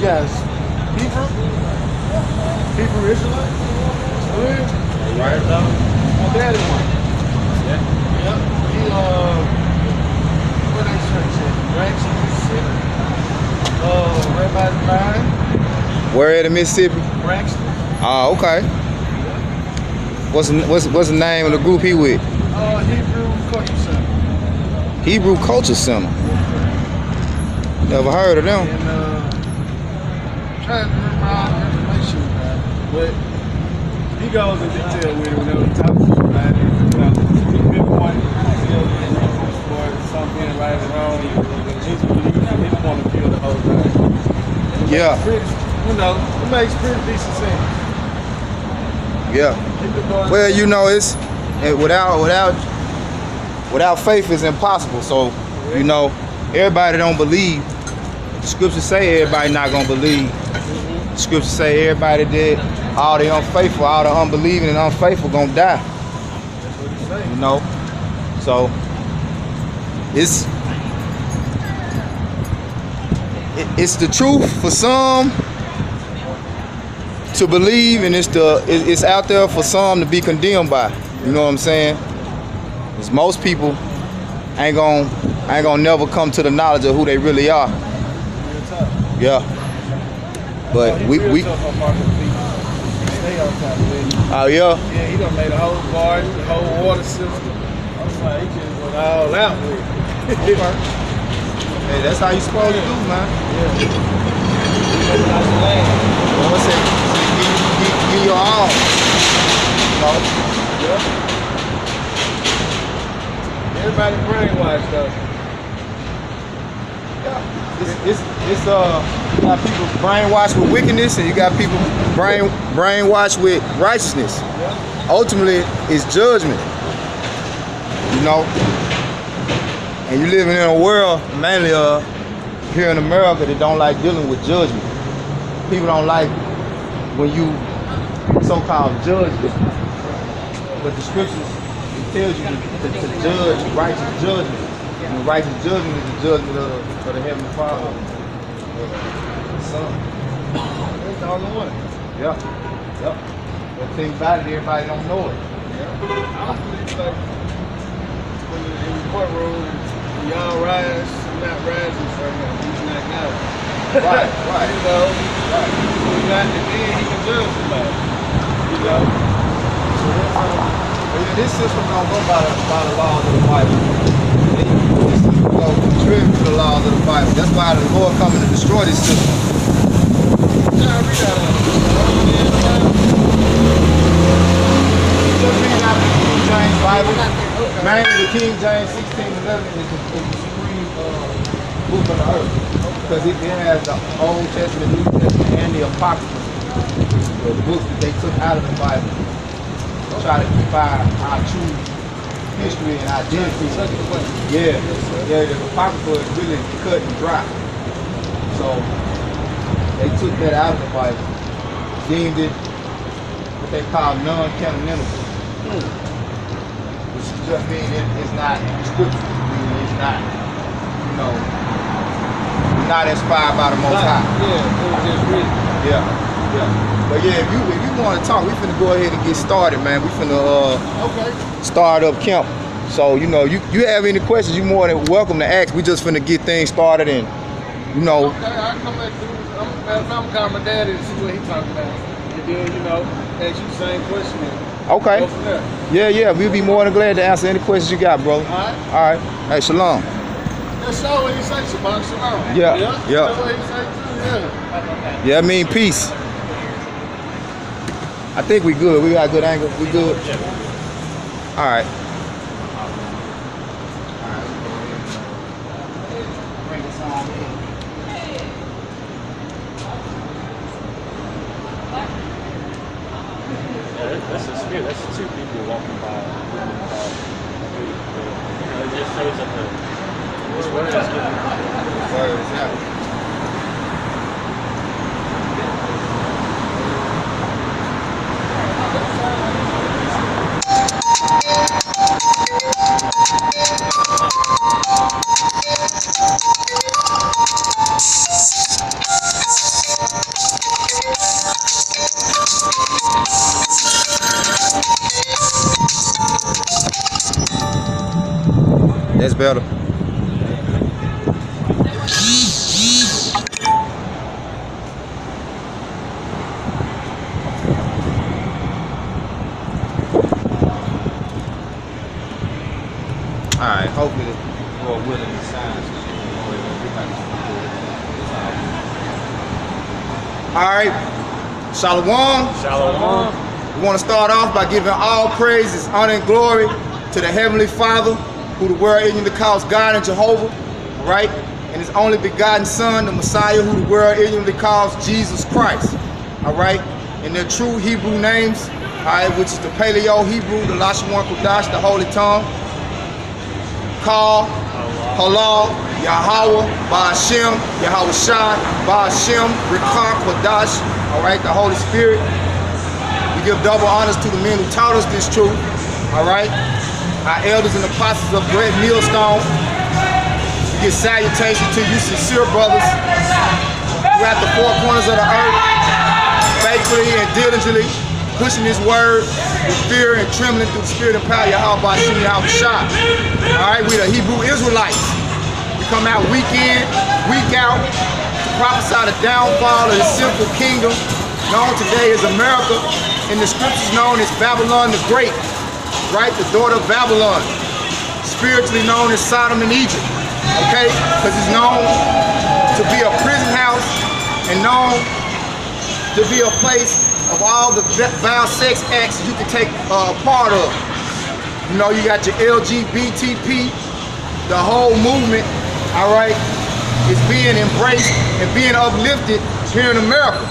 Yes. Hebrew Israelite? Good. Right now? My daddy one. Yeah. Yep. He where they church at? Braxton, Mississippi. Right by the line. Where at in Mississippi? Braxton. Oh, okay. What's the name of the group he with? Hebrew Culture Center. Hebrew Culture Center. Never heard of them. And trying to remember all the information about it. But he goes in detail with it whenever he talks about it. He pinpoint something being right or wrong. His point of view of the whole thing. Yeah. It makes pretty decent sense. Yeah. Well, it's without faith is impossible. So, everybody don't believe. The scriptures say everybody not gonna believe. The scriptures say everybody that all the unfaithful, all the unbelieving and unfaithful gonna die. That's what he's saying. So it's the truth for some to believe, and it's out there for some to be condemned by. You know what I'm saying? Because most people ain't gonna never come to the knowledge of who they really are. Yeah. But we Oh yeah. Yeah, he done made a whole garden, the whole water system. I was like, he just went all out with it. Hey, that's how you supposed to do, man. Yeah. What's it? Give your all. Yeah. Everybody brainwashed though. You got people brainwashed with wickedness, and you got people brainwashed with righteousness. Yeah. Ultimately, it's judgment. And you living in a world, mainly here in America, that don't like dealing with judgment. People don't like when you so-called judge them. But the scriptures, it tells you to judge righteous judgment. And the righteous judgment is the judgment of the Heavenly Father. The Son. That's the only one. Yeah. Yep. The thing about it, everybody don't know it. Yeah. I don't believe like when you're in the courtroom, y'all rise, I'm not rising for him, he's not out. Right. Right. And then he can judge somebody. This system don't go by the laws of the Bible. This system goes contrary to the laws of the Bible. That's why the Lord coming to destroy this system. Yeah, I read that. Just read out the King James Bible. Mainly the King James 16:11 is the supreme book of the earth. Because it has the Old Testament, New Testament, and the Apocrypha. The books that they took out of the Bible. Try to keep our true history and identity. Yeah, the Apocrypha is really cut and dry. So they took that out of the Bible, deemed it what they call non-canonical, which just means it's not scripture. It's not, not inspired by the Most High. Yeah, it was just written. Yeah. But yeah, if you want to talk, we finna go ahead and get started, man. We finna start up camp. So you have any questions, you more than welcome to ask. We just finna get things started, and Okay, I'll come back to I'm calling my daddy to see what he's talking about. And then, ask you the same question. okay. Go from there. Yeah, we'll be more than glad to answer any questions you got, bro. All right. All right. Hey, shalom. That's all what he say, Shabbat Shalom. Yeah. That's what he say too, Yeah, I mean peace. I think we good. We got a good angle. We good. All right. Bring this on in. Yeah, that's a spirit. That's two people walking by. It just shows that this word is given. Word is out. That's better. All right, hopefully the Lord willing the signs. All right, Shalom. Shalom. We want to start off by giving all praises, honor, and glory to the Heavenly Father, who the world ignorantly calls God and Jehovah, all right? And His only begotten Son, the Messiah, who the world ignorantly calls Jesus Christ, all right? And their true Hebrew names, all right, which is the Paleo Hebrew, the Lashon Kodash, the Holy Tongue, Kal, Halal, Yahawah, Ba'ashem, YAHAWASHI, Ba'ashem, Rikah, Kodash, all right, the Holy Spirit. We give double honors to the men who taught us this truth, all right? Our elders and apostles of Great Millstone. We give salutation to you sincere brothers who at the four corners of the earth, faithfully and diligently pushing His word with fear and trembling through the spirit and power of YAHAWASHI, YAHAWASHI. All right, we the Hebrew Israelites. We come out week in, week out to prophesy the downfall of the sinful kingdom known today as America, in the scriptures known as Babylon the Great, right? The daughter of Babylon, spiritually known as Sodom and Egypt, okay? Because it's known to be a prison house and known to be a place of all the vile sex acts you can take part of. You know, you got your LGBTP, the whole movement, all right, is being embraced and being uplifted here in America.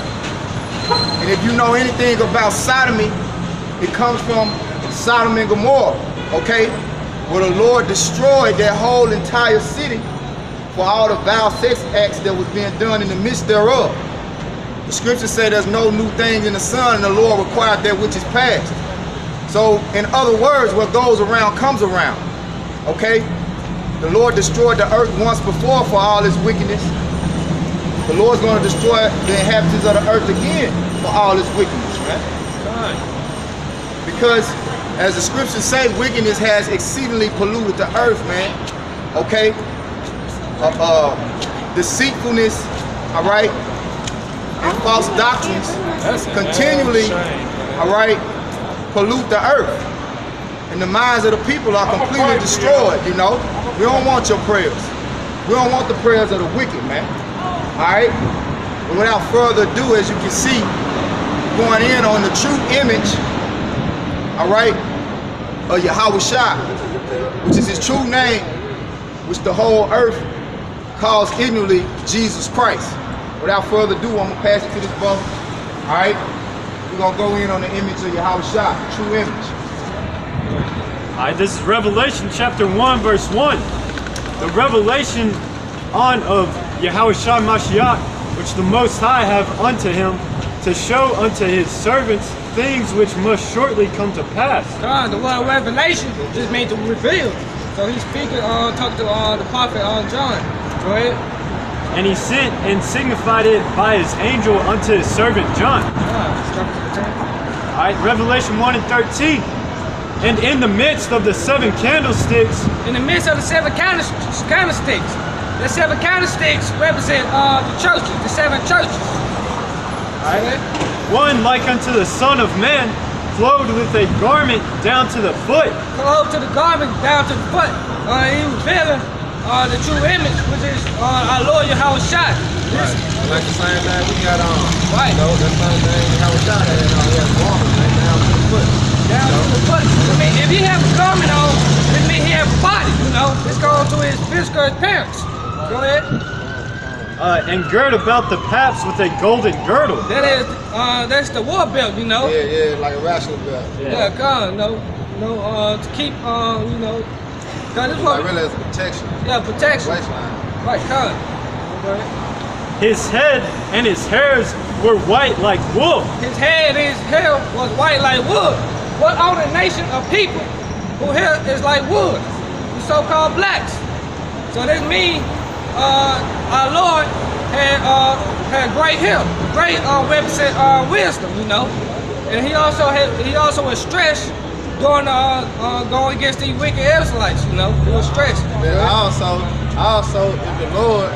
And if you know anything about sodomy, it comes from Sodom and Gomorrah, okay? Where the Lord destroyed that whole entire city for all the vile sex acts that was being done in the midst thereof. The scriptures say there's no new thing in the sun, and the Lord required that which is past. So, in other words, what goes around comes around, okay? The Lord destroyed the earth once before for all its wickedness. The Lord's going to destroy the inhabitants of the earth again for all its wickedness, right? Because, as the scriptures say, wickedness has exceedingly polluted the earth, man, okay? Deceitfulness, all right? And false doctrines continually, all right, pollute the earth. And the minds of the people are completely destroyed, you know. We don't want your prayers. We don't want the prayers of the wicked, man. All right? But without further ado, as you can see, going in on the true image, all right, of YAHAWASHI, which is His true name, which the whole earth calls ignorantly Jesus Christ. Without further ado, I'm going to pass it to this brother. All right? We're going to go in on the image of YAHAWASHI, true image. All right, this is Revelation chapter 1, verse 1. The revelation of YAHAWASHI Mashiach, which the Most High have unto Him, to show unto His servants things which must shortly come to pass. The word revelation just means to reveal. So He's speaking, talking to the prophet John. Go ahead. And He sent and signified it by His angel unto His servant John. All right, Revelation 1 and 13. And in the midst of the seven candlesticks. In the midst of the seven candlesticks. The seven candlesticks represent the churches, the seven churches. All right. One like unto the Son of Man, clothed with a garment down to the foot. Clothed to the garment down to the foot. He revealing the true image, which is our Lord YAHAWASHI. Right. Like the same thing we got on. Right. So that same thing YAHAWASHI had on. He had a garment down to the foot. Down to the foot. I mean, it he have a garment on, it means he have a body, you know. It's going to his physical appearance. Go ahead. And gird about the paps with a golden girdle. That is, that's the war belt, you know. Yeah, like a wrestling belt. Yeah, God, to keep, you know. God, this Like really as protection. Yeah, protection. Waistline. Right, God. Okay. His head and his hairs were white like wool. His head and his hair was white like wood. What are the nation of people who hair is like wood? The so-called blacks. So this means our Lord had great hair, great represent wisdom, you know. And he also was stressed during going against these wicked Israelites, you know. He was stressed. And also, if the Lord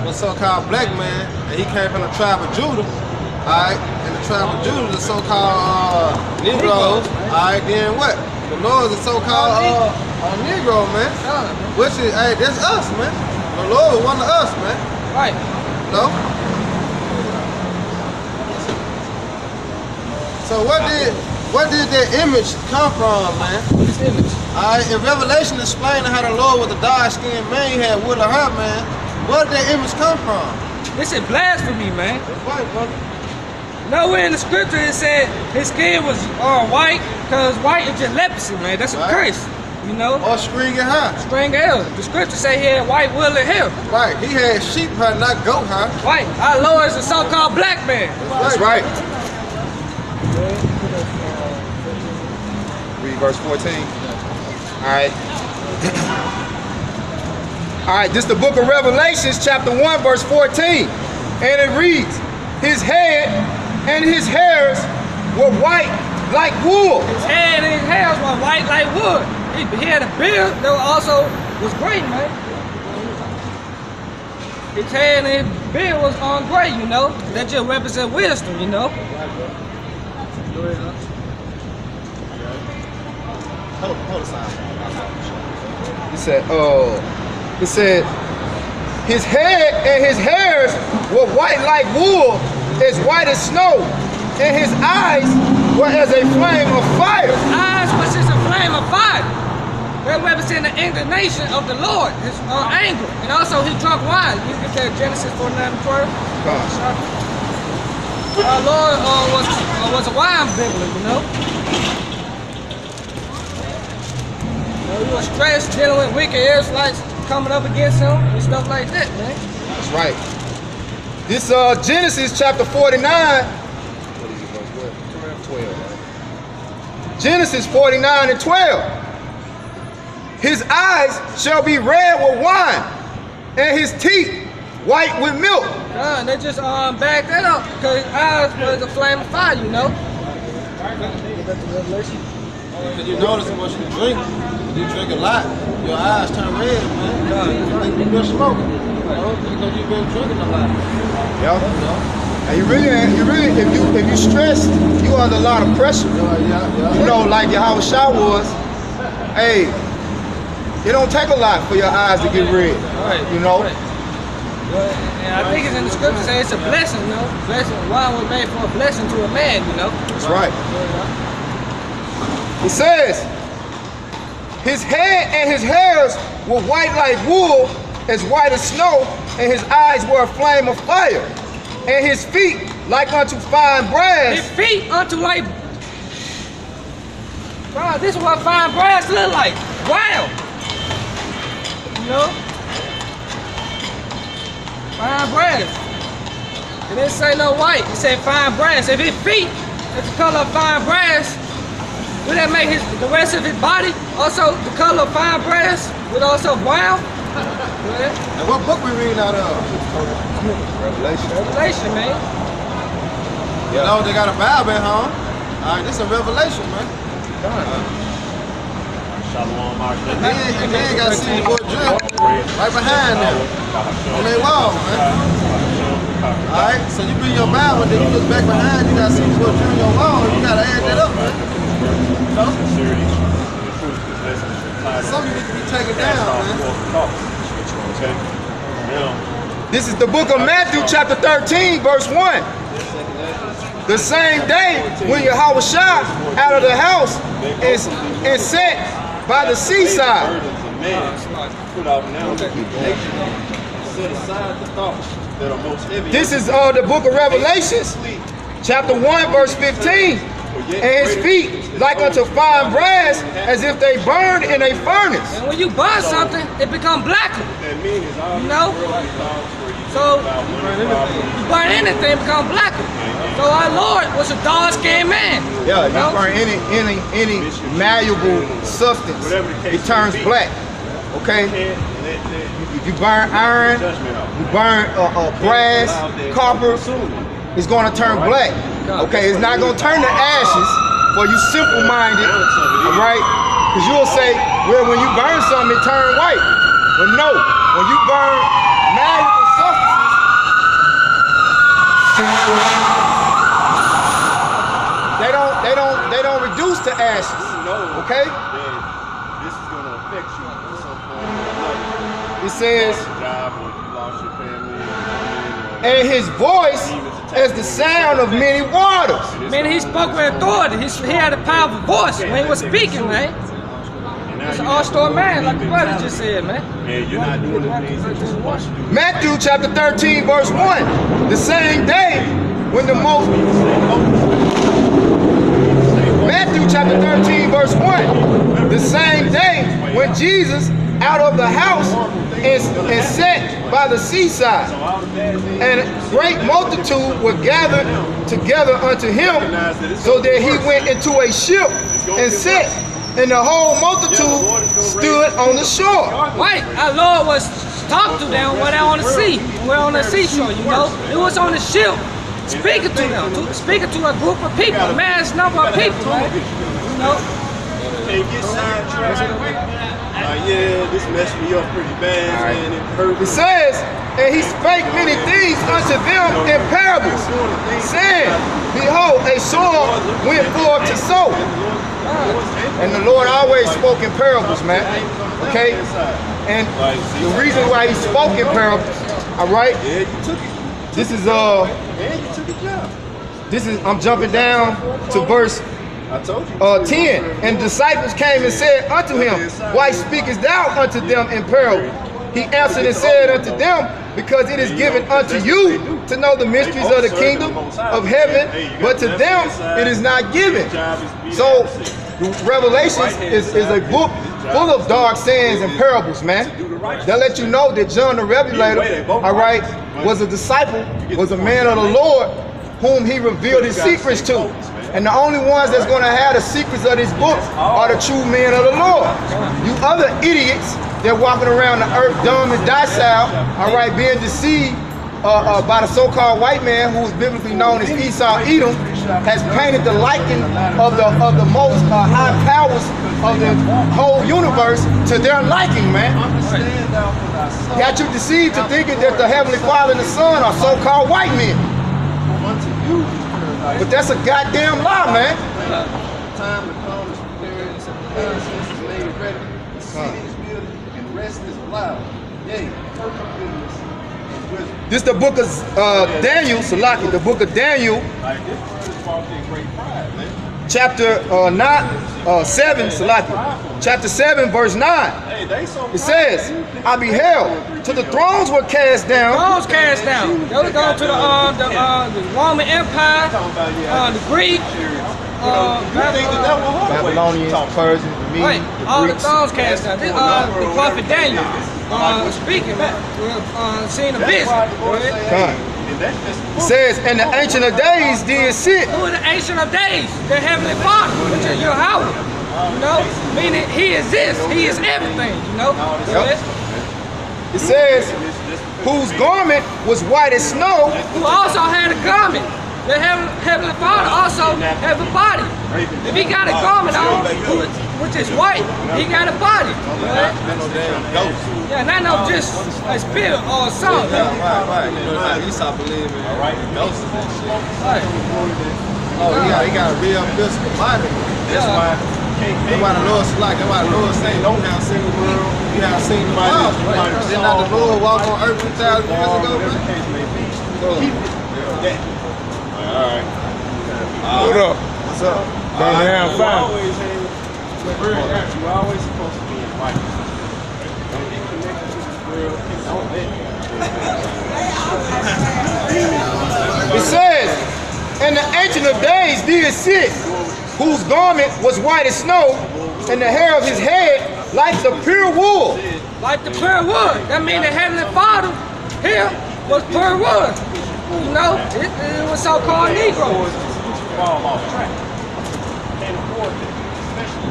was so-called black man, and he came from the tribe of Judah, alright, and the tribe of Judah, the so-called Negroes, alright, then what? The Lord is a so-called Negro, man. Which is, hey, that's us, man. The Lord is one of us, man. Right. No? So what did that image come from, man? This image. Alright, in Revelation explaining how the Lord was a dark-skinned man, he had wool of hair, man. Where did that image come from? This is blasphemy, man. That's right, brother. Nowhere in the scripture it said his skin was white, because white is just leprosy, man. That's a curse, you know? Or stringy hair. String hair. The scripture say he had white woolly hair. Right, he had sheep hair, not goat hair. Right. Our Lord is a so-called black man. That's right. Read verse 14. Alright. Alright, this is the book of Revelations, chapter 1, verse 14. And it reads, his head and his hairs were white like wool. His head and his hairs were white like wood. He had a beard that also was gray, man. His head and his beard was on gray, you know. That just represent wisdom, you know. Hold aside. It said, his head and his hairs were white like wool, as white as snow, and his eyes were as a flame of fire. His eyes was as a flame of fire. That represent the indignation of the Lord, his anger. And also he drunk wine. You can tell Genesis 49:12. Our Lord was a wine bibbler, you know. He was stressed dealing with wicked Israelites coming up against him and stuff like that, man. That's right. This Genesis chapter 49. What is it, verse 12, right? Genesis 49 and 12. His eyes shall be red with wine, and his teeth white with milk. They just back that up because his eyes was a flame of fire, you know. You notice once you drink a lot, your eyes turn red, man. You've been smoking, because you've been drinking a lot. Yeah. And you really, if you stressed, you under a lot of pressure. You know, like YAHAWASHI was. Hey, it don't take a lot for your eyes to get red. You know. And I think it's in the scripture say it's a blessing, you know. Blessing. Wine was made for a blessing to a man, you know. That's right. It says, his head and his hairs were white like wool, as white as snow, and his eyes were a flame of fire, and his feet like unto fine brass. His feet unto like, bro, this is what fine brass look like. Wow. You know? Fine brass. It didn't say no white, it said fine brass. If his feet is the color of fine brass, would that make the rest of his body also the color of fine brass with also brown? And what book we reading out of? Revelation. Revelation, man. You know, they got a Bible at home. All right, this is a revelation, man. And then got to see the book drip right behind them on their wall, man. All right, so you bring your Bible, then you look back behind, you got to see the book drip on your wall, you got to add that up, man. No? Some need to be taken down, man. This is the book of Matthew, chapter 13, verse 1. The same day when YAHAWASHI out of the house and sat by the seaside. This is the book of Revelations, chapter 1, verse 15. And his feet like unto fine brass, as if they burned in a furnace. And when you burn something, it becomes blacker. You know? So you burn anything, it becomes blacker. So our Lord was a dark-skinned man. Yeah, if you burn any malleable substance, it turns black. Okay? If you burn iron, you burn brass, copper, it's going to turn black. Okay, it's not going to turn to ashes for you simple-minded, all right? Because you'll say, well, when you burn something, it turns white. But no, when you burn malleable substances, they don't reduce to ashes. Okay? This is going to affect you in some form or another. It says, Job, or you lost your family, and his voice as the sound of many waters. Man, he spoke with authority. He had a powerful voice when he was speaking, man. He's an all-star man, like the brother just said, man. and you're not doing the things that you're supposed to do. Matthew chapter 13, verse 1. The same day when the most... Matthew chapter 13, verse 1. The same day when Jesus out of the house and sat by the seaside, and a great multitude were gathered together unto him, so that he went into a ship and sat, and the whole multitude stood on the shore. Right, our Lord was talking to them when they're on the sea. We're on the seashore, you know. It was on the ship, speaking to them, speaking to a group of people, a mass number of people, right? You know. Can't get sidetracked. Yeah, this messed me up pretty bad, man. It hurt. It says, and he spake many things unto them in parables, saying, behold, a sower went forth to sow. And the Lord always spoke in parables, man. Okay? And the reason why he spoke in parables, all right? Yeah, you took it. This is And you took a job. I'm jumping down to verse I told you. 10. And disciples came and said unto him, why speakest thou unto them in parable? He answered and said unto them, because it is given unto you to know the mysteries of the kingdom of heaven, but to them it is not given. So Revelation is a book full of dark sayings and parables, man. They'll let you know that John the Revelator, all right, was a disciple, was a man of the Lord, whom he revealed his secrets to. And the only ones that's going to have the secrets of this book are the true men of the Lord. You other idiots that walking around the earth dumb and docile, all right, being deceived by the so-called white man who is biblically known as Esau Edom, has painted the liking of the most high powers of the whole universe to their liking, man. Got you deceived to thinking that the Heavenly Father and the Son are so-called white men. But that's a goddamn lie, man. Time to come is prepared, nonsense is made ready, the city is built, and rest is allowed. Yea, perfect goodness and wisdom. This is the book of Daniel, Salaki, the book of Daniel, Like this walked in great pride, man. chapter 7, Salaki, chapter 7, verse 9. Hey, they so It says, I beheld, till the thrones were cast down. Thrones cast down. They were going to the Roman Empire, the Greek, Babylonians, Persians, Medes, right, the all the Greeks. thrones cast down. This, the prophet Daniel speaking, seeing a vision. Right? It says, and the Ancient of Days did sit. Who is the Ancient of Days? The Heavenly Father, which is Yahawah. You know, meaning He exists. He is everything. You know. It says, whose garment was white as snow. Who also had a garment. The Heavenly Father also has a body. If He got a garment on, which is white, He got a body. Right? Yeah, not no just a spirit or a soul. Right. You know, like Esau believe in ghosts and shit. Right. Oh, he got a real physical body. That's why the Lord like. That's why the Lord say, don't have seen the world. You have seen the world. Did not the Lord walk on earth 2,000 years ago, man? Alright. What up? What's up? Down there, I'm fine. You always supposed to be in righteousness. Don't be connected to this world. Don't let It says, in the ancient of days did sit, whose garment was white as snow, and the hair of his head like the pure wool. Like the pure wood. That means the Heavenly Father here was pure wood. You know, it was so-called Negroes. fall off track.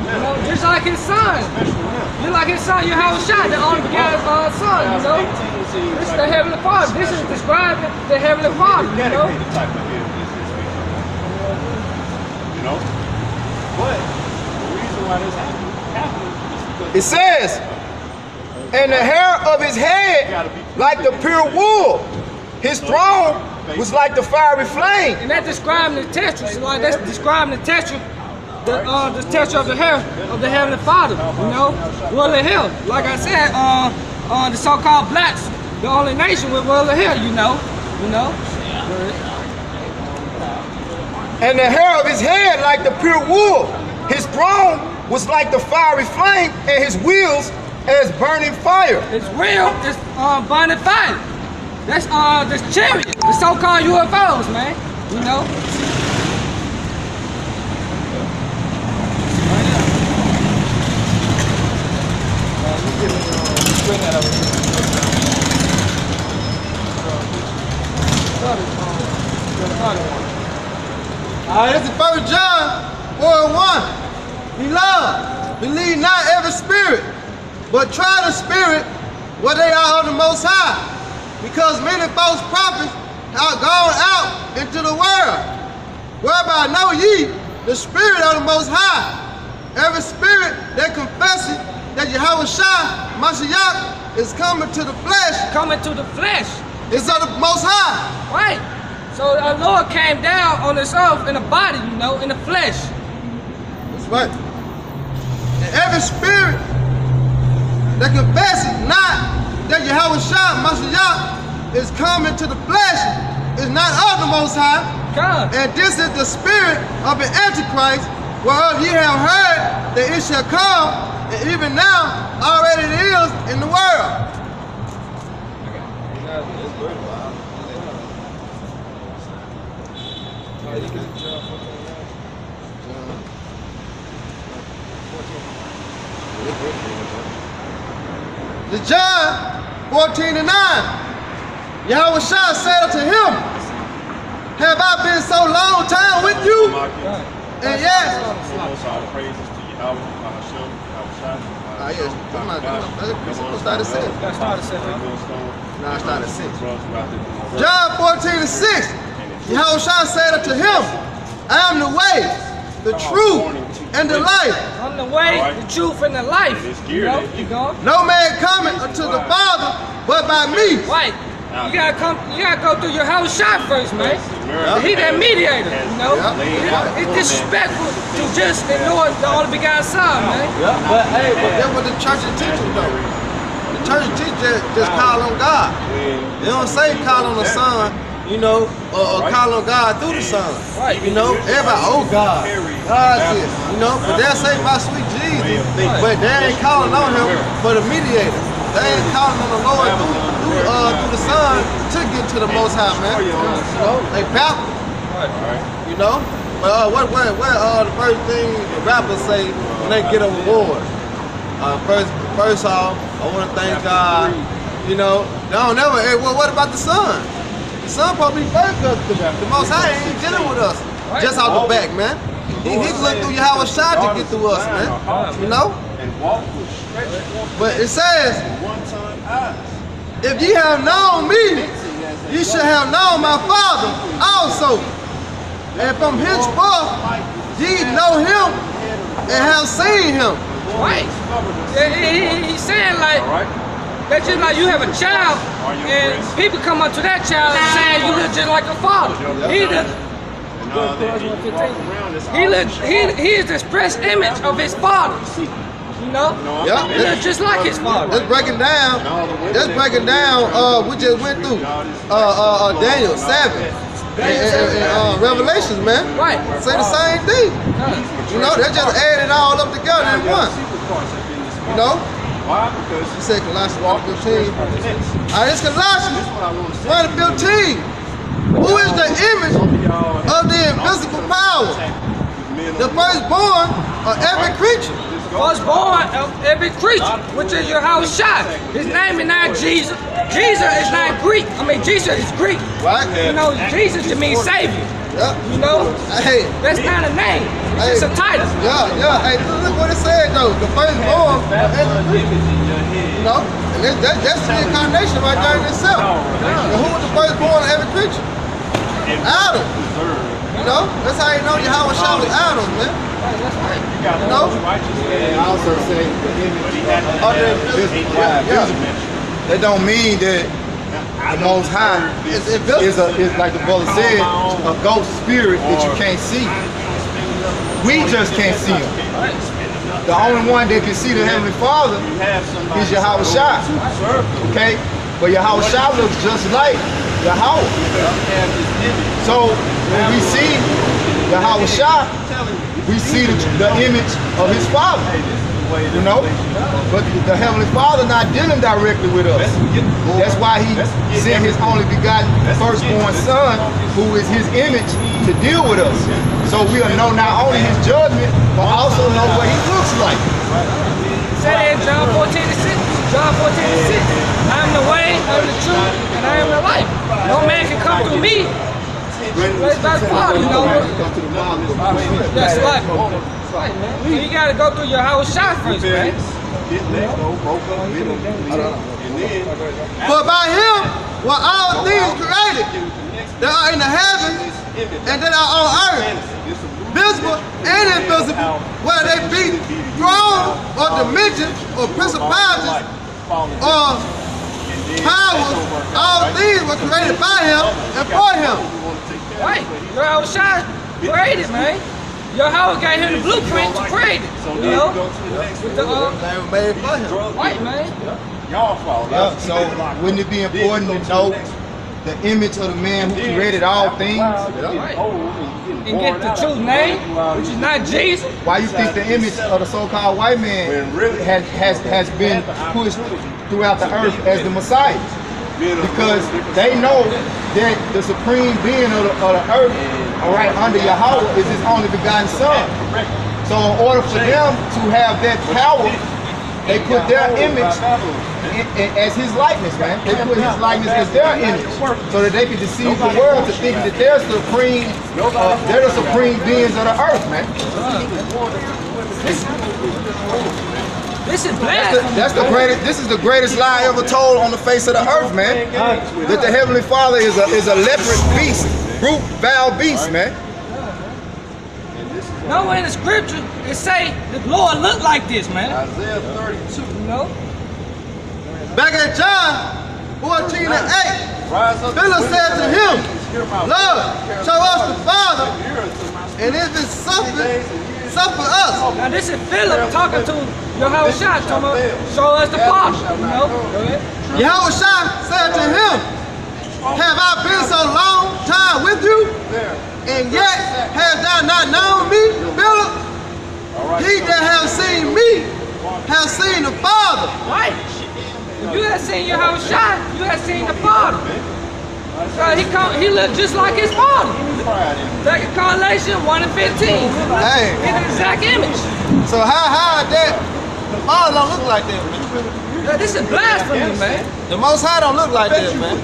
You know, just like his son. Just like his son, YAHAWASHI, the only begotten son, you know. This is the Heavenly Father. This is describing the Heavenly Father, you know. You know? But the reason why this happened is because it says, and the hair of his head like the pure wool. His throne was like the fiery flame. And that's describing the texture. So like that's describing the texture, the texture of the hair of the Heavenly Father. You know, royal hair. Like I said, the so-called blacks, the only nation with royal hair. You know. And the hair of his head like the pure wool. His throne was like the fiery flame, and his wheels as burning fire. His wheel is burning fire. That's this chariot, the so-called UFOs, man. You know. This is 1 John 4:1. Beloved, believe not every spirit, but try the spirit where they are of the Most High, because many false prophets are gone out into the world. Whereby know ye the spirit of the Most High. Every spirit that confesses that YAHAWASHI, Mashiach, is coming to the flesh, Coming to the flesh. is of the Most High. Right. So our Lord came down on this earth in a body, you know, in the flesh. That's right. And every spirit that confesses not that YAHAWASHI, Mashiach, is coming to the flesh is not of the Most High. God. And this is the spirit of the Antichrist, whereof ye have heard that it shall come, and even now already it is in the world. The John 14:9. YAHAWASHI said unto him, have I been so long time with you? And yes. all praises to Yahweh, Hashem, Yahawashi. Yes. That's not a six. That's not a seven. No, it's not a six. John 14:6. YAHAWASHI said unto him, I am the way, the truth, and the life. I'm the way, the truth, and the life. You know, you go. No man cometh unto the Father but by me. Right. You gotta go through YAHAWASHI first, man. He that mediator, you know. It's disrespectful to just ignore the only begotten Son, man. But that's what the church is teaching though. The church teaches just call on God. They don't say call on the Son, you know, or call on God through the Son. You know, everybody, oh God, God's this, you know, but they'll say my sweet Jesus, but they ain't calling on him for the mediator. They ain't calling on the Lord through the Son to get to the Most High, man. You know, they backwards. You know? But what the first thing the rappers say when they get award? First off, I want to thank God. You know, they don't never. Hey, well, what about the Son? The Son probably first because the Most High ain't dealing with us just out the back, man. He looked through YAHAWASHI to get through us, man. You know? But it says, if ye have known me, ye shall have known my Father also. And from henceforth ye know him and have seen him. Right. He's saying like, that's just like you have a child and people come up to that child and saying you look just like a father. He is the express image of his father. You know? Yeah. He looks just like his father. Let's break it down. We just went through Daniel 7. and Revelations, man. Right. Say the same thing. You know, they just add it all up together in one. You know? Why? Because You said Colossians 1:15. It's Colossians 1:15. Who is the image of the invisible power? The firstborn of every creature. Firstborn of every creature, which is YAHAWASHI. His name is not Jesus. Jesus is not Greek. I mean, Jesus is Greek. Right? You know, Jesus just means Savior. Yeah. You know? Hey. That's not a name. It's just a title. Yeah. Hey, look what it said though. The firstborn of every creature. You know? And that's the incarnation right there in itself. And who was the firstborn of every creature? Adam. You know? That's how you know YAHAWASHI was Adam, man. You know? And I also say the image that don't mean that the Most High is like the brother said, a ghost spirit that you can't see. We just can't see him. The only one that can see the Heavenly Father is YAHAWASHI. Okay? But YAHAWASHI looks just like Yahweh. So when we see YAHAWASHI, we see the image of his Father. You know? But the Heavenly Father not dealing directly with us. That's why he sent his only begotten firstborn son, who is his image, to deal with us. So we'll know not only his judgment, but also know what he looks like. Say that in John 14:6. John 14:6. I am the way, I am the truth, and I am the life. No man can come through me. That's by the Father, you know. That's right. Right, man. So you gotta go through YAHAWASHI first, man. But by him were all things created that are in the heavens and that are on earth, visible and invisible, whether they be thrones or dimensions or principalities or powers. All things were created by him and for him. Right. YAHAWASHI created, man. Yahweh gave him the blueprint to create it. You know? With the, They were made for him. right, man. Yeah, so wouldn't it be important to know the image of the man who created all things? Right. And get the true name, which is not Jesus. Why you think the image of the so-called white man has been pushed throughout the earth as the Messiah? Because they know that the supreme being of the earth, all right, under Yahweh, is his only begotten son. So in order for them to have that power, they put their image as his likeness, man. They put his likeness as their image, so that they can deceive the world to think that they're the supreme beings of the earth, man. This is blasphemy. That's the greatest. This is the greatest lie ever told on the face of the earth, man. That the Heavenly Father is a leopard beast, brute, foul beast, man. Nowhere in the scripture it say the Lord looked like this, man. Isaiah 32. You know? Back at John 14:8, Philip said to him, Lord, show us the Father, and if it's something, suffer us. Now this is Philip talking to YAHAWASHI, talking about show us the Father. You know? Go ahead. YAHAWASHI said to him, have I been so long time with you, and yet hast thou not known me, Philip? He that has seen me has seen the Father. Right. If you had seen YAHAWASHI, you had seen the Father. He looked just like his father. Second correlation, 1:15. Hey. In the exact image. So how that, the Father don't look like that, man. Yeah, this is blasphemy, man. The Most High don't look like that, man.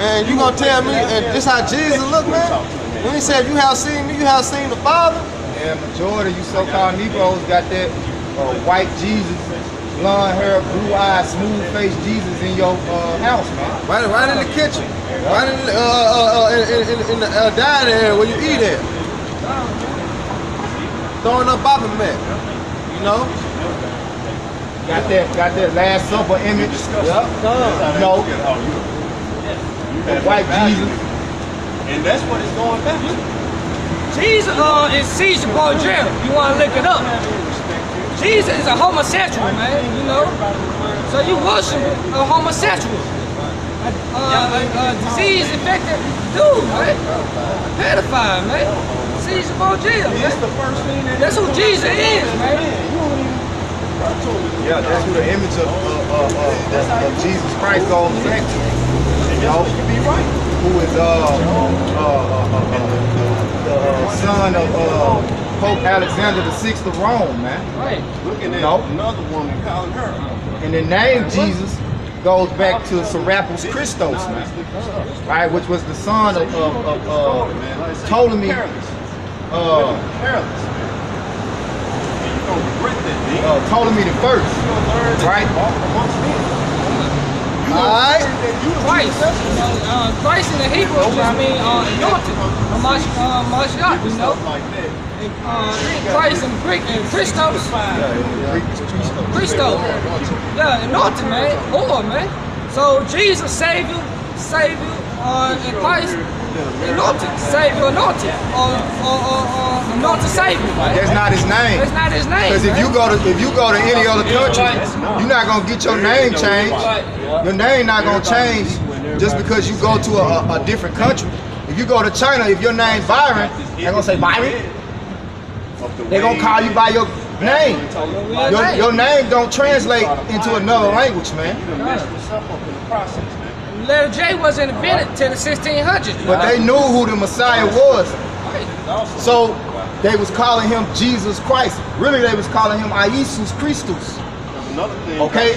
And you gonna tell me, and this how Jesus look, man? When he said, you have seen me, you have seen the Father? Yeah, majority of you so-called Negroes got that white Jesus, blonde hair, blue eyes, smooth face Jesus in your house, man. Right in the kitchen. Right in the dining area where you eat at. Throwing up bopping mat. You know? Got that Last Supper image. Yep. No. White Jesus. And that's what it's going back to. Jesus is Caesar Borgia. You want to look it up. Jesus is a homosexual, man, you know? So you worship a homosexual. disease-infected dude, man. A pedophile, man. Disease of jail, man. That's who Jesus is, man. Yeah, that's who the image of Jesus Christ goes back to. You know, who is the son of Pope Alexander VI of Rome, man. Right. Looking at another woman calling her. And the name Jesus goes back to Serapis Christos, man. Right, which was the son of Ptolemy. Ptolemy the first, right? Alright. Christ. Christ in the Hebrew just means anointed. Mashiach, you know. Christ in Greek and Christos. Christos. Yeah, anointed, man. Or, man. So Jesus, Savior, and Christ, anointed, Savior, anointed, or anointed Savior, man. That's not his name. That's not his name. Because if you go to any other country, you're not gonna get your name changed. Your name not gonna change just because you go to a different country. If you go to China, if your name's Byron, they're gonna say Byron. They're gonna call you by your name. Your name don't translate into another language, man. Letter J wasn't invented till the 1600s. But they knew who the Messiah was. So they was calling him Jesus Christ. Really, they was calling him Jesus Christus. Okay?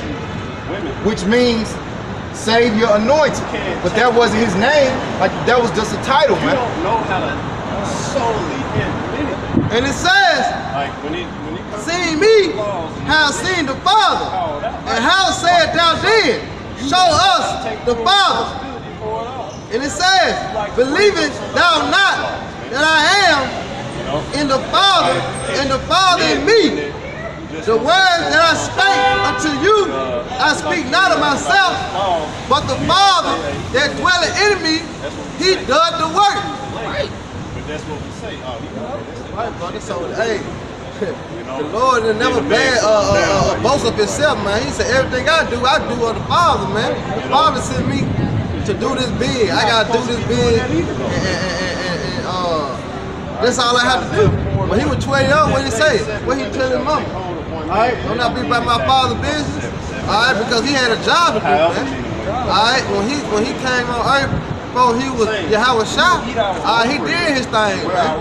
Which means Savior Anointed. But that wasn't his name. Like, that was just a title, man. You don't know how to solely handle anything. And it says, Like when it comes seen me, have seen the Father. And how said thou then, show us the Father. And it says, believest thou not that I am in the Father, and the Father in me? The words that I spake unto you, I speak not of myself, but the Father that dwelleth in me, he doeth the work. Right. But that's what we say. Right, brother. So, hey, the Lord will never boast of himself, man. He said, everything I do of the Father, man. The Father sent me to do this big. I got to do this big, and that's all I have to do. When he was 12 years old, what he say? What he tell his mama? Alright, don't not be about my father's business. Alright, because he had a job to do, man. Alright, when he came on earth, before he was YAHAWASHI, he did his thing, man.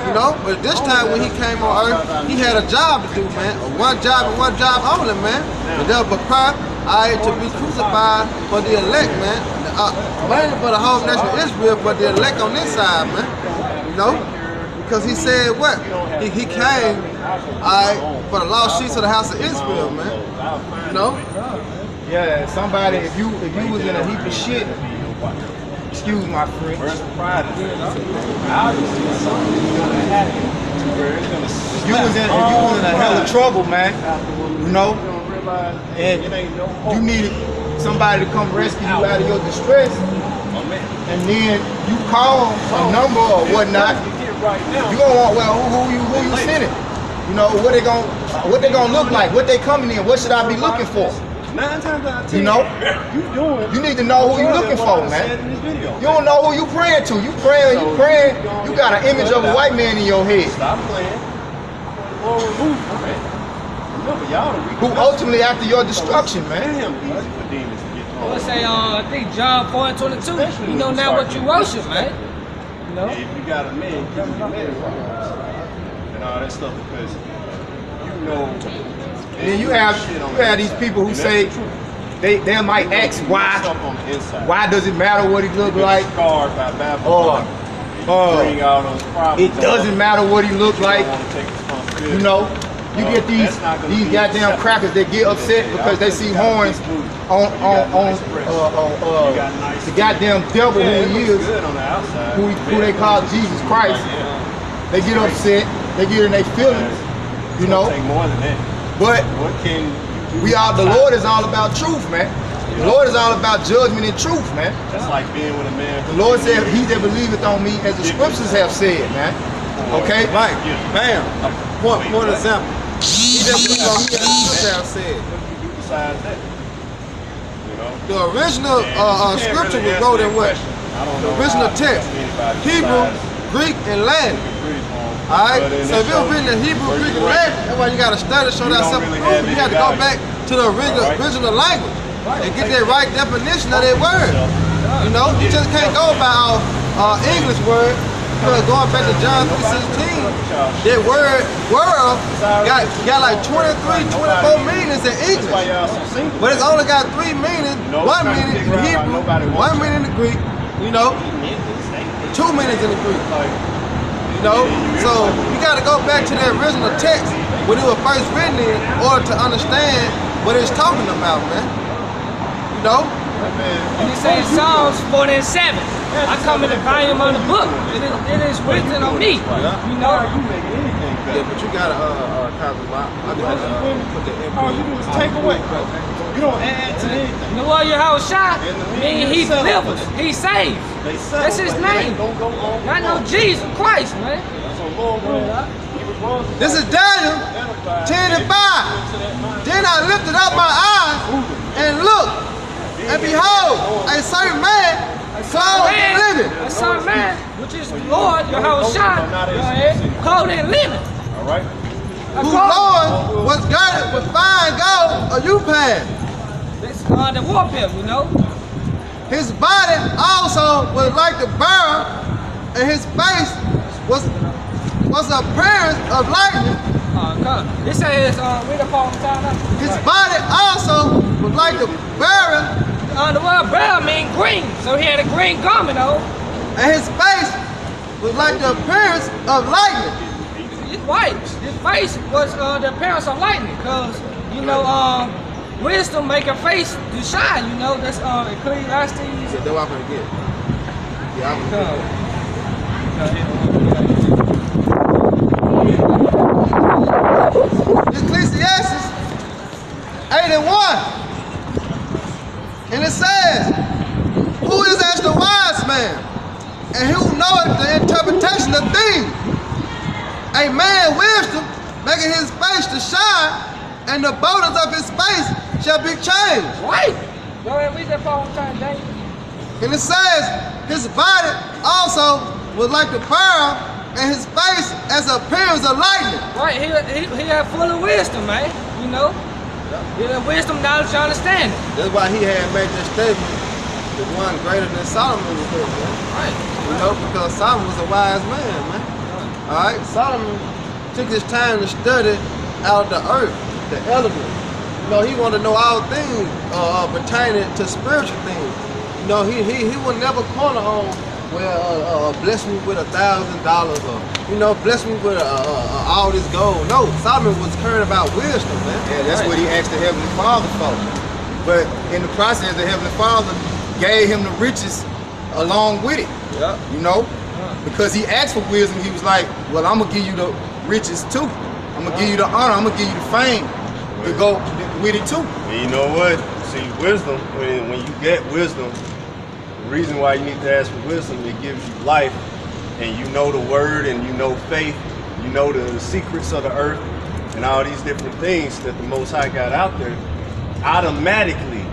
You know, but this time when he came on earth, he had a job to do, man. One job and one job only, man. And they'll prepare to be crucified for the elect, man. Mainly for the whole nation of Israel, but the elect on this side, man. You know? Because he said what? He came for the lost sheep of the house of Israel, man. You know? Yeah, somebody, if you was in a heap of shit, excuse my French. If you was in a hell of trouble, man, you know, and you needed somebody to come rescue you out of your distress, and then you call a number or whatnot, you gonna want, well, who you sending? You know, what they gonna look like? What they coming in? What should I be looking for? 9 times out of 10, you know, you need to know who you looking for, man. You don't know who you praying to. You praying. You got an image of a white man in your head. Stop playing. Or remove him, man. Remember, y'all who ultimately after your destruction, man. Let's say, I think John 4:22. You know now what you worship, man. You know? If you got a man, give him your man and all that stuff, because you know. And then you have these people who say they might ask why does it matter what he look like? It doesn't matter what he look like. You know, you get these goddamn crackers that get upset because they see horns on the goddamn devil who he is, who they call Jesus Christ. They get upset, they get in their feelings, you know. But the Lord is all about truth, man. The Lord is all about judgment and truth, man. That's like being with a man. The Lord said, he that believeth on me, as the scriptures have said, man. Okay? Right. Bam. One example. He that believeth on me, as the scriptures have said. Besides that. The original scripture was wrote in what? The original text, Hebrew, Greek, and Latin. Alright, so if it was written in Hebrew, Greek, and Latin, that's why you got to study, show thyself approved. You got to go back to the original language and get that right definition of that word. You know, you just can't go by our English word. Because going back to John 3:16, that word world got like 23, 24 meanings in English. But it's only got 3 meanings, 1 meaning in Hebrew, 1 meaning in the Greek, you know, 2 meanings in the Greek. You know, so you got to go back to the original text when it was first written in order to understand what it's talking about, man. You know? And he says Psalms 47. I come in the volume of the book. It is written on me. You know? Yeah, but you gotta copy my. I gotta put the input. You just take away. You don't add to anything. The Lord Yahawashi means he delivers, he saves. That's his name. Not no Jesus Christ, man. This is Daniel 10 and 5. Then I lifted up my eyes and looked, and behold, a certain man clothed in linen. A certain man, which is the Lord Yahawashi, clothed in linen. Alright. Whose Lord was girded with fine gold or upad. That's the warfare, you know. His body also was like the bearer, and his face was the appearance of lightning. It says, read up all the time now. His body also was like the bearer. The word bearer means green, so he had a green garment on. And his face was like the appearance of lightning. Right, his face was the appearance of lightning, because, you know, wisdom make a face to shine, you know. That's Ecclesiastes. So that's what I'm gonna get. Yeah, I'm gonna get. Ecclesiastes 8 and 1. And it says, who is as the wise man, and who knoweth the interpretation of things? A man wisdom making his face to shine, and the borders of his face shall be changed. Right. Go ahead, read that part one time, Daniel. And it says, his body also was like the pearl, and his face as a appearance of lightning. Right, he had full of wisdom, man, you know. Yeah, wisdom, knowledge, understanding. That's why he had made this statement, the one greater than Solomon was there, man. Right. You know, because Solomon was a wise man, man. Alright, Solomon took his time to study out of the earth, the elements. You know, he wanted to know all things pertaining to spiritual things. You know, he would never corner on, well, bless me with $1,000 or, you know, bless me with all this gold. No, Solomon was caring about wisdom, man. Yeah, that's what he asked the Heavenly Father for. But in the process, the Heavenly Father gave him the riches along with it. Yeah. You know? Because he asked for wisdom, he was like, well, I'm going to give you the riches too. I'm going to give you the honor, I'm going to give you the fame to go with it too. And you know what? See, wisdom, when you get wisdom, the reason why you need to ask for wisdom, it gives you life, and you know the word, and you know faith, you know the secrets of the earth, and all these different things that the Most High got out there. Automatically,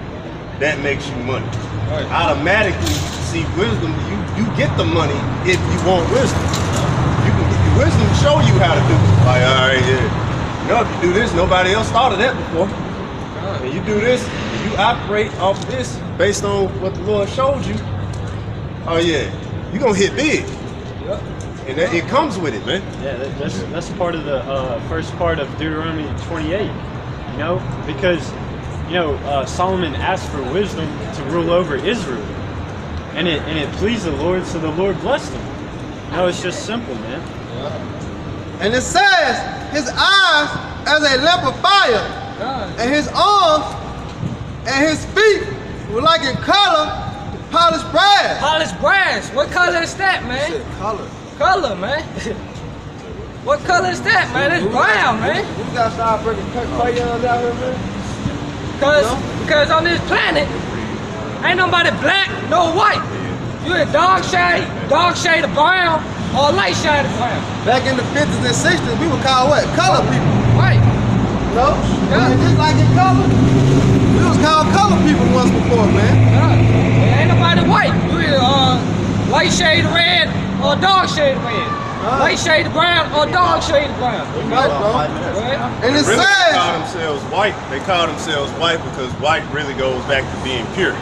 that makes you money. Right. Automatically, see, wisdom, you get the money if you want wisdom. You can get the wisdom to show you how to do it. Like, all right, yeah. You know, if you do this, nobody else thought of that before. And you do this, and you operate off of this based on what the Lord showed you. Oh yeah, you're gonna hit big. Yep. And that, it comes with it, man. Yeah, that's part of the first part of Deuteronomy 28. You know, because you know Solomon asked for wisdom to rule over Israel, and it pleased the Lord, so the Lord blessed him. You know, it's just simple, man. Yeah. And it says, his eyes as a lamp of fire, and his arms and his feet were like in color polished brass. Polished brass. What color is that, man? Shit, color. Color, man. What color is that, man? It's brown, man. We gotta start bringing crayons out here, man. Because on this planet, ain't nobody black nor white. You a dark shade of brown, or light shade of brown. Back in the 50s and 60s, we would call what? Color people. Right. You know? And just like in color, we was called color people once before, man. Yeah. Ain't nobody white. You either light shade red or dark shade red. Light shade brown or dark shade brown. Right, bro. Right? And it Really, they says, call themselves white. They call themselves white because white really goes back to being pure.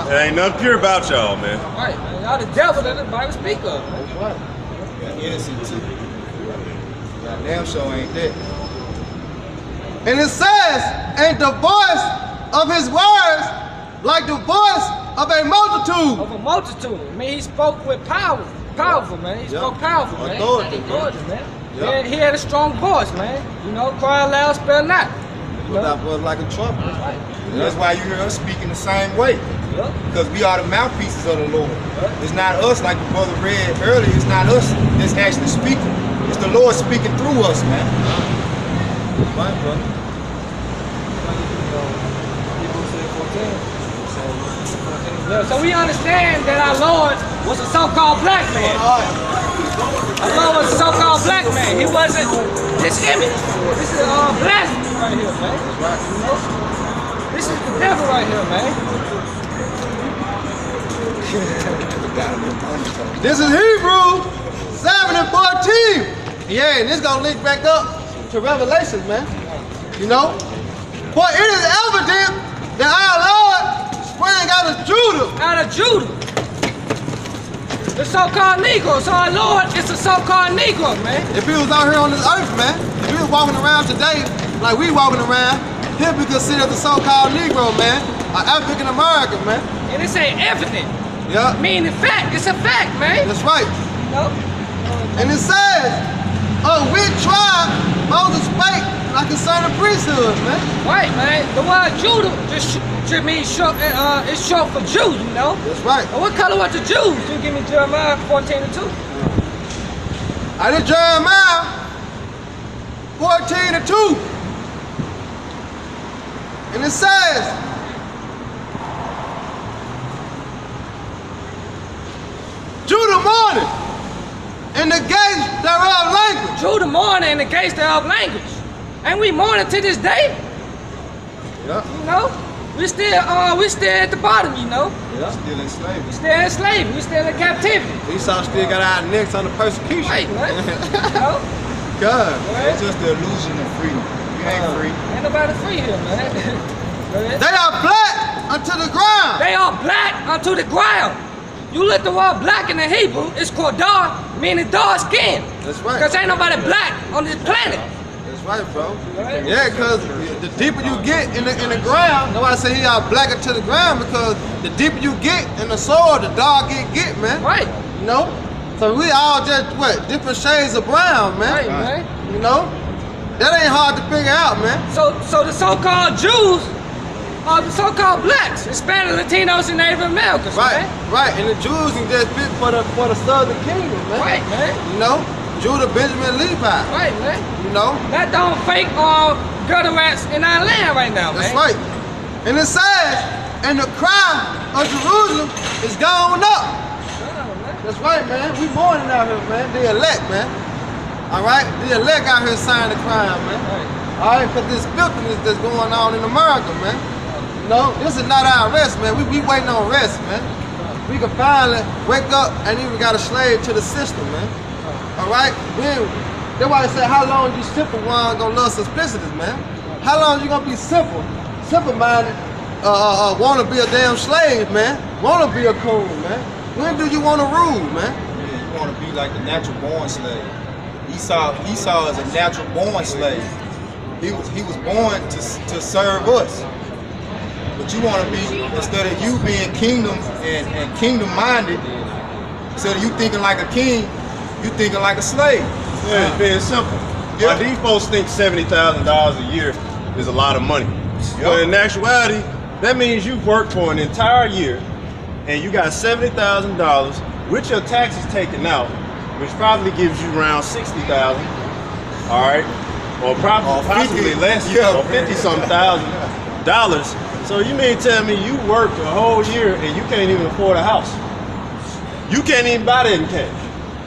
There ain't nothing pure about y'all, man. Right, man. Y'all the devil that the Bible speak of. That's right. Innocent too. Damn sure ain't that. and it says, and the voice of his words like the voice of a multitude. Of a multitude. I mean, he spoke with power. Powerful, man. He spoke powerful, man. Authority, man. Yeah. He had a strong voice, man. You know, cry loud, spare not. You know? That was like a trumpet. Right. That's why you hear us speaking the same way. Yeah. Because we are the mouthpieces of the Lord. It's not us, like the brother read earlier, it's not us that's actually speaking. It's the Lord speaking through us, man. Right, brother. Yeah, so we understand that our Lord was a so-called black man. Our Lord was a so-called black man. He wasn't this image. This is blasphemy right here, man. You know? This is the devil right here, man. This is Hebrews 7 and 14. Yeah, and this gonna link back up to Revelations, man. You know? For it is evident that our Lord sprang out of Judah. Out of Judah. The so-called Negro. So our Lord is a so-called Negro, man. If he was out here on this earth, man, if he was walking around today like we walking around, he'll be considered the so-called Negro, man. An African American, man. And it say evident. Yeah. Meaning fact. It's a fact, man. That's right. You know? And it says, of which tribe Moses spake like a son of priesthood, man. Right, man. The word Judah just means short, it's short for Jew, you know? That's right. And what color was the Jews? You give me Jeremiah 14 and 2. I did Jeremiah 14 and 2. And it says, Judah mourning, and the gates thereof language. Judah mourning in the gates thereof language. And we mourning to this day. Yeah. You know? We still at the bottom, you know? Yeah. Still in slavery. We still enslaved. We still in captivity. Esau still got our necks under persecution. Right, man. You know? God. It's just the illusion of freedom. You ain't free. Ain't nobody free here, man. Go ahead. They are black unto the ground. They are black unto the ground. You look the word black in the Hebrew, it's called dar, meaning dark skin. That's right. Because ain't nobody black on this planet. That's right, bro. Right? Yeah, because the deeper you get in the ground, nobody say he are blacker to the ground, because the deeper you get in the soil, the darker it get, man. Right. You know? So we all just, what, different shades of brown, man. Right, man. You know? That ain't hard to figure out, man. So the so-called Jews are the so-called blacks, Hispanic, Latinos, and Native Americans, Right, man. right. And the Jews can just fit for the southern kingdom, man. Right, man. You know? Judah, Benjamin, Levi. Right, man. You know? That don't fake gutter rats in our land right now, That's man. right. And it says, and the cry of Jerusalem is gone up. That's right, man. We mourning out here, man. The elect, man. All right? The elect out here signing the crime, man. Right. All right? Because this filthiness that's going on in America, man. You know, this is not our rest, man. We waiting on rest, man. We can finally wake up and even got a slave to the system, man. All right? That's why they say, how long you simple one gonna love simplicity, man? How long you gonna be simple-minded, wanna be a damn slave, man? Wanna be a coon, man? When do you wanna rule, man? Yeah, you want to be like the natural born slave. Esau is a natural born slave. He was born to serve us. But you want to be, instead of you being kingdom and kingdom minded, instead of you thinking like a king, you thinking like a slave. Yeah, it's being simple. Yeah. These folks think $70,000 a year is a lot of money. But in actuality, that means you've worked for an entire year and you got $70,000 with your taxes taken out, which probably gives you around $60,000. All right, or possibly less, or $50-something thousand. So you mean tell me you worked a whole year and you can't even afford a house? You can't even buy that in cash.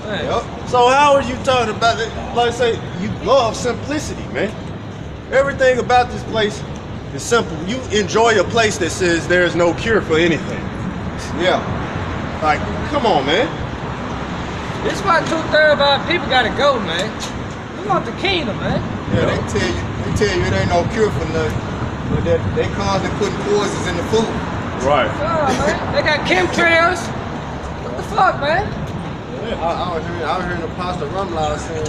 Right. So how are you talking about it? Like I say, you love simplicity, man. Everything about this place is simple. You enjoy a place that says there is no cure for anything. Yeah. Like, come on, man. This is why 2/3 of our people gotta go, man. We want the kingdom, man. Yeah, they tell you it ain't no cure for nothing. But they constantly putting poisons in the food. Right. Oh, man. They got chemtrails. What the fuck, man? I was hearing Apostle Rumlow saying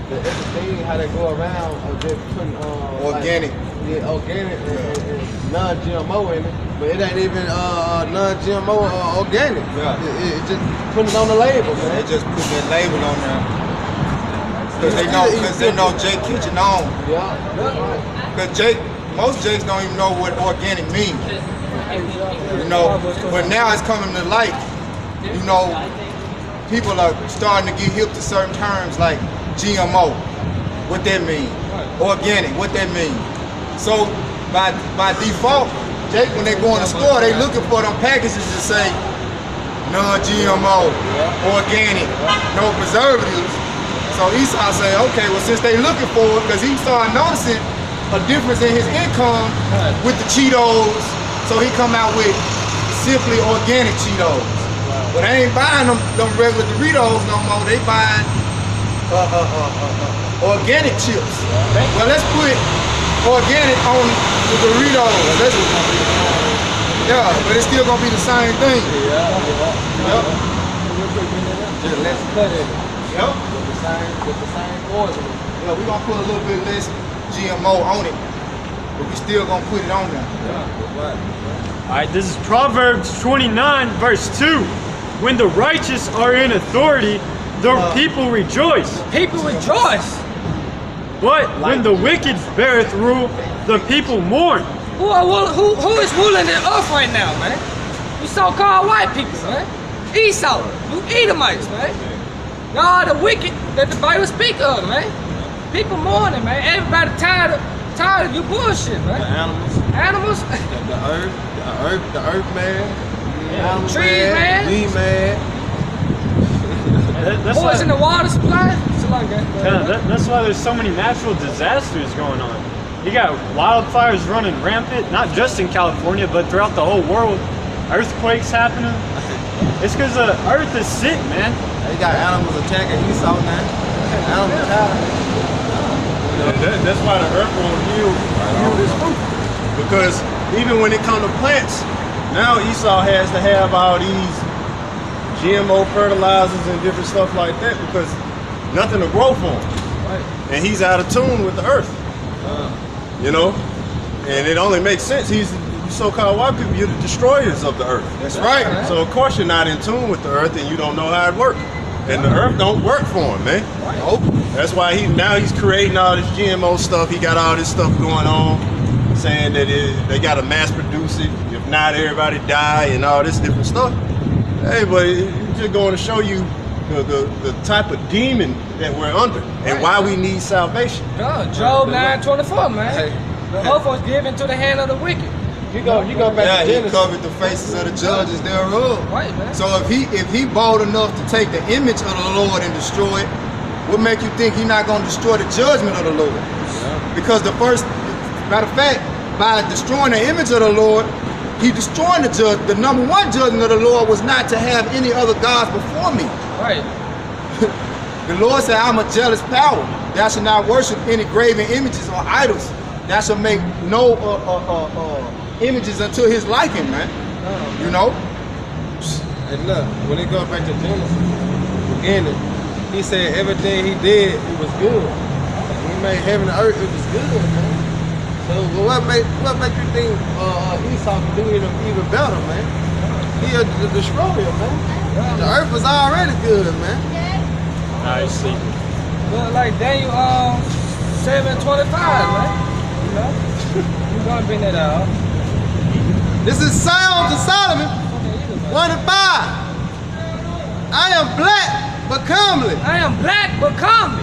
that everything how they go around just putting Organic. like, organic and non-GMO in it, but it ain't even non-GMO or organic. Yeah. It just putting it on the label, They man. just put that label on there. Because they know Jake Kitchen on. Yeah. Because most Jakes don't even know what organic means. You know, but now it's coming to light. You know, people are starting to get hip to certain terms like GMO, what that mean? Organic, what that mean? So by default, Jake, when they go in the store, they looking for them packages that say non-GMO, organic, no preservatives. So Esau say, okay, well since they looking for it, because he started noticing a difference in his income with the Cheetos, so he come out with simply organic Cheetos. But they ain't buying them regular Doritos no more. They buying organic chips. Well, let's put organic on the Doritos. Yeah, but it's still gonna be the same thing. Yep. Just let's cut it. Yep. With the same poison. Yeah, we gonna put a little bit less GMO on it, but we still gonna put it on there. All right, this is Proverbs 29, verse 2. When the righteous are in authority, the people rejoice. People rejoice. But when the wicked beareth rule, the people mourn. Who is ruling the earth right now, man? You so-called white people, man. Esau, you Edomites, man. Y'all the wicked that the Bible speak of, man. People mourning, man. Everybody tired of you bullshit, man. The Animals. animals, the earth man, animal Trees, man. we man. That's Poison the water supply. It's like that. That's why there's so many natural disasters going on. You got wildfires running rampant, not just in California, but throughout the whole world. Earthquakes happening. It's because the earth is sick, man. They got animals attacking Esau now. Animals That's why the earth won't heal this fruit. Because even when it comes to plants, now Esau has to have all these GMO fertilizers and different stuff like that because nothing to grow for him. And he's out of tune with the earth. You know? And it only makes sense. He's so-called white people, you're the destroyers of the earth. That's right. So of course you're not in tune with the earth and you don't know how it works. And the earth don't work for him, man. Nope. That's why he's creating all this GMO stuff. He got all this stuff going on, saying that they got to mass produce it. If not, everybody die and all this different stuff. Hey, but it's just going to show you the type of demon that we're under and why we need salvation. Job 9:24, man. The earth was given to the hand of the wicked. You go back to Yeah, he Genesis. covered the faces of the judges thereof. Right, man. So if he bold enough to take the image of the Lord and destroy it, what make you think he's not going to destroy the judgment of the Lord? Because matter of fact, by destroying the image of the Lord, he destroying the judge. The number one judgment of the Lord was not to have any other gods before me. Right. The Lord said, I'm a jealous power. Thou shalt not worship any graven images or idols. Thou shalt make no images unto his liking, man. You know? And look, when it goes back to Genesis, beginning, he said everything he did, it was good. He made heaven and earth, it was good, man. So what make you think Esau can do it even better, man? He a destroyer, man. The earth was already good, man. Nice. Look like Daniel 7:25, man. You know? You're gonna bring that out. This is Songs of Solomon 1:5. I am black but comely. I am black but comely.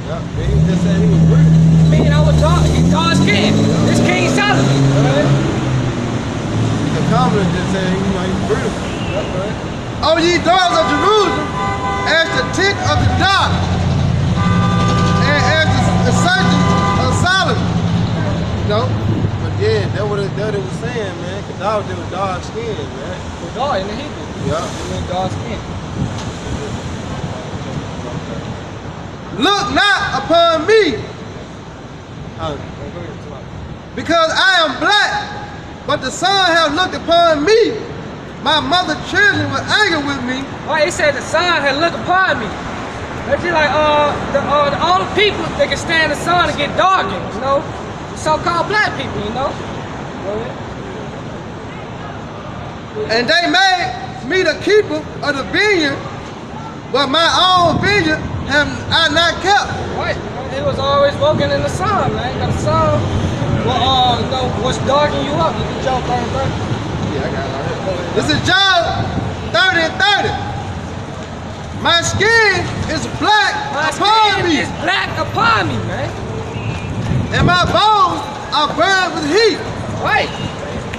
Yeah, he just said he was pretty. I mean, I was God's king. This King Solomon. Right? The comely just said he's beautiful. Oh, ye daughters of Jerusalem, as the tick of the dart, and as the surgeon of dogs, they were dark skinned, man. The dark in the Hebrew. Yeah. They mean dark skin. Look not upon me, because I am black, but the sun hath looked upon me. My mother's children were angry with me. Right, it said the sun had looked upon me. That's just like all the people that can stand the sun and get darkened, you know? The so-called black people, you know? And they made me the keeper of the vineyard, but my own vineyard have I not kept. Right, he was always walking in the sun, man. Got the sun, well, you know, what's darkening you up? You can jump on 30. Yeah, I got it right here. This is Job 30 and 30. My skin is black upon me. It's black upon me, man. And my bones are burned with heat. Right.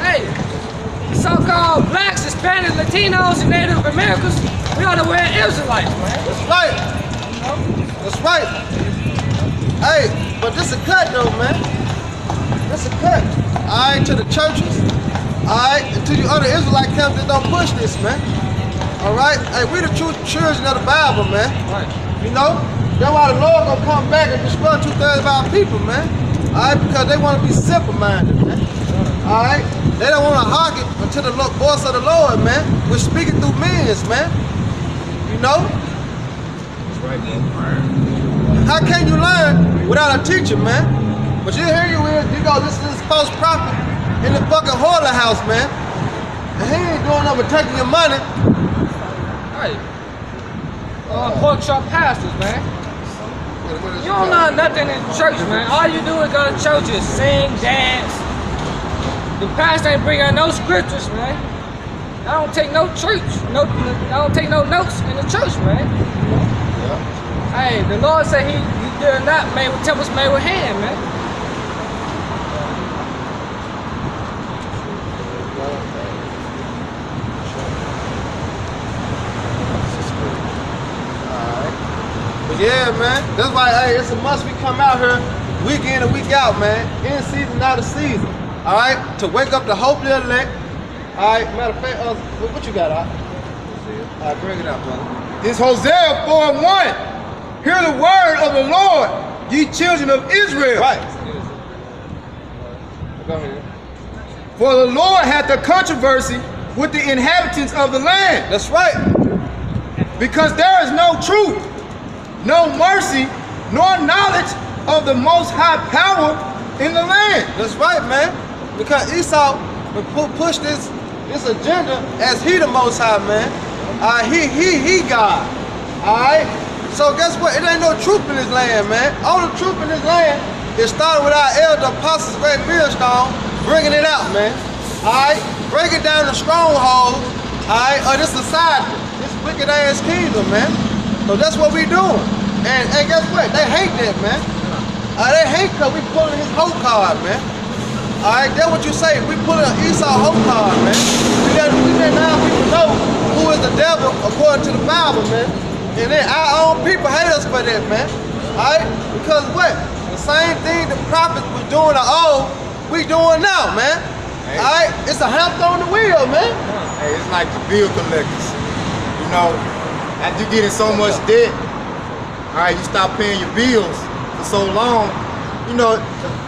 Hey, so-called blacks, Hispanics, Latinos, and Native Americans, we are the wear Israelites, man. That's right. That's right. Hey, but this a cut though, man. This a cut. Alright, to the churches. Alright, and to you other Israelite camps that don't push this, man. Alright? Hey, we the true children of the Bible, man. Right. You know? That's why the Lord gonna come back and destroy 2/3 of our people, man. Alright, because they wanna be simple-minded, man. Alright? They don't wanna hearken unto the voice of the Lord, man. We're speaking through means, man. You know? How can you learn without a teacher, man? But here you is, you go listen to this false prophet in the fucking hoarder house, man. And he ain't doing nothing but taking your money. Right. Pork chop pastors, man. You don't learn nothing in church, man. All you do is go to church and sing, dance. The pastor ain't bring out no scriptures, man. I don't take no church. I don't take no notes in the church, man. Hey, the Lord said he did not made with temples made with hand, man. But yeah, man, that's why, hey, it's a must we come out here week in and week out, man. In season, out of season. All right, to wake up the hope the elect. All right, matter of fact, what you got, all right, bring it out, brother. This Hosea 4:1. Hear the word of the Lord, ye children of Israel. Right. Go ahead. For the Lord hath a controversy with the inhabitants of the land. That's right. Because there is no truth, no mercy, nor knowledge of the most high power in the land. That's right, man. Because Esau pushed this agenda as he the most high, man. He God. All right. So guess what? It ain't no truth in this land, man. All the truth in this land is started with our elder apostles, great millstone, bringing it out, man. All right. Breaking down the stronghold, all right, of this society, this wicked ass kingdom, man. So that's what we doing. And guess what? They hate that, man. They hate because we pulling his whole card, man. All right, that's what you say. We pulling an Esau whole card, man. We let now people know who is the devil according to the Bible, man. And then our own people hate us for that, man. All right, because what? The same thing the prophets was doing of old, we doing now, man. Hey. All right, it's a hamster on the wheel, man. Hey, it's like the bill collectors. You know, after you get in so much debt, all right, you stop paying your bills for so long, you know,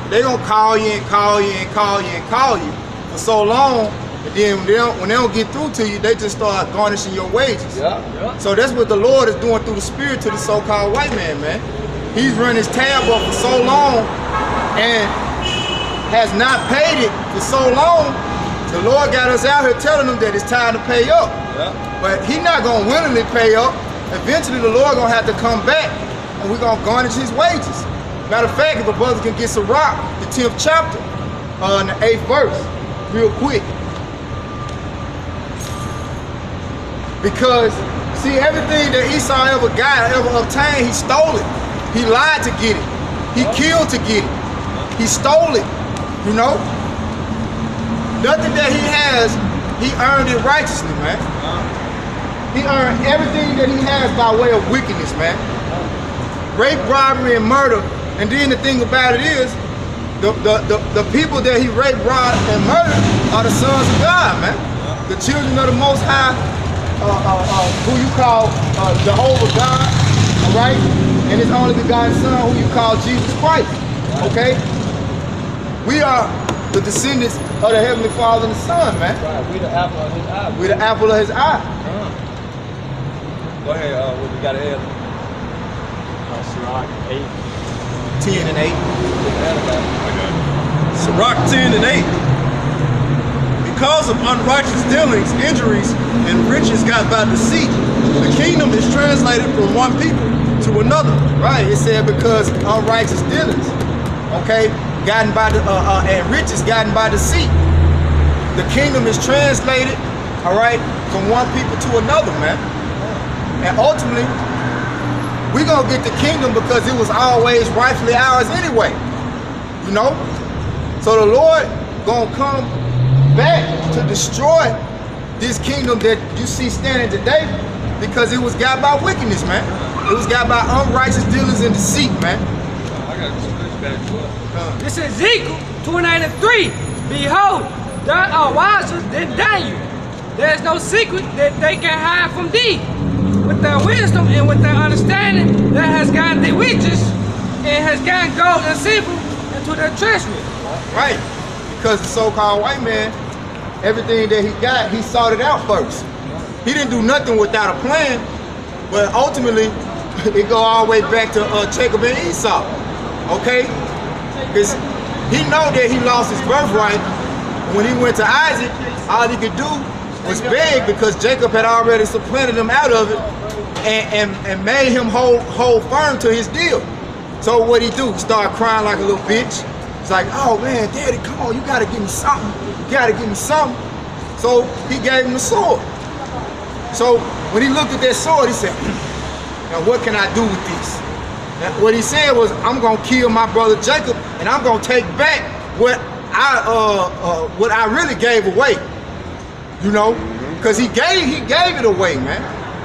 they gonna call you and call you and call you and call you for so long, and then when they don't get through to you, they just start garnishing your wages. Yeah. So that's what the Lord is doing through the spirit to the so-called white man, man. He's run his tab up for so long and has not paid it for so long. The Lord got us out here telling them that it's time to pay up. Yeah. But he's not gonna willingly pay up. Eventually the Lord gonna have to come back and we're gonna garnish his wages. Matter of fact, if a brother can get Sirach, the 10th chapter, in the 8th verse, real quick. Because, see, everything that Esau ever got, ever obtained, he stole it. He lied to get it. He killed to get it. He stole it, you know? Nothing that he has, he earned it righteously, man. He earned everything that he has by way of wickedness, man. Rape, robbery, and murder. And then the thing about it is, the people that he raped, robbed, and murdered are the sons of God, man. The children of the Most High, who you call Jehovah God, all right? And his only begotten Son, who you call Jesus Christ, okay? We are the descendants of the Heavenly Father and the Son, man. Right, we the apple of his eye. We the apple of his eye. Go ahead, what we got ahead? Sirach 8. 10 and 8. Sirach 10 and 8. Because of unrighteous dealings, injuries, and riches got by deceit, the kingdom is translated from one people to another. Right, it said because unrighteous dealings, okay, gotten by the and riches gotten by deceit. The kingdom is translated, all right, from one people to another, man. And ultimately, we gonna get the kingdom because it was always rightfully ours anyway. You know? So the Lord gonna come back to destroy this kingdom that you see standing today because it was got by wickedness, man. It was got by unrighteous dealings and deceit, man. This is Ezekiel 29:3. Behold, thou art wiser than Daniel. There is no secret that they can hide from thee. With their wisdom and with their understanding, that has gotten the riches and has gotten gold and silver into their treasury. Right. Because the so-called white man, everything that he got, he sought it out first. He didn't do nothing without a plan, but ultimately, it go all the way back to Jacob and Esau. Okay? Because he know that he lost his birthright. When he went to Isaac, all he could do was beg because Jacob had already supplanted him out of it and made him hold firm to his deal. So what he do? He started crying like a little bitch. It's like, oh man, Daddy, come on, you gotta give me something. You gotta give me something. So he gave him the sword. So when he looked at that sword, he said, now what can I do with this? Now, what he said was, I'm gonna kill my brother Jacob and I'm gonna take back what I really gave away. You know, because he gave it away, man.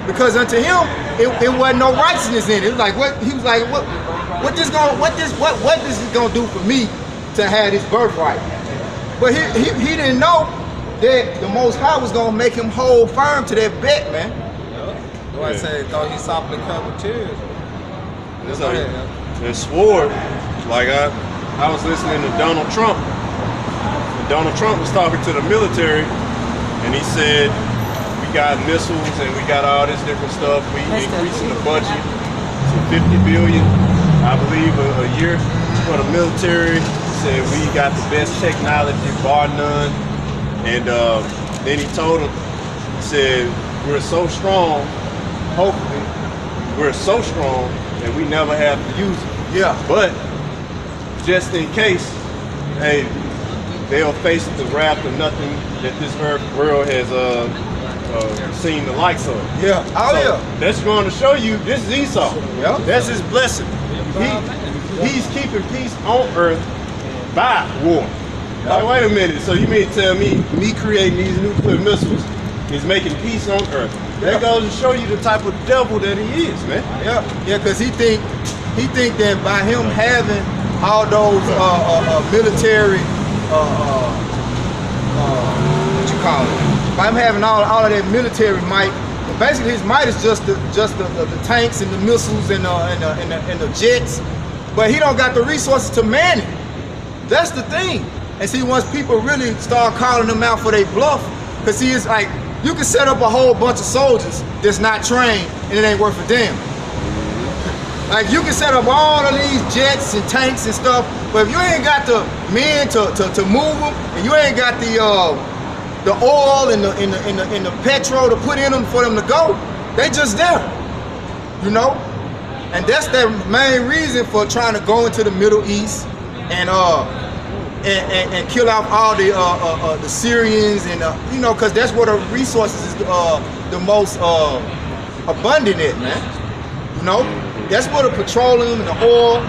Because unto him, it wasn't no righteousness in it. It was like what he was like, what this is gonna do for me to have this birthright? But he didn't know that the Most High was gonna make him hold firm to that bet, man. Go ahead and say, thought he softly covered tears. It's like, and swore, like I was listening to Donald Trump. And Donald Trump was talking to the military. And he said, we got missiles and we got all this different stuff. We increasing the budget to $50 billion, I believe, a year for the military. He said we got the best technology, bar none. And then he told him, he said, we're so strong, hopefully, we're so strong that we never have to use it. Yeah. But just in case, hey, they'll face the wrath of nothing that this world has seen the likes of. Yeah. Oh, so yeah. That's going to show you this is Esau. Yeah. That's his blessing. He's keeping peace on earth by war. Like, wait a minute. So you mean to tell me creating these nuclear missiles is making peace on earth? That goes to show you the type of devil that he is, man. Yeah. Yeah. Because he think that by him having all those military what you call it? By him having all of that military might, basically his might is just the tanks and the missiles and the jets, but he don't got the resources to man it. That's the thing. And see, once people really start calling him out for their bluff, because see, it's like you can set up a whole bunch of soldiers that's not trained and it ain't worth a damn. Like you can set up all of these jets and tanks and stuff, but if you ain't got the men to move them, and you ain't got the oil and the petrol to put in them for them to go, they just there, you know. And that's their main reason for trying to go into the Middle East and kill off all the Syrians and you know, because that's where the resources is the most abundant at, man. You know. That's where the petroleum and the oil,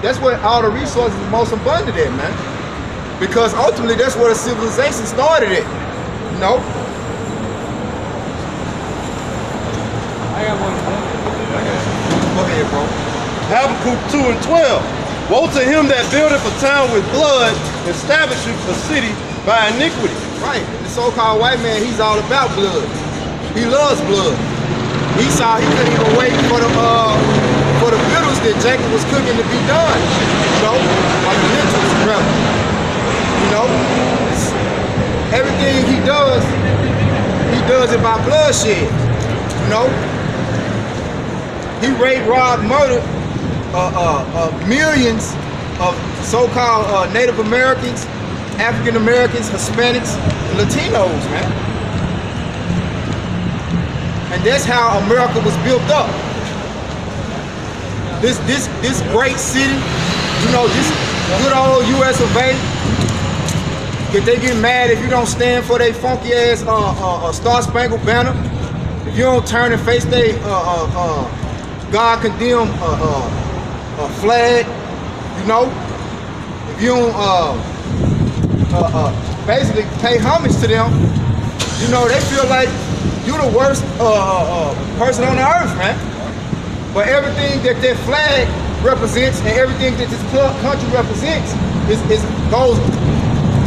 that's where all the resources are most abundant at, man. Because ultimately, that's where the civilization started at, you know? I got one. Go ahead, bro. Habakkuk 2:12. Woe to him that buildeth a town with blood, establisheth a city by iniquity. Right. The so-called white man, he's all about blood. He loves blood. He couldn't even wait for the vittles that Jacob was cooking to be done. You know, on the lentils, rather. You know, everything he does it by bloodshed. You know, he raped, robbed, murdered millions of so-called Native Americans, African Americans, Hispanics, and Latinos, man. And that's how America was built up. This great city, you know, this good old US of A. If they get mad if you don't stand for their funky ass Star Spangled Banner, if you don't turn and face their God condemned flag, you know, if you don't basically pay homage to them, you know, they feel like you're the worst person on the earth, man. But everything that flag represents and everything that this country represents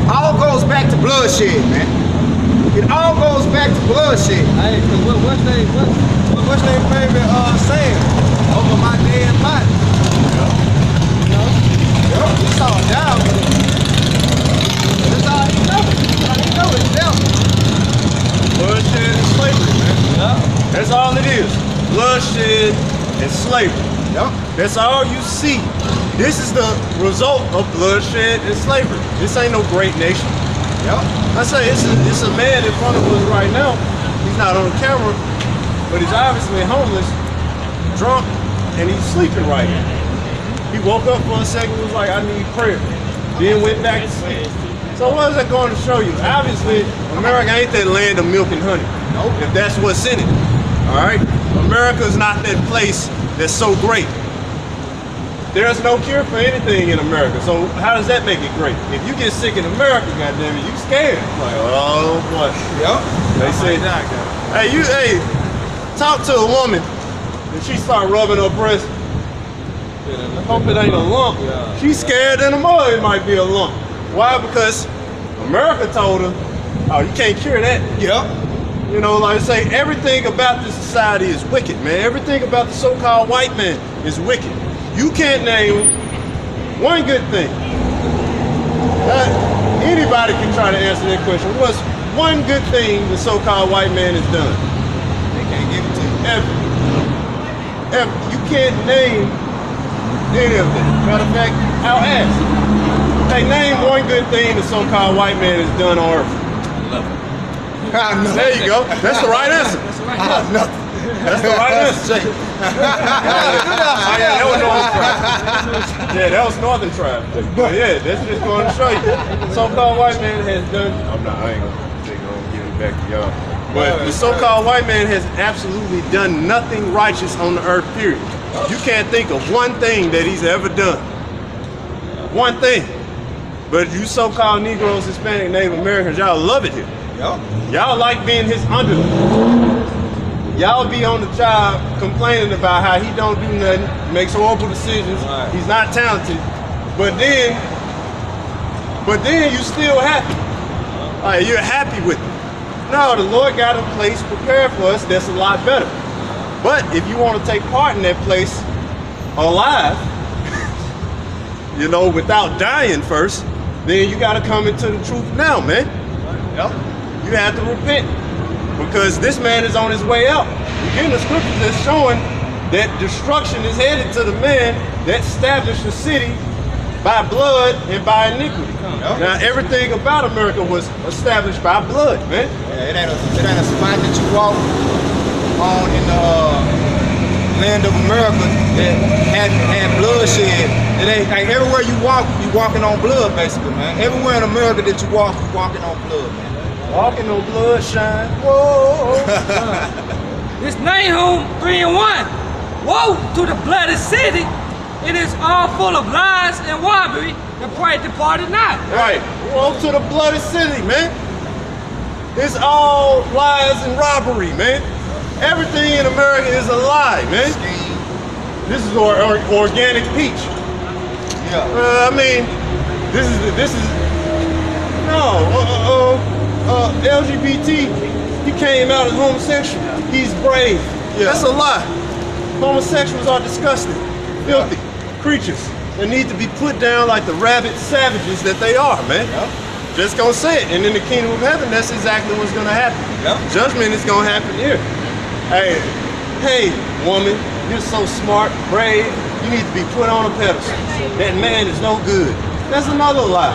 all goes back to bloodshed, man. It all goes back to bloodshed. Hey, what's their favorite saying? Over my dead body. You know? Yep. It's all down with it. That's all he knows. All he knows is them. Bloodshed and slavery, man. Yeah. That's all it is. Bloodshed and slavery. Yep. That's all you see. This is the result of bloodshed and slavery. This ain't no great nation. Yep. I say it's a man in front of us right now. He's not on camera, but he's obviously homeless, drunk, and he's sleeping right now. He woke up for a second, was like, I need prayer. Then went back to sleep. So what is that going to show you? Obviously, America ain't that land of milk and honey. Nope. If that's what's in it. All right? America's not that place that's so great. There's no cure for anything in America. So how does that make it great? If you get sick in America, goddammit, you scared. Like, oh boy. Yep. They say, hey, talk to a woman and she start rubbing her breast. Hope it ain't a lump. She's scared in the mud it might be a lump. Why? Because America told her, oh, you can't cure that. Yep. You know, like I say, everything about this society is wicked, man. Everything about the so-called white man is wicked. You can't name one good thing. Anybody can try to answer that question. What's one good thing the so-called white man has done? They can't give it to you. Ever. You can't name any of them. Matter of fact, I'll ask. Hey, name one good thing the so-called white man has done on earth. There you go. That's the right answer. Nothing. That's the right answer. That was Northern Tribe. Yeah, that was Northern Tribe. But yeah, that's just going to show you. So-called white man has done. I ain't gonna give it back to y'all. But the so-called white man has absolutely done nothing righteous on the earth, period. You can't think of one thing that he's ever done. One thing. But you so-called Negroes, Hispanic, Native Americans, y'all love it here. Y'all like being his underling. Y'all be on the job complaining about how he don't do nothing, makes horrible decisions, he's not talented, but then you still happy. Like, you're happy with it. No, the Lord got a place prepared for us that's a lot better. But if you want to take part in that place alive, you know, without dying first, then you got to come into the truth now, man. You have to repent. Because this man is on his way out. Again, the scriptures is showing that destruction is headed to the man that established the city by blood and by iniquity. Now, everything about America was established by blood, man. Yeah, it ain't a spot that you walk on in the land of America that hadn't had bloodshed. It ain't like everywhere you walk, you walking on blood, basically, man. Everywhere in America that you walk, you walking on blood, man. Walking on blood shine. Whoa. This Nahum 3:1. Woe to the bloody city. It is all full of lies and robbery. The prey departed not. Right. Woe to the bloody city, man. It's all lies and robbery, man. Everything in America is a lie, man. This is organic peach. I mean, this is no. LGBT. He came out as homosexual. He's brave. Yeah. That's a lie. Homosexuals are disgusting, filthy creatures that need to be put down like the rabid savages that they are, man. Yeah. Just gonna say it. And in the kingdom of heaven, that's exactly what's gonna happen. Yeah. Judgment is gonna happen here. Hey, woman, you're so smart, brave. You need to be put on a pedestal. That man is no good. That's another lie.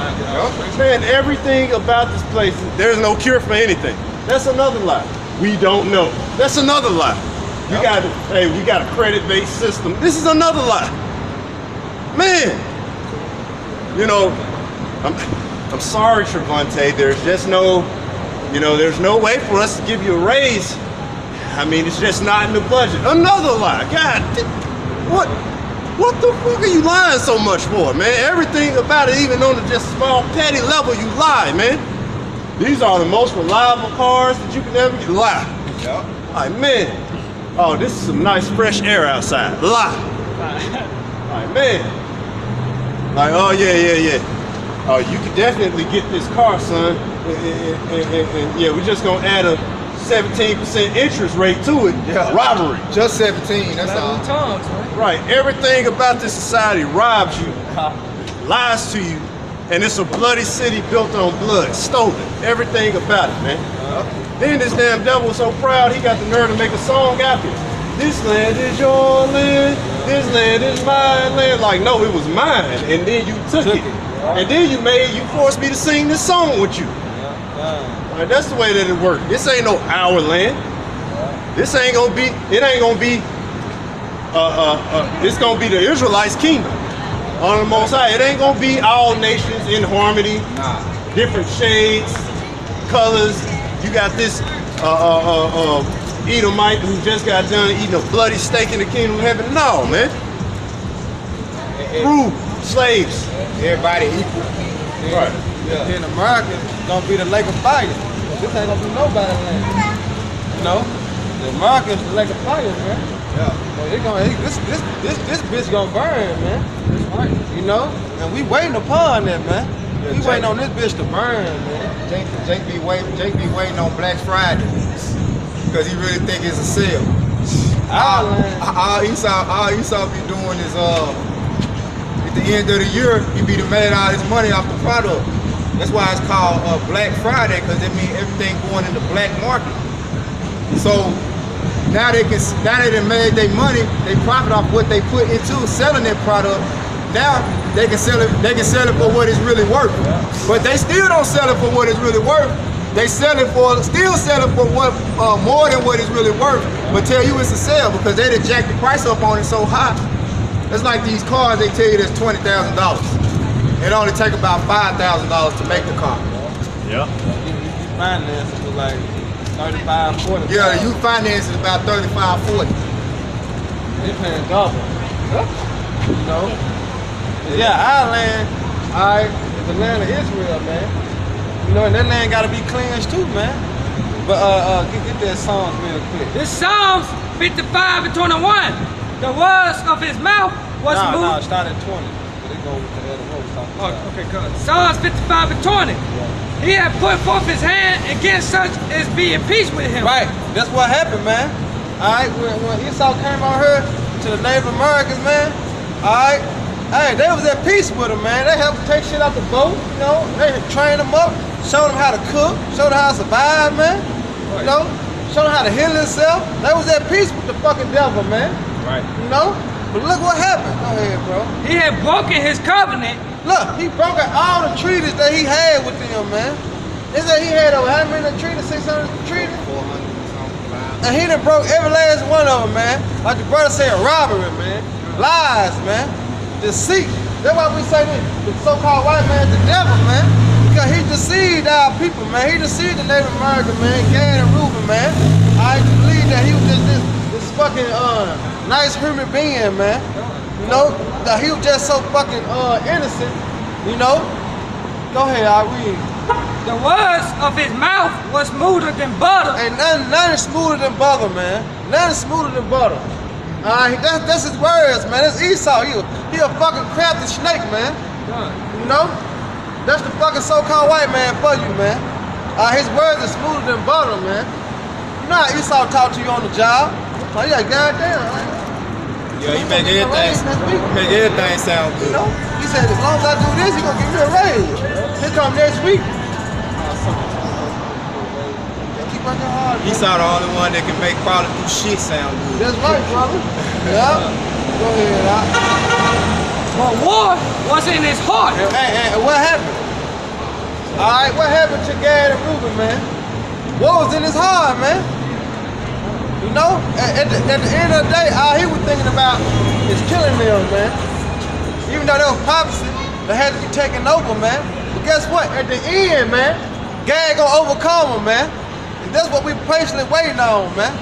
Man, everything about this place, there's no cure for anything. That's another lie. We don't know. That's another lie. We got a credit-based system. This is another lie. Man, you know, I'm sorry, Trevante. There's just no, there's no way for us to give you a raise. I mean, it's just not in the budget. Another lie. God, what the fuck are you lying so much for, man? Everything about it, even on the just small petty level, you lie, man. These are the most reliable cars that you can ever get. Lie. Yeah. Like, man, oh, this is some nice fresh air outside. Lie. Like, man. Like, oh, yeah. Oh, you can definitely get this car, son. And yeah, we're just gonna add a 17% interest rate to it. Yeah. Robbery. Just 17, that's all. Tongues, man. Right. Everything about this society robs you, lies to you, and it's a bloody city built on blood, stolen. Everything about it, man. Then this damn devil was so proud he got the nerve to make a song after it. This land is your land, this land is my land. Like, no, it was mine, and then you took it. And then you forced me to sing this song with you. Like, that's the way that it works. This ain't no our land. This ain't gonna be, it's gonna be the Israelites' kingdom on the Most High. It ain't gonna be all nations in harmony, different shades, colors. You got this Edomite who just got done eating a bloody steak in the kingdom of heaven. No, man. Rude slaves. Everybody equal. Right. Yeah. In America, it's gonna be the lake of fire. This ain't gonna be nobody land. You know? The America is the lake of fire, man. Yeah. This bitch gonna burn, man. That's right. You know? And we waiting upon that, man. Yeah, we waiting on this bitch to burn, man. Jake be waiting on Black Friday. Because he really think it's a sale. All Esau be doing is at the end of the year, he be made all his money off the product. That's why it's called Black Friday, because it means everything going in the black market. So now they done made their money, they profit off what they put into selling their product. Now they can sell it for what it's really worth. But they still don't sell it for what it's really worth. They still sell it for what more than what it's really worth, but tell you it's a sale because they done jacked the price up on it so high. It's like these cars, they tell you that's $20,000. It only take about $5,000 to make the car. Yeah. You finance it for like 35, 40. Yeah, you finance it about 35, 40. They paying double. You know? Yeah, our land, alright, is the land of Israel, man. You know, and that land gotta be cleansed too, man. But get that Psalms real quick. This Psalms 55 and 21. The words of his mouth was moved. No, start at 20. They go with the other one. Oh, okay, good. Psalms 55 and 20. He had put forth his hand against such as be in peace with him. Right, that's what happened, man. Alright, when Esau came on here to the Native Americans, man, alright, hey, they was at peace with them, man. They helped take shit out the boat, you know, they trained them up, showed them how to cook, showed them how to survive, man. You know, showed them how to heal themselves. They was at peace with the fucking devil, man. Right. You know? But look what happened. Go ahead, bro. He had broken his covenant. Look, he broke all the treaties that he had with them, man. They said he had over how many treaties? 600 treaties? 400. And he done broke every last one of them, man. Like the brother said, robbery, man. Lies, man. Deceit. That's why we say that the so-called white man is the devil, man. Because he deceived our people, man. He deceived the Native American, man. Gad and Reuben, man. I believe that he was just this fucking nice human being, man. You know, that he was just so fucking innocent. You know. Go ahead, I read. The words of his mouth was smoother than butter. Ain't nothing smoother than butter, man. Nothing smoother than butter. That's his words, man. It's Esau. He a fucking crafty snake, man. You know? That's the fucking so-called white man for you, man. His words are smoother than butter, man. You know how Esau talk to you on the job? Oh yeah, goddamn. Yeah, he make everything sound good. You know? He said, as long as I do this, he gonna give me a raise. He'll come next week. Keep working hard. Esau the only one that can make probably do shit sound good. That's right, brother. Yeah. Go ahead, But war was in his heart. Hey, what happened? All right, what happened to Gad and Reuben, man? What was in his heart, man? You know, at the end of the day, all he was thinking about is killing them, man. Even though there was prophecy, they had to be taken over, man. But guess what? At the end, man, Gad gonna overcome them, man. And that's what we patiently waiting on, man.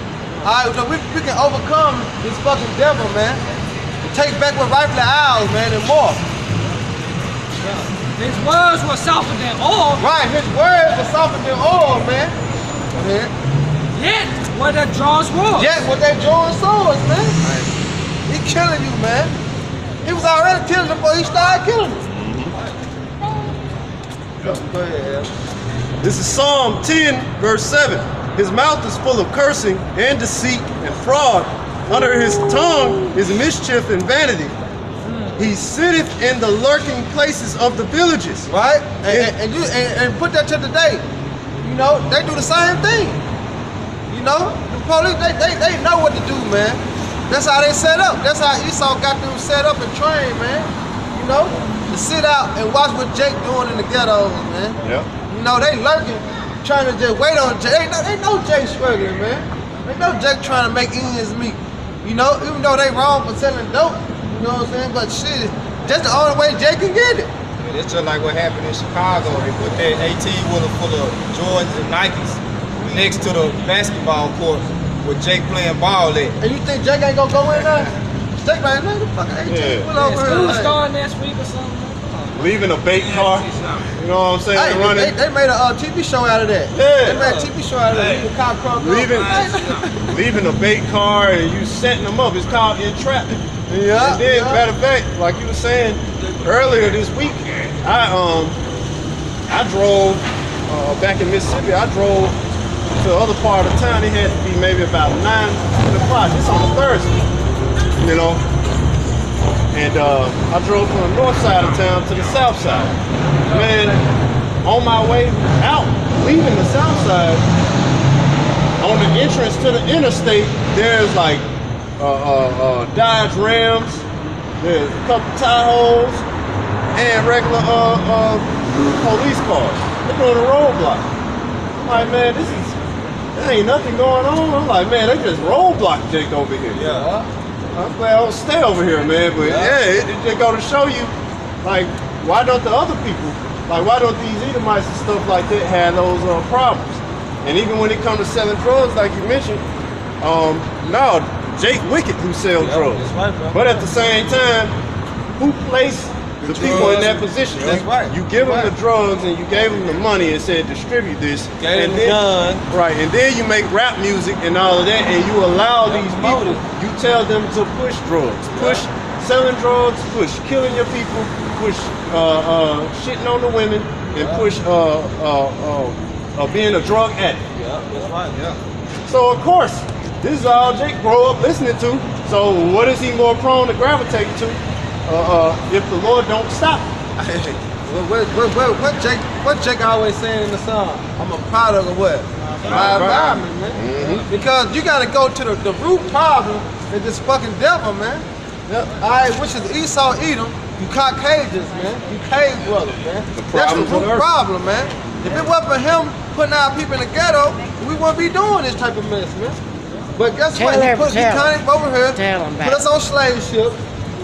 All right, so we can overcome this fucking devil, man. And take back what rightfully ours, man, and more. His words were softer than oil. Right, his words were softer than oil, man. Go ahead. Yet were the draws swords. Yet were they drawing swords, man. He killing you, man. He was already killing them before he started killing them. Go ahead. This is Psalm 10, verse 7. His mouth is full of cursing and deceit and fraud. Under his tongue is mischief and vanity. He sitteth in the lurking places of the villages. Right? And put that to today. You know, they do the same thing. You know, the police, they know what to do, man. That's how they set up. That's how Esau got them set up and trained, man. You know, to sit out and watch what Jake doing in the ghettos, man. Yep. You know, they lurking, trying to just wait on Jake. They know Jake struggling, man. They know Jake trying to make ends meet. You know, even though they wrong for selling dope, you know what I'm saying? But shit, that's the only way Jake can get it. It's just like what happened in Chicago. They put that 18-wheeler full of Jordans and Nikes next to the basketball court with Jake playing ball at. And you think Jake ain't gonna go in there? Jake like, man, the fuck 18 wheel over School here. starting next week or something. Leaving a bait car. You know what I'm saying? Hey, Running. they made a TV show out of that. Yeah. They made a TV show out of that. The cop crossed Leaving a bait car and you setting them up. It's called entrapment. Yeah. And then, matter of fact, like you were saying earlier this week, I drove back in Mississippi. I drove to the other part of town. It had to be maybe about 9 o'clock. It's on a Thursday, you know. And I drove from the north side of town to the south side. Man, on my way out, leaving the south side, on the entrance to the interstate, there's like Dodge Rams, there's a couple Tahoes, and regular police cars. They're doing a roadblock. I'm like, man, there ain't nothing going on. I'm like, man, they just roadblock Jake over here. Yeah. I'm glad I don't stay over here, man. But yeah, it just go to show you, like, why don't the other people, like, why don't these Edomites and stuff like that have those problems? And even when it comes to selling drugs, like you mentioned, no, Jake Wicked who sell drugs. That's right, bro. But at the same time, who placed the people in that position? That's right. You give them the drugs and you gave them the money and said distribute this. Gave and them the gun. Right, and then you make rap music and all of that, and you allow these people, you tell them to push drugs, push selling drugs, push killing your people, push shitting on the women, and push being a drug addict. Yeah, that's right, yeah. So of course, this is all Jake grew up listening to. So what is he more prone to gravitate to if the Lord don't stop? What Jake always saying in the song? I'm a product of what? My environment, man. Mm-hmm. Because you gotta go to the root problem is this fucking devil, man. Alright, which is Esau, Edom, you Caucasians, man. You cave brothers, man. That's the root problem, man. If it wasn't for him putting our people in the ghetto, we wouldn't be doing this type of mess, man. But guess what? He came over here, put us on slave ship,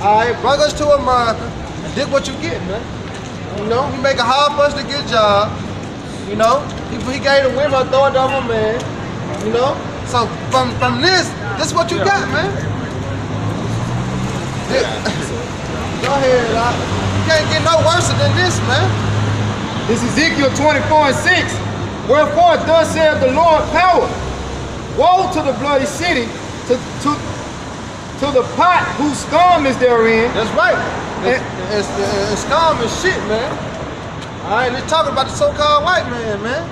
alright, brought us to America, did what you get, man. You know, he make it hard for us to get jobs. You know, he gave the women authority over men. You know, so from this is what you got, man. Go ahead, you can't get no worse than this, man. This is Ezekiel 24:6. Wherefore thus saith the Lord power. Woe to the bloody city, to to the pot whose scum is therein. That's right. It's scum and shit, man. All right, let's talk about the so-called white man, man.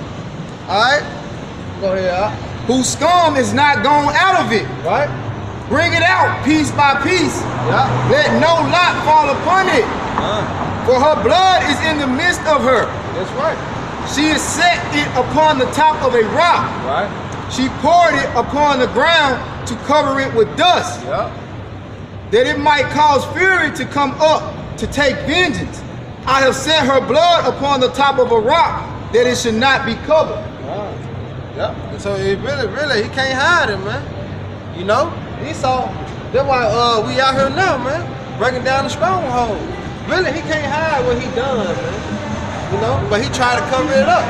All right, go ahead, Al. Whose scum is not gone out of it. Right? Bring it out piece by piece. Yeah. Let no lot fall upon it. For her blood is in the midst of her. That's right. She has set it upon the top of a rock. Right. She poured it upon the ground to cover it with dust, Yeah. that it might cause fury to come up to take vengeance. I have set her blood upon the top of a rock, that it should not be covered. Yep. And so it really, he can't hide it, man. You know, Esau. That's why we out here now, man, breaking down the stronghold. Really, he can't hide what he done, man. You know, but he tried to cover it up.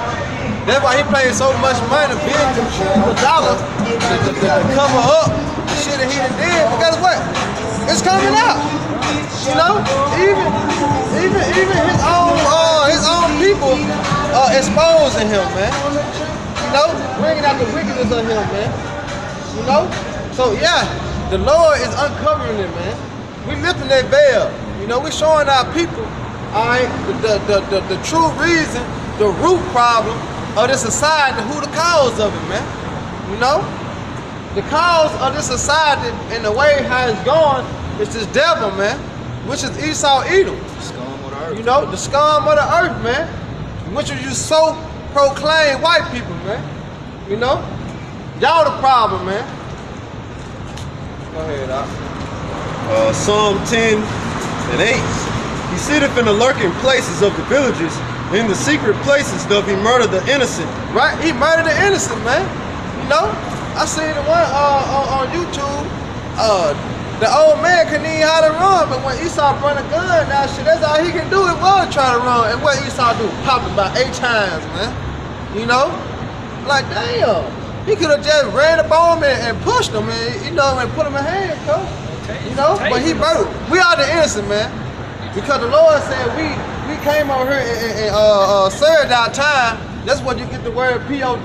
That's why he paid so much money, billions of dollars, to cover up the shit that he done did. But guess what? It's coming out. You know, even his own people exposing him, man. You know, bringing out the wickedness of him, man. You know, so yeah, the Lord is uncovering it, man. We lifting that veil. You know, we showing our people, all right, the true reason, the root problem of this society, who the cause of it, man. You know, the cause of this society and the way how it's going is this devil, man, which is Esau Edom. Scum of the earth. You know, the scum of the earth, man, which is you so proclaim white people, man. You know, y'all the problem, man. Go ahead, Doc. Psalm 10 and 8. He sitteth in the lurking places of the villages. In the secret places doth he murder the innocent. Right? He murdered the innocent, man. You know, I seen the one on YouTube. The old man couldn't even how to run, but when Esau brought a gun, now shit, that's all he can do. It was try to run. And what Esau do? Pop him about 8 times, man. You know? Like, damn. He could have just ran up on him and pushed him, and, you know, and put him in handcuffs. You know? But he murdered. We are the innocent, man. Because the Lord said we came over here and served our time. That's where you get the word POW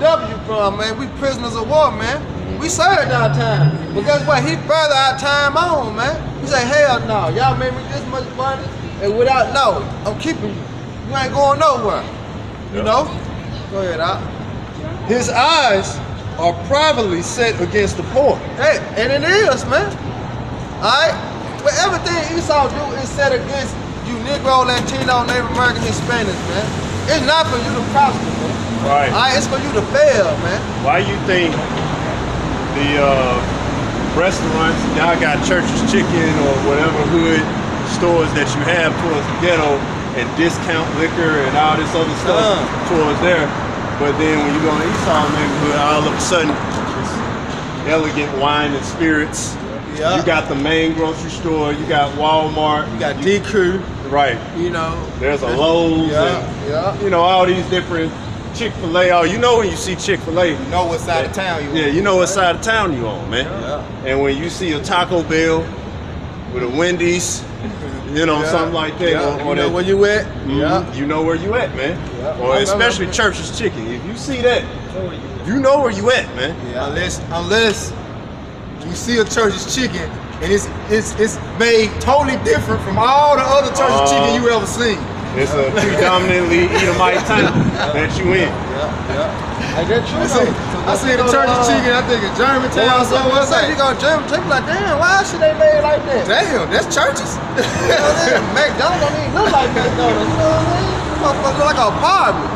from, man. We prisoners of war, man. We served our time. But guess what? He furthered our time on, man. He said, hell no. Y'all made me this much money, and without, no, I'm keeping you. You ain't going nowhere. You know? Go ahead, Doc. His eyes are privately set against the poor. Hey, and it is, man. Alright? But everything Esau do is set against you Negro, Latino, Native American, Hispanics, man. It's not for you to prosper, man. Right. Alright, it's for you to fail, man. Why you think the restaurants, y'all got Church's Chicken or whatever hood stores that you have towards the ghetto and discount liquor and all this other stuff towards there? But then when you go to Esau neighborhood, all of a sudden it's elegant wine and spirits. Yeah. You got the main grocery store, you got Walmart, You got D-Crew, right? you know. There's a Lowe's, and, you know, all these different Chick-fil-A. Oh, you know when you see Chick-fil-A, You know what side of town you on. yeah, you know what side of town you on, man. Yeah. And when you see a Taco Bell with a Wendy's, you know, something like that, You know where you at? you know where you at, man. Yeah. Or especially Church's Chicken. If you see that, you know where you at, man. Unless you see a Church's Chicken and it's made totally different from all the other Church's Chicken you ever seen. It's a predominantly Edomite town that you in. Like that true. I see the Church's Chicken, I think it's Germantown, somewhere. You go to Germantown, like, damn, why should they made like that? Damn, that's Church's. You know what I'm saying? McDonald's don't even look like McDonald's. You know what I mean? Motherfucker look like an apartment.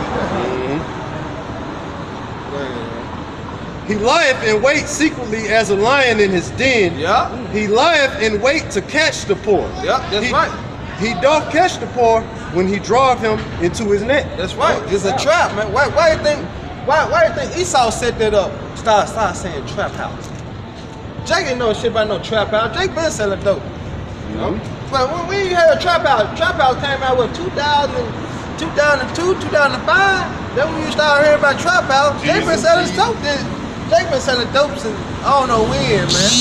He lieth in wait secretly as a lion in his den. Yeah. He lieth in wait to catch the poor. Yeah, that's right. He doth catch the poor when he draweth him into his net. That's right. It's a trap, man. Why you think Esau set that up? Start saying trap house. Jake ain't know shit about no trap house. Jake been selling dope. You know? But when we had a trap house came out with 2002, 2005. Then when you start hearing about trap house, Jake been selling dope. Jake been selling dope since I don't know when, man.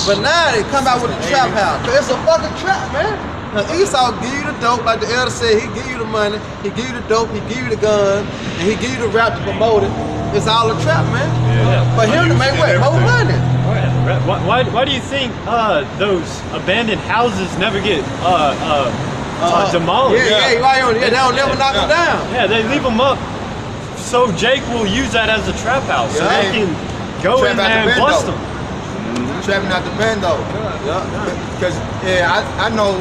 But now they come out with a trap house. It's a fucking trap, man. Now Esau give you the dope, like the elder said, he give you the money, he give you the dope, he give you the gun, and he give you the rap to promote it. It's all a trap, man. For him to make what? More money. Why do you think those abandoned houses never get demolished? Yeah, they don't never knock them down. Yeah, they leave them up so Jake will use that as a trap house, so they can go in there and bust them. Trapping out the bando. Yeah. Because I know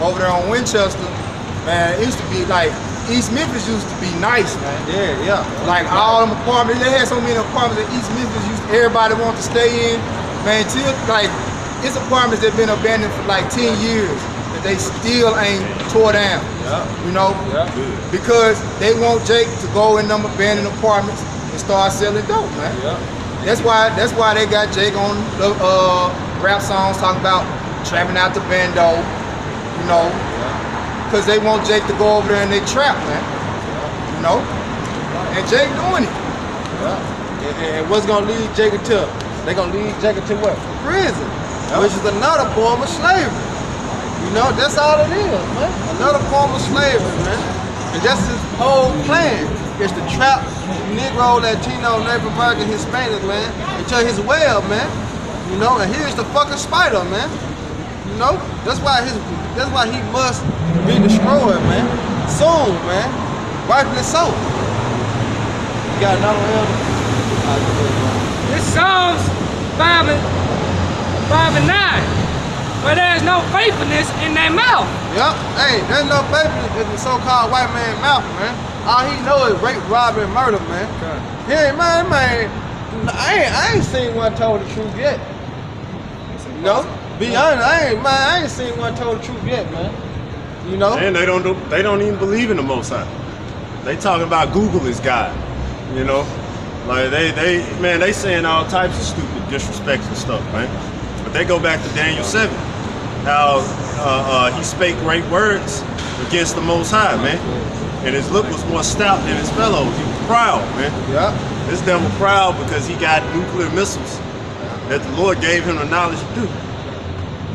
over there on Winchester, man, it used to be like East Memphis used to be nice, man. Yeah. Like all them apartments, they had so many apartments in East Memphis. Everybody wanted to stay in, man. Till like it's apartments that been abandoned for like 10 years that they still ain't tore down. Yeah. You know, because they want Jake to go in them abandoned apartments and start selling dope, man. Yeah. That's why they got Jake on the rap songs talking about trapping out the bando, you know, because they want Jake to go over there and they trap, man, you know, and Jake doing it. And what's gonna lead Jake to? They gonna lead Jake to what? Prison, which is another form of slavery. You know, that's all it is, man. Another form of slavery, man. And that's his whole plan, is to trap Negro, Latino, Native American, Hispanic, man, into his web, man. You know, and here's the fucking spider, man. You know, that's why he must be destroyed, man. Soon, man. Rightfully so. You got another one, Elder? This Psalms 5 and 9. But there's no faithfulness in their mouth. Yep. Hey, there's no faithfulness in the so-called white man's mouth, man. All he know is rape, robbery, and murder, man. Okay. Yeah, man, I ain't seen one told the truth yet. No, be honest, I ain't seen one told the truth yet, man. You know? And they don't even believe in the Most High. They talking about Google is God, you know? Like they saying all types of stupid, disrespectful stuff, man. But they go back to Daniel 7, how he spake great words against the Most High, man. And his look was more stout than his fellows. He was proud, man. Yeah. This devil proud because he got nuclear missiles that the Lord gave him the knowledge to do.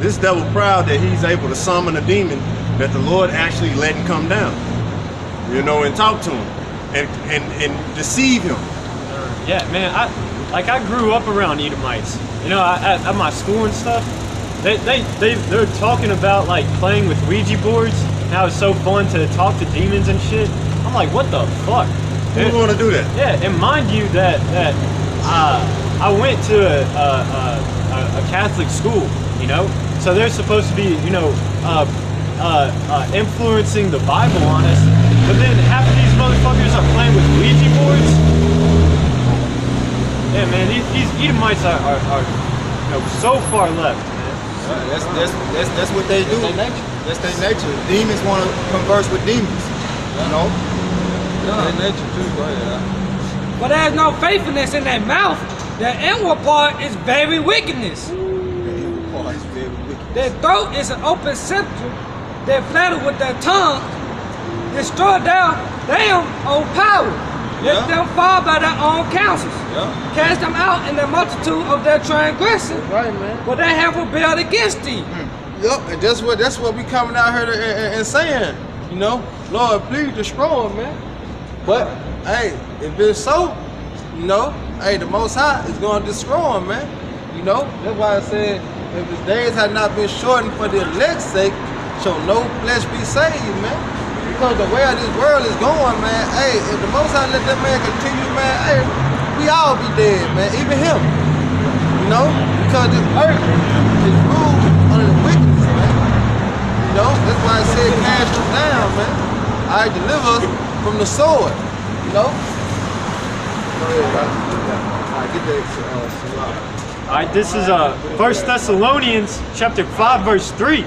This devil proud that he's able to summon a demon that the Lord actually let him come down, you know, and talk to him and deceive him. Yeah, man, I grew up around Edomites. You know, at my school and stuff, they're talking about like playing with Ouija boards and how it's so fun to talk to demons and shit. I'm like, what the fuck? Who's going to do that? Yeah, and mind you that I went to a Catholic school, you know, so they're supposed to be, you know, influencing the Bible on us, but then half of these motherfuckers are playing with Ouija boards. Yeah, man, these Edomites are you know, so far left, man. That's what they do. That's their nature. Demons want to converse with demons. You know? Their nature too, go ahead. But there's no faithfulness in their mouth. Their inward part is very wickedness. Their throat is an open sepulchre. They flatter with their tongue. Destroy their damn own power. Let them fall by their own counsels. Cast them out in the multitude of their transgression. Right, man. For they have rebelled against thee. Yep, and that's what we coming out here and saying. You know, Lord, please destroy them, man. But hey, if it's so, you know, hey, the Most High is going to destroy them, man. You know, that's why I said, if the days had not been shortened for the elect's sake, shall no flesh be saved, man. Because the way this world is going, man, hey, if the Most High let that man continue, man, hey, we all be dead, man, even him. You know, because this earth is ruled under the wickedness, man. You know, that's why I said cast us down, man. I deliver us from the sword, you know. Go ahead, right? Get that. All right, this is 1 Thessalonians chapter 5, verse 3.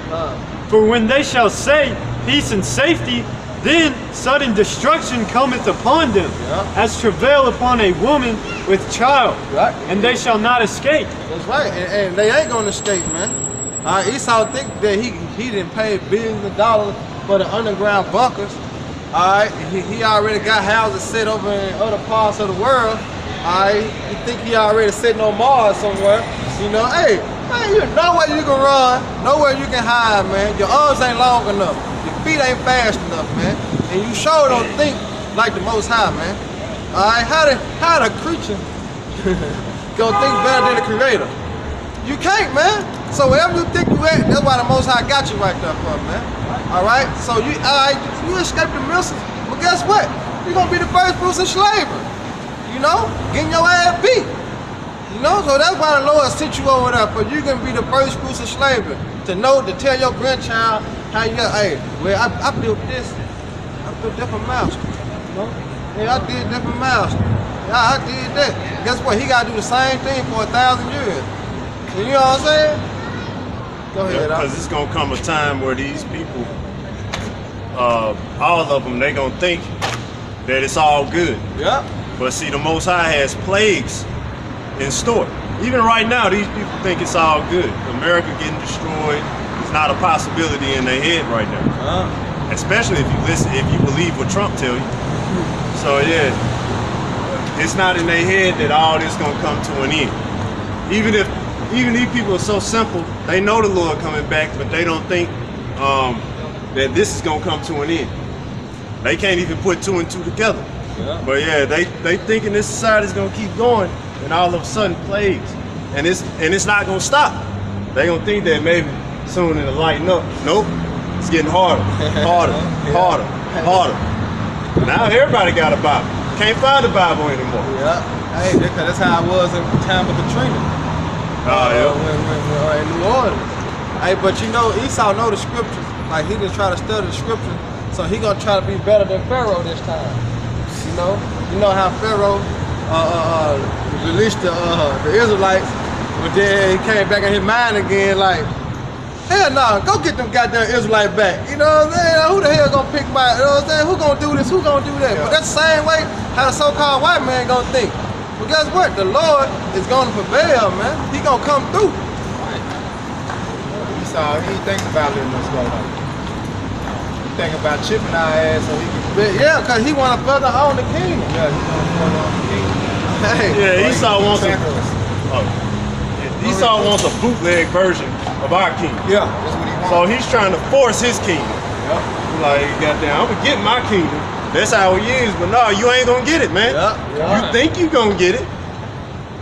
For when they shall say peace and safety, then sudden destruction cometh upon them, as travail upon a woman with child, and they shall not escape. That's right, and they ain't gonna escape, man. Esau think that he didn't pay billions of dollars for the underground bunkers. Alright, he already got houses set over in other parts of the world. Alright, you think he already sitting on Mars somewhere. You know, hey, man, you nowhere you can run, nowhere you can hide, man. Your arms ain't long enough. Your feet ain't fast enough, man. And you sure don't think like the Most High, man. Alright, how the creature gonna think better than the Creator. You can't, man. So wherever you think you at, that's why the Most High got you right there for, man. All right. So you escaped the missiles, but guess what? You're gonna be the first fruits of slavery. You know, getting your ass beat. You know, so that's why the Lord sent you over there, for you can be the first fruits of slavery. To know, to tell your grandchild how you got, hey, well, I built this. I built different master. You know? Yeah, I did different master. Yeah, I did that. Guess what? He gotta do the same thing for 1,000 years. You know what I'm saying? Go ahead. Because it's gonna come a time where these people, all of them, they gonna think that it's all good. Yeah. But see, the Most High has plagues in store. Even right now, these people think it's all good. America getting destroyed is not a possibility in their head right now. Especially if you listen, if you believe what Trump tell you. So yeah, it's not in their head that all this gonna come to an end. Even these people are so simple, they know the Lord coming back, but they don't think that this is gonna come to an end. They can't even put two and two together. Yeah. But yeah, they thinking this society's gonna keep going, and all of a sudden plagues, and it's not gonna stop. They gonna think that maybe soon it'll lighten up. Nope, it's getting harder, harder, harder, harder. Now everybody got a Bible. Can't find a Bible anymore. Yeah, hey, that's how it was in the time of Katrina. Yeah. When in New Orleans. Hey, but you know, Esau know the scriptures. Like, he just try to study the scriptures, so he gonna try to be better than Pharaoh this time. You know how Pharaoh released the Israelites, but then he came back in his mind again, like, hell no, go get them goddamn Israelites back. You know what I'm saying? Who the hell gonna pick my, you know what I'm saying? Who gonna do this? Who gonna do that? Yeah. But that's the same way how the so-called white man gonna think. But guess what? The Lord is gonna prevail, man. He gonna come through. Esau, he think about letting us go though. He think about chipping our ass so he can. Yeah, cause he wanna further own the kingdom. Yeah, he wanna further own the kingdom. Hey. Yeah, Esau wants Esau wants a bootleg version of our kingdom. Yeah, that's what he wants. So he's trying to force his kingdom. Yep. Like, goddamn, I'm gonna get my kingdom. That's how he is, but no, you ain't gonna get it, man. You think you gonna get it.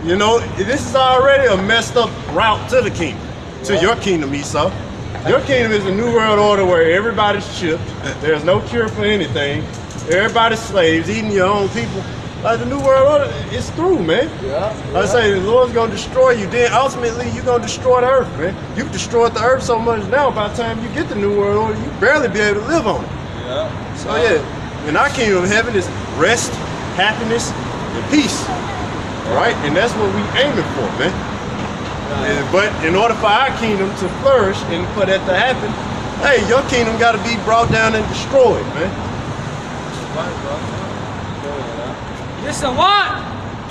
You know, this is already a messed up route to the kingdom, to your kingdom, Esau. Your kingdom is a new world order where everybody's chipped. There's no cure for anything. Everybody's slaves, eating your own people. Like, the new world order, it's through, man. I say the Lord's gonna destroy you. Then ultimately, you're gonna destroy the earth, man. You've destroyed the earth so much now. By the time you get the new world order, you barely be able to live on it. So yeah. In our kingdom of heaven is rest, happiness, and peace, right? And that's what we aiming for, man. But in order for our kingdom to flourish and for that to happen, hey, your kingdom got to be brought down and destroyed, man. Listen what?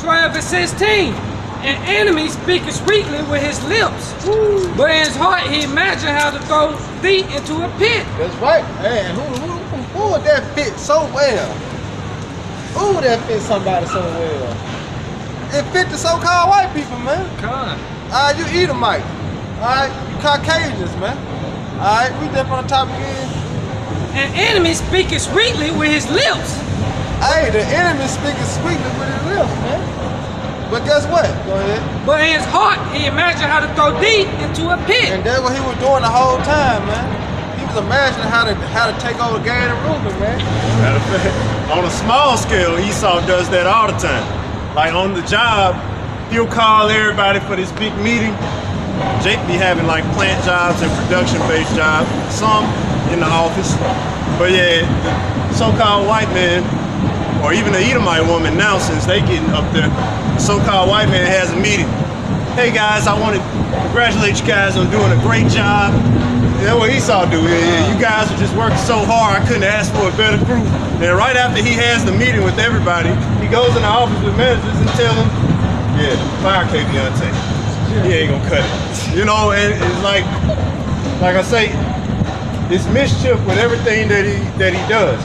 12:16. An enemy speaketh sweetly with his lips, but in his heart he imagined how to throw thee into a pit. That's right. Hey, who would that fit so well? Who would that fit somebody so well? It fit the so-called white people, man. You Edomite. Alright, you Caucasians, man. Alright, we there on the top again. An enemy speaketh sweetly with his lips. Hey, the enemy speaking sweetly with his lips, man. But guess what? Go ahead. But in his heart, he imagined how to throw thee into a pit. And that's what he was doing the whole time, man. He was imagining how to take over Gad and Reuben, man. Matter of fact, on a small scale, Esau does that all the time. Like on the job, he'll call everybody for this big meeting. Jake be having like plant jobs and production-based jobs, some in the office. But yeah, the so-called white man, or even the Edomite woman now, since they getting up there, the so-called white man has a meeting. Hey guys, I want to congratulate you guys on doing a great job. That's what Esau do. You guys are just working so hard, I couldn't ask for a better group. Then right after he has the meeting with everybody, he goes in the office with managers and tells them, yeah, fire K-Beyonce. He ain't gonna cut it. You know, and it's like I say, it's mischief with everything that he does.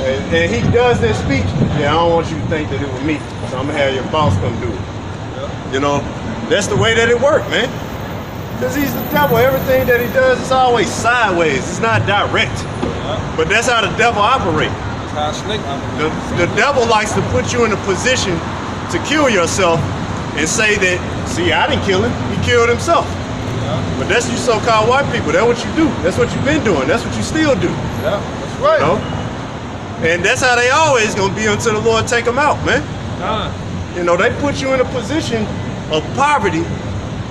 And he does that speech. Yeah, I don't want you to think that it was me, so I'm gonna have your boss come do it. You know, that's the way that it worked, man. Because he's the devil. Everything that he does is always sideways. It's not direct. But that's how the devil operates. That's how a snake operates. The devil likes to put you in a position to kill yourself and say that, see, I didn't kill him, he killed himself. But that's you so-called white people. That's what you do. That's what you've been doing. That's what you still do. Yeah, that's right. You know? And that's how they always gonna be until the Lord take them out, man. You know, they put you in a position of poverty,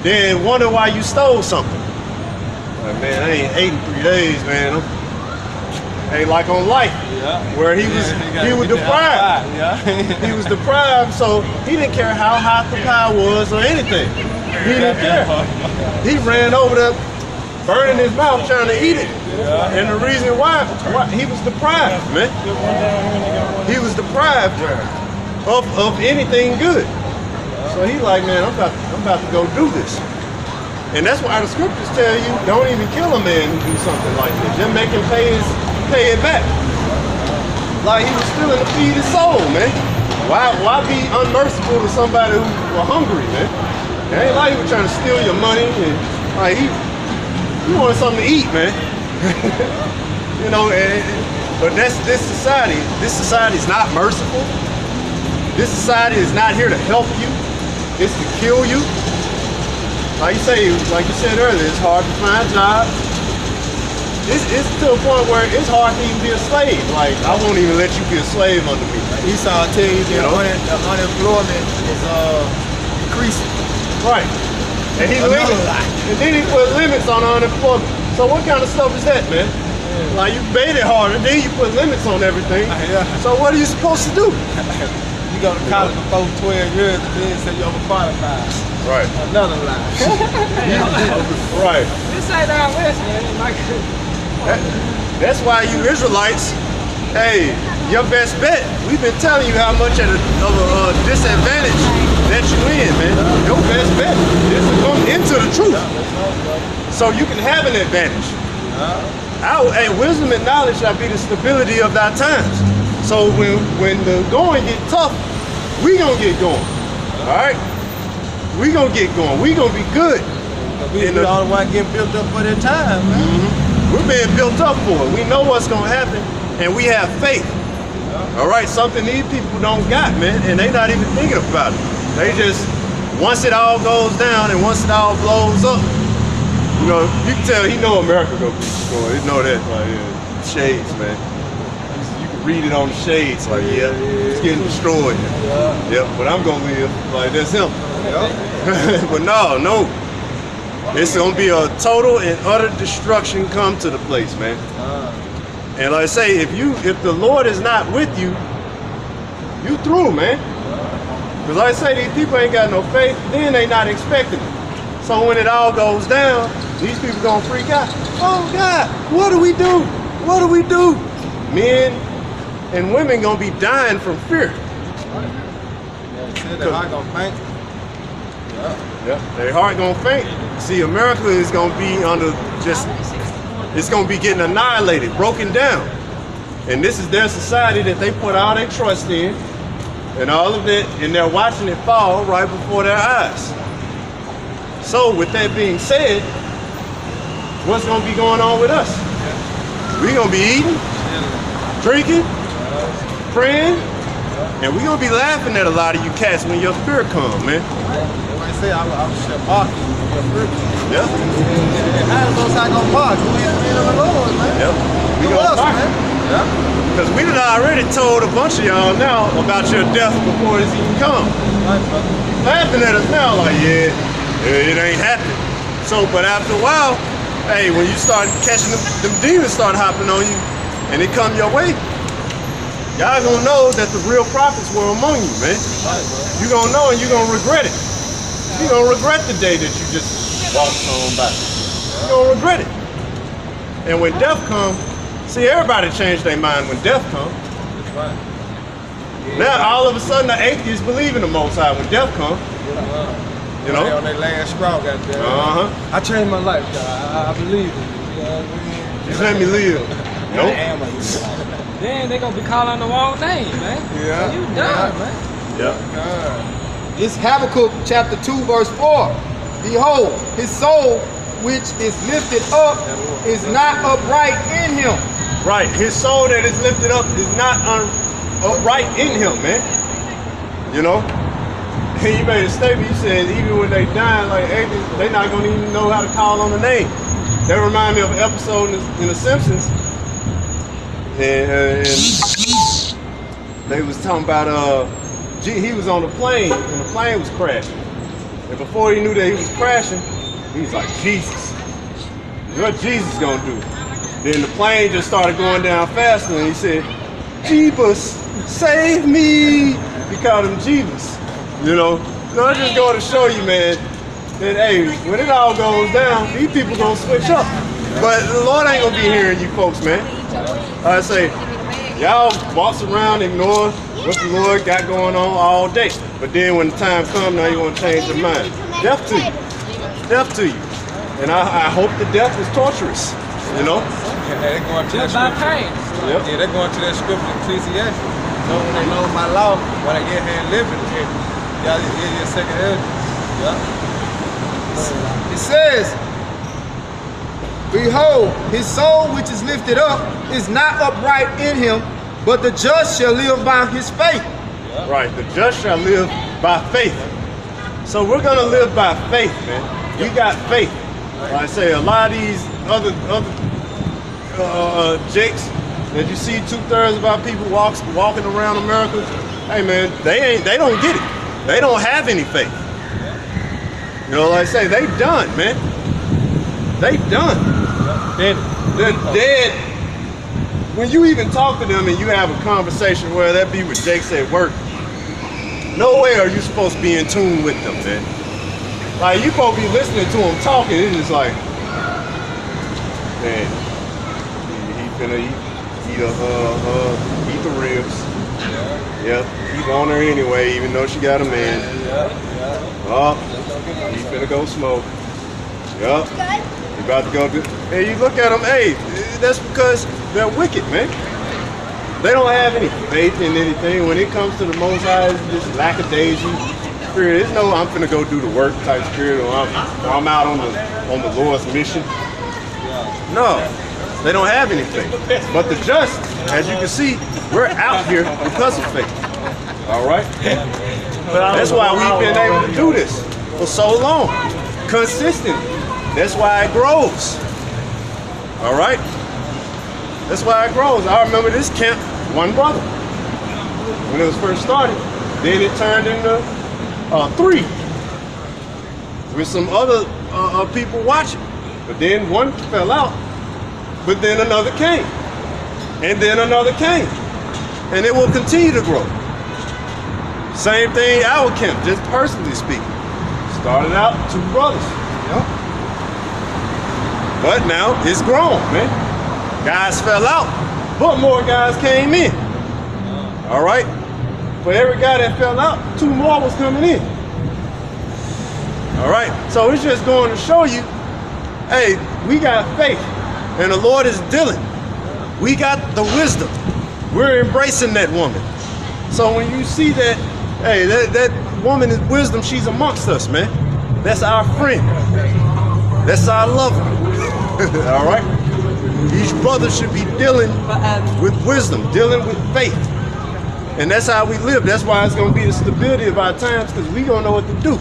then wonder why you stole something. Like, man, I ain't ate in 3 days, man. Ain't like on life, where he was deprived. He was deprived, so he didn't care how hot the pie was or anything. He didn't care. He ran over there, burning his mouth trying to eat it. And the reason why he was deprived, man. He was deprived of anything good. So he like, man, I'm about to go do this. And that's why the scriptures tell you, don't even kill a man who do something like this. Just make him pay it back. Like he was stealing to feed his soul, man. Why be unmerciful to somebody who was hungry, man? It ain't like he was trying to steal your money and like he wanted something to eat, man. You know, but that's this society. This society is not merciful. This society is not here to help you. It's to kill you. Like you said earlier, it's hard to find jobs. It's to a point where it's hard to even be a slave. Like, I won't even let you be a slave under me. Esau tell you that the unemployment is increasing. Right. And then he put limits on unemployment. So what kind of stuff is that, man? Like, you made it harder, then you put limits on everything. So what are you supposed to do? You go to college for 12 years and then say you're overqualified. Right. Another lie. Right. This ain't down west, man. That's why you Israelites, hey, your best bet, we've been telling you how much of a disadvantage that you in, man. Your best bet is to come into the truth so you can have an advantage. Hey, wisdom and knowledge shall be the stability of thy times. So when the going get tough, we gonna get going, all right? We gonna get going. We gonna be good. We the only one getting built up for that time, man. We're being built up for it. We know what's gonna happen, and we have faith. All right, something these people don't got, man, and they not even thinking about it. They just, once it all goes down and once it all blows up, you know, you can tell he know America gonna be destroyed. He know that, like, shades, man. You can read it on the shades, like, yeah, it's getting destroyed. Yep, but I'm gonna live. Like, that's him. But no. It's gonna be a total and utter destruction come to the place, man. And like I say, if the Lord is not with you, you through, man. Because like I say, these people ain't got no faith, then they not expecting it. So when it all goes down, these people gonna freak out. Oh God, what do we do? What do we do? Men and women gonna be dying from fear. Their heart gonna faint. Yeah, their heart gonna faint. See, America is gonna be under it's gonna be getting annihilated, broken down. And this is their society that they put all their trust in and all of it, and they're watching it fall right before their eyes. So with that being said, what's gonna be going on with us? We're gonna be eating, drinking, praying, and we're gonna be laughing at a lot of you cats when your fear come, man. I say I was mocking your fear. Yeah. How the most I gonna mock? We in the Lord, man. Yep. We Who gonna else, mock. man? Yeah. Because we done already told a bunch of y'all now about your death before it's even come. Right, brother. Laughing at us now like, yeah, it ain't happening. So, but after a while, hey, when you start catching them demons start hopping on you and they come your way, y'all gonna know that the real prophets were among you, man. You gonna know and you gonna regret it. You gonna regret the day that you just walked on by. You gonna regret it. And when death comes, see, everybody changed their mind when death comes. Right. Now all of a sudden the atheists believe in the Most High when death comes. You know? They on their last straw, goddamn. I changed my life, God. I believe in you. You know what I mean? Just let me live. Nope. Then they gonna be calling the wrong name, man. Yeah. So you done, man. Yeah. It's Habakkuk chapter 2 verse 4. Behold, his soul which is lifted up is not upright in him. Right. His soul that is lifted up is not upright in him, man. You know? he made a statement. He said even when they die, like they not gonna even know how to call on the name. That remind me of an episode in The Simpsons, and they was talking about he was on a plane and the plane was crashing. And before he knew that he was crashing, he was like, Jesus, what Jesus gonna do? Then the plane just started going down faster and he said, Jeebus, save me. He called him Jeebus, you know. No, I'm just going to show you, man, that, hey, when it all goes down, these people gonna switch up. But the Lord ain't gonna be hearing you folks, man. I say, y'all waltz around, ignore what the Lord got going on all day. But then when the time comes, now you want to change your mind. Death to you. Death to you. And I hope the death is torturous, you know? Yeah, they're going to that scripture. Yep. Yeah, they're going to that scripture in Ecclesiastes. So when they know my law, when I get here and live in it, y'all your second head. Yeah. It says, behold, his soul which is lifted up is not upright in him, but the just shall live by his faith. Right, the just shall live by faith. So we're gonna live by faith, man. We got faith. Like I say, a lot of these other jakes that you see 2/3 of our people walking around America. Hey man, they don't get it. They don't have any faith. You know, like I say, they done, man. They done. They're dead. When you even talk to them and you have a conversation, whether that be with Jakes at work, no way are you supposed to be in tune with them, man. Like, you supposed to be listening to them talking, it's just like, man, he finna eat the ribs. Yep, he want her anyway, even though she got a man. Oh, he finna go smoke. Yup. You about to go do. Hey, you look at them. Hey, that's because they're wicked, man. They don't have any faith in anything. When it comes to the Most High, it's just lackadaisy spirit. There's no I'm finna go do the work type spirit, or I'm out on the Lord's mission. No, they don't have any faith. But the just, as you can see, we're out here because of faith. All right. That's why we've been able to do this for so long, consistently. That's why it grows. All right? That's why it grows. I remember this camp, one brother, when it was first started. Then it turned into 3 with some other people watching. But then one fell out, but then another came. And then another came. And it will continue to grow. Same thing, our camp, just personally speaking. Started out 2 brothers. Yep. But now it's grown, man. Guys fell out, but more guys came in. All right? For every guy that fell out, 2 more was coming in. All right? So it's just going to show you, hey, we got faith, and the Lord is dealing. We got the wisdom. We're embracing that woman. So when you see that, hey, that woman is wisdom, she's amongst us, man. That's our friend. That's our lover. All right? Each brother should be dealing with wisdom, dealing with faith. And that's how we live. That's why it's going to be the stability of our times, because we're going to know what to do.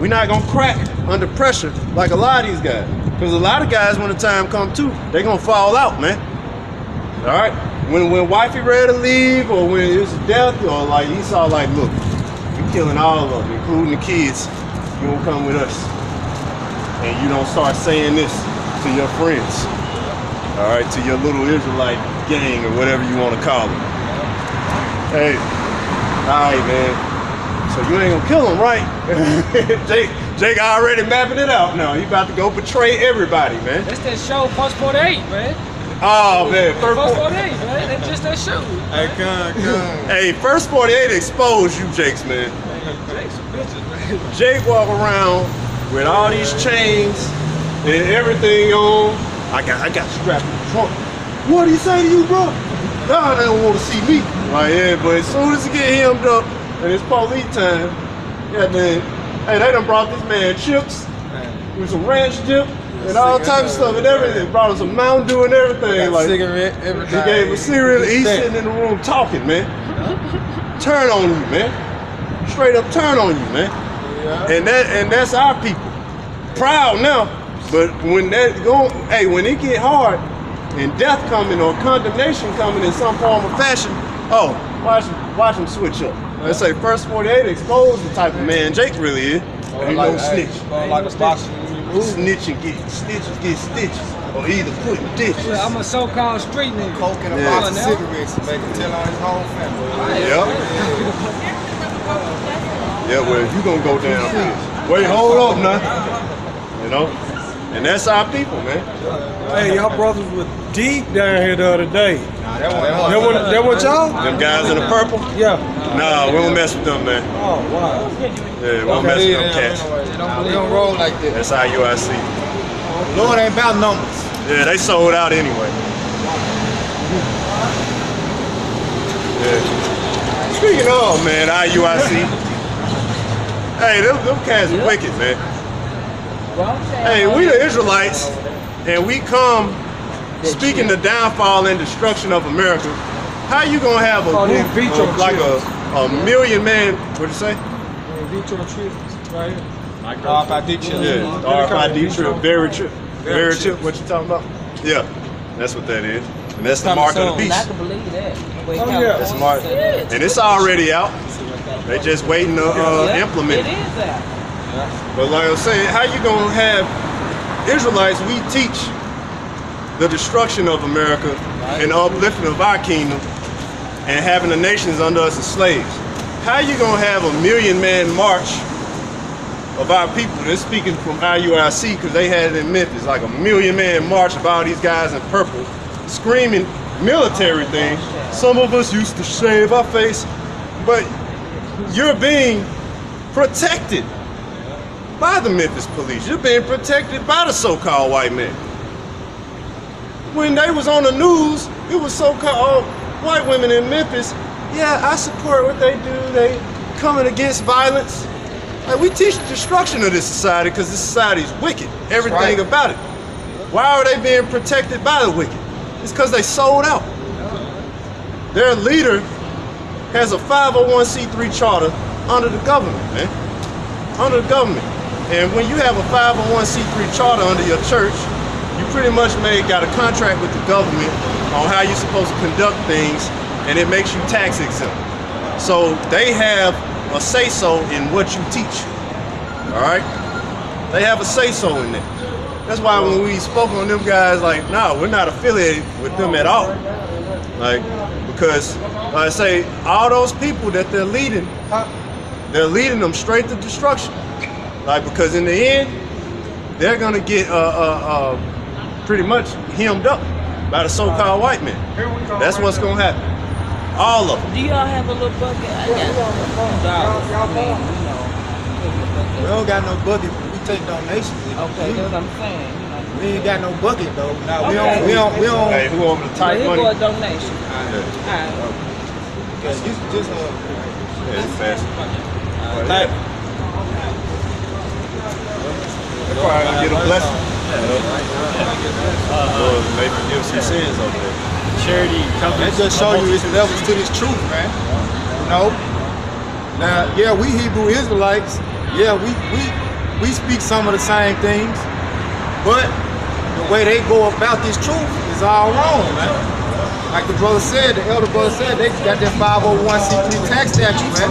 We're not going to crack under pressure like a lot of these guys. Because a lot of guys, when the time comes too, they're going to fall out, man. All right? When wifey ready to leave, or when it's death, or like Esau, like, look, you're killing all of them, including the kids. You won't come with us. And you don't start saying this to your friends. All right, to your little Israelite gang or whatever you want to call them. Hey, all right, man. So you ain't gonna kill him, right? Jake already mapping it out now. He about to go betray everybody, man. That's that show, First 48, man. Oh, man. First 48, man. That's just that show. Hey, come. Hey, First 48 exposed you, Jakes, man. Jake's a bitch, man. Jake walk around with all these chains and everything on. I got strapped in the trunk. What do you say to you, bro? God, they don't want to see me. Like, yeah, but as soon as he get hemmed up and it's police time, yeah, man, hey, they done brought this man chips with some ranch dip and all types of stuff and everything. Brought him some Mountain Dew and everything. Like, cigarette, everything. He gave him cereal. He's sitting in the room talking, man. Turn on you, man. straight up turn on you, man. Yeah. And that's our people. Proud now, but when that go, hey, when it get hard and death coming or condemnation coming in some form or fashion, oh, watch him switch up. Let's say first 48 expose the type of man Jake really is. He no snitch. Like a boxer. Snitch and get stitches. Or either putting ditches. Well, I'm a so-called street nigga. Coke and a box of cigarettes, make him tell on his whole family. Yep. Yeah, well, you gonna go down, please. Wait, hold up now. You know? And that's our people, man. Hey, y'all brothers was deep down here the other day. That what y'all? Them guys in the purple? Yeah. Nah, we don't mess with them, man. Oh, wow. Yeah, we don't mess with them cats. We don't roll like that. That's IUIC. Lord ain't about numbers. Yeah, they sold out anyway. Yeah. Speaking of, man, IUIC. Hey, them cats are wicked, man. Hey, we the Israelites, and we come speaking the downfall and destruction of America. How you gonna have a group of like a million man? What'd you say? Vitro trips, right here. RFID chip. Yeah, RFID trip, very trip. Very chip, what you talking about? Yeah, that's what that is. And that's the mark of the beast. I can believe that. Oh, yeah. That's the mark. And it's already out. They just waiting to implement It it. is that. But like I was saying, how you gonna have Israelites, we teach the destruction of America and the uplifting of our kingdom and having the nations under us as slaves. How you gonna have a million-man march of our people? They're speaking from IUIC because they had it in Memphis, like a million-man march of all these guys in purple, screaming military things. Some of us used to shave our face, but you're being protected by the Memphis police. You're being protected by the so-called white man. When they was on the news, it was so-called white women in Memphis. Yeah, I support what they do. They coming against violence. Like, we teach the destruction of this society because this society is wicked. Everything about it. Why are they being protected by the wicked? It's because they sold out. Their leader has a 501c3 charter under the government, man. Under the government. And when you have a 501c3 charter under your church, you pretty much got a contract with the government on how you're supposed to conduct things, and it makes you tax exempt. So they have a say-so in what you teach. All right? They have a say-so in that. That's why when we spoke on them guys, like, no, we're not affiliated with them at all. Like, because like I say, all those people that they're leading them straight to destruction. Like, because in the end, they're gonna get pretty much hemmed up by the so-called white man. That's what's gonna happen. All of them. Do y'all have a little bucket? I got We don't got no bucket, but we take donations. Okay, that's what I'm saying. You know. We ain't got no bucket though. Now we Okay. don't. Hey, who want me to type Here money? go a donation. Yeah. Just Yeah, it's fast. type. They're probably gonna get a blessing. Maybe give some sins over there. Charity company. That just show you it's levels to this truth, man. You know? Now, yeah, we Hebrew Israelites, yeah, we speak some of the same things, but the way they go about this truth is all wrong, man. Like the brother said, the elder brother said, they got that 501c3 tax statute, man.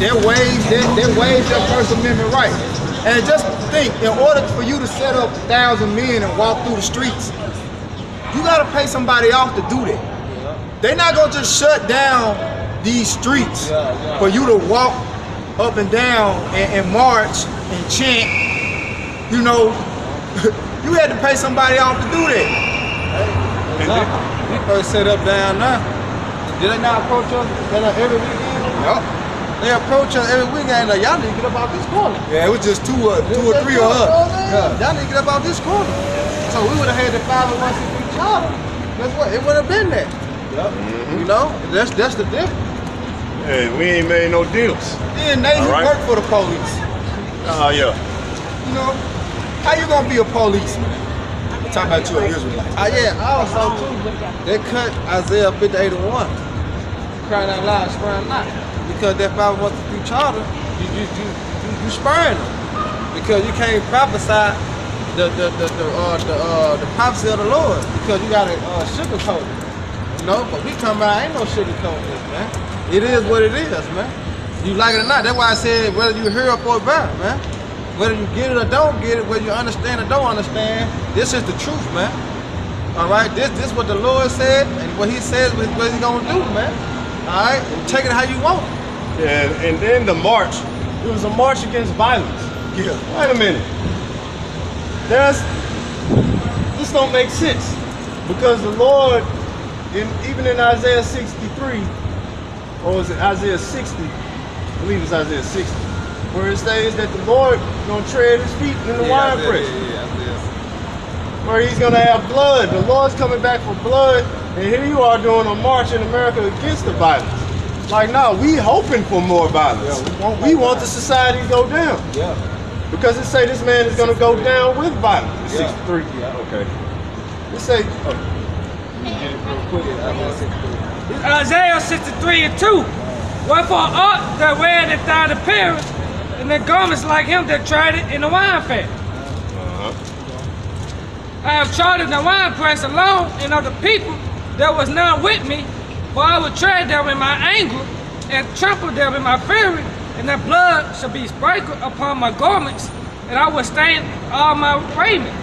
They waived their First Amendment right. And just think, in order for you to set up 1,000 men and walk through the streets, you gotta pay somebody off to do that. They're not gonna just shut down these streets for you to walk up and down and march and chant. You know, you had to pay somebody off to do that. We first set up down now. Did they not approach us every weekend? Yep. They approach us every weekend like, y'all need to get up out this corner. Yeah, it was just two or three of us. Yeah. Y'all need to get up out this corner. So we would have had the 501c3 charter. Guess what? It would have been there. Yep. You know, that's the difference. Hey, we ain't made no deals. Then they work for the police. Oh, yeah. You know, how you gonna be a policeman? Talking about you an Israelite. Yeah, also too, they cut Isaiah 58:1. crying out loud, spurn not. Because that 501c3 charter, you spurn them. Because you can't prophesy the prophecy of the Lord because you got to sugarcoat it. You know, but we come by, ain't no sugarcoating this, man. It is what it is, man. You like it or not. That's why I said whether you hear up or about, man. Whether you get it or don't get it, whether you understand or don't understand, this is the truth, man. All right, this what the Lord said, and what He says, what He's gonna do, man. All right, and take it how you want. Yeah, and then the march. It was a march against violence. Yeah. Wait a minute. This don't make sense because the Lord, even in Isaiah 63, or is it Isaiah 60? I believe it's Isaiah 60, where it says that the Lord is gonna tread His feet in the winepress. Where He's gonna have blood. The Lord's coming back for blood, and here you are doing a march in America against the violence. Like, no, we hoping for more violence. Yeah, we want the society to go down. Yeah. Because it say this man is going to go down with violence. Yeah. 63. Yeah. Okay. It say, You get it real quick. It's Isaiah 63:2. Wherefore art thou wear that thine appearance, and the garments like him that tried it in the wine fat. I have trodden the winepress alone, and of the people there was none with me, for I will tread them in my anger, and trample them in my fury, and their blood shall be sprinkled upon my garments, and I will stain all my raiment.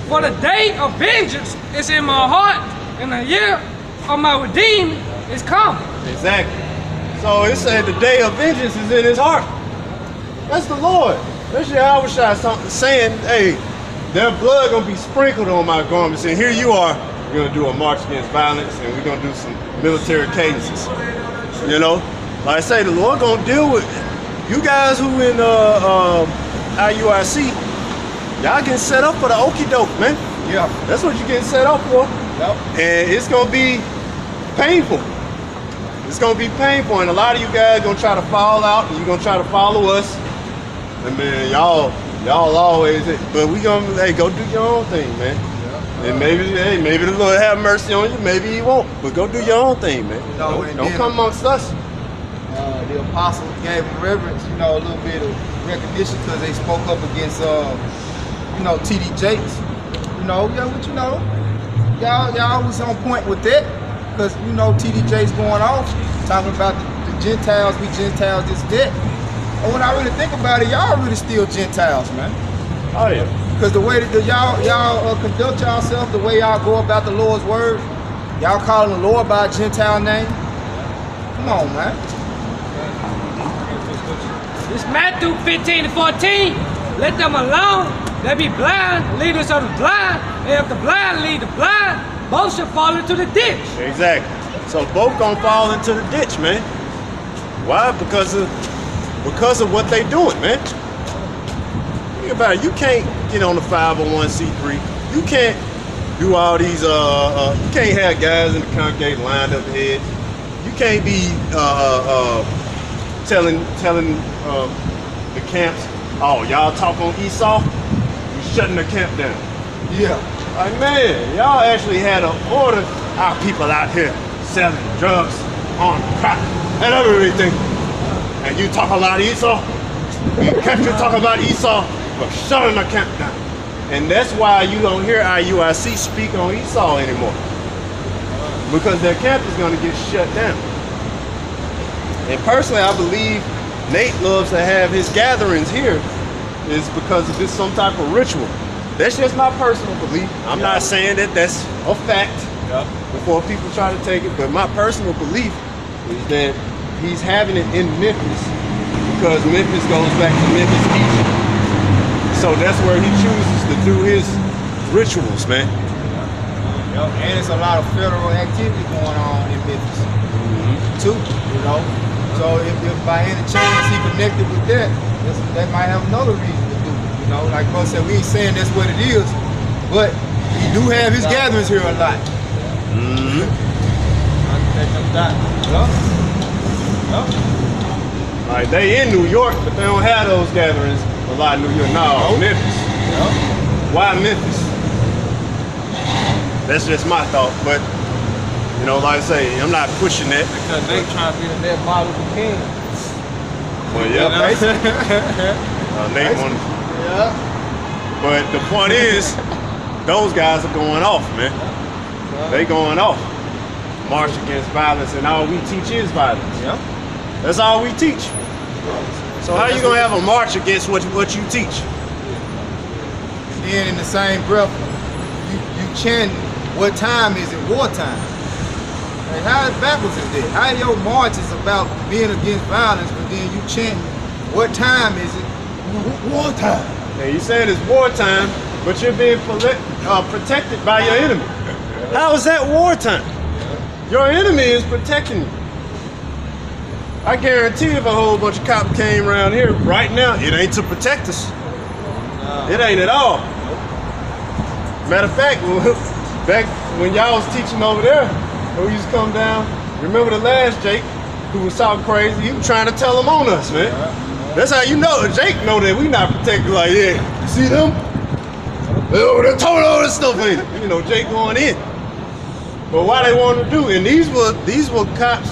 For the day of vengeance is in my heart, and the year of my redeeming is come. exactly. So it said the day of vengeance is in His heart. That's the Lord. That's YAHAWASHI something saying, hey, their blood going to be sprinkled on my garments, and here you are. We're going to do a march against violence, and we're going to do some military cadences. You know? Like I say, the Lord gonna deal with you guys who in IUIC. Y'all getting set up for the okie doke, man. Yeah. That's what you're getting set up for. Yep. And it's gonna be painful. It's gonna be painful, and a lot of you guys gonna try to fall out, and you're gonna try to follow us. And man, y'all always. But we gonna go do your own thing, man. And maybe the Lord have mercy on you. Maybe He won't. But go do your own thing, man. Don't come amongst us. The apostles gave them reverence, a little bit of recognition because they spoke up against, T.D. Jakes. Y'all was on point with that because, T.D. Jakes going off, talking about the Gentiles, we Gentiles, this, that. And when I really think about it, y'all really still Gentiles, man. Oh, yeah. Because the way that y'all conduct yourself, the way y'all go about the Lord's word, y'all calling the Lord by a Gentile name. Come on, man. It's Matthew 15:14. Let them alone. They be blind, leaders of the blind. And if the blind lead the blind, both shall fall into the ditch. Exactly. So both gonna fall into the ditch, man. Why? Because of what they doing, man. Think about it. You can't get on the 501c3. You can't do all these. You can't have guys in the congregation lined up ahead. You can't be telling the camps, oh, y'all talk on Esau, you shutting the camp down. Yeah. Like, man, y'all actually had an order. Our people out here selling drugs, on crack, and everything. And you talk a lot of Esau. You catch you talk about Esau, but shutting the camp down. And that's why you don't hear IUIC speak on Esau anymore. Because their camp is going to get shut down. And personally, I believe Nate loves to have his gatherings here is because of this some type of ritual. That's just my personal belief. I'm not saying that that's a fact before people try to take it, but my personal belief is that he's having it in Memphis because Memphis goes back to Memphis, Egypt. So that's where he chooses to do his rituals, man. And it's a lot of federal activity going on in Memphis, too, So if by any chance he connected with that, that might have another reason to do it, Like Bro said, we ain't saying that's what it is, but he do have his gatherings here a lot. Like they in New York, but they don't have those gatherings a lot in New York. No, Memphis. Why Memphis? That's just my thought, but You know, like I say, I'm not pushing that. Because they trying to be the next model of king. Well, yeah, Nate wanted. Yeah. But the point is, those guys are going off, man. They going off. March against violence, and all we teach is violence. Yeah. That's all we teach. So how you gonna have a march against what you teach? And then in the same breath, you chant, what time is it? Wartime. Like, how backwards is that? How your march is about being against violence, but then you chant, what time is it? Wartime. And you saying it's wartime, but you're being protected by your enemy. How is that wartime? Your enemy is protecting you. I guarantee if a whole bunch of cops came around here right now, it ain't to protect us. It ain't at all. Matter of fact, back when y'all was teaching over there, who used to come down, remember the last Jake who was talking crazy? He was trying to tell them on us, man. That's how you know. Jake know that we not protected. Like, yeah, you see them? They're throwing all this stuff in. You know, Jake going in. But why they wanted to do? And these were cops.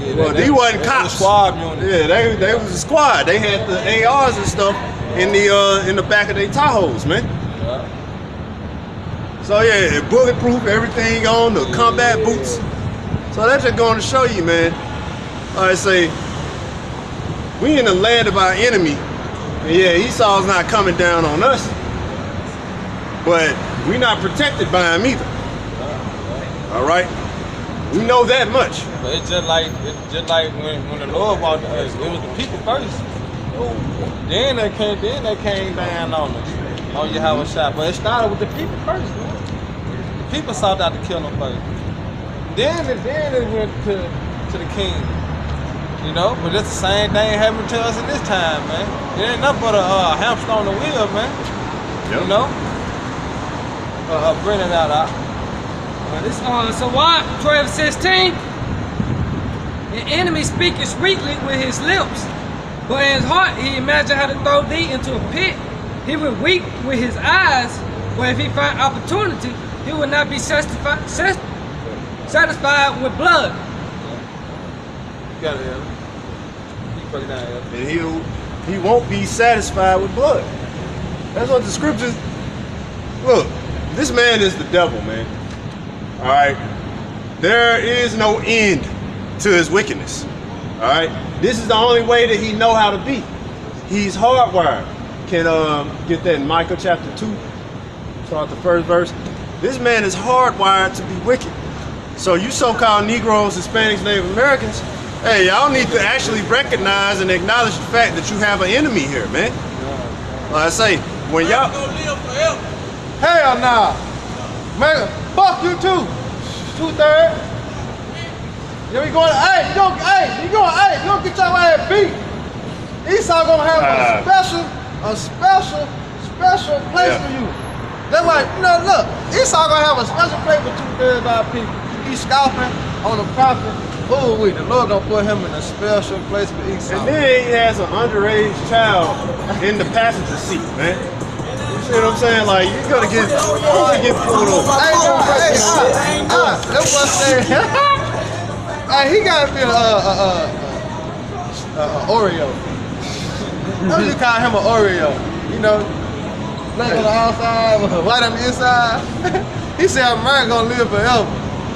Yeah, Well, these wasn't cops. Squad unit. Yeah, they was a squad. They had the ARs and stuff in the back of their Tahoes, man. So yeah, bulletproof, everything on, the combat boots. So that's just going to show you, man. I say, we in the land of our enemy. And yeah, Esau's not coming down on us, but we not protected by him either. All right, we know that much. But it's just like when the Lord walked the earth, it was the people first. Then they came down on us, on YAHAWASHI. But it started with the people first, man. The people sought out to kill them first. Then it went to the king. You know, but it's the same thing happening to us in this time, man. It ain't nothing but a hamster on the wheel, man. Yep. You know, bringing that out. This so why 12:16? The enemy speaketh sweetly with his lips, but in his heart he imagined how to throw thee into a pit. He would weep with his eyes, but if he find opportunity, he will not be satisfied with blood. You got it, Ellen. You break it down, Ellen. And he won't be satisfied with blood. That's what the scriptures. Look, this man is the devil, man. All right, there is no end to his wickedness. All right, this is the only way that he know how to be. He's hardwired. Can get that in Micah chapter 2, start the first verse. This man is hardwired to be wicked. So you so-called Negroes, Hispanics, Native Americans, hey, y'all need to actually recognize and acknowledge the fact that you have an enemy here, man. Like I say, when y'all Hell nah. Man, fuck you too. 2/3. You going, you gonna get your ass beat. Esau gonna have a special place for you. They're like, look, Esau gonna have a special place for 2/3 of our people. He's scalping on the prophet. Oh, the Lord gonna put him in a special place for Esau. And then he has an underage child in the passenger seat, man. You see what I'm saying? Like, you're gonna get pulled over. That was saying, he gotta be Oreo. I'm just call him an Oreo. You know, black on the outside, white on the inside. He said America gonna live forever.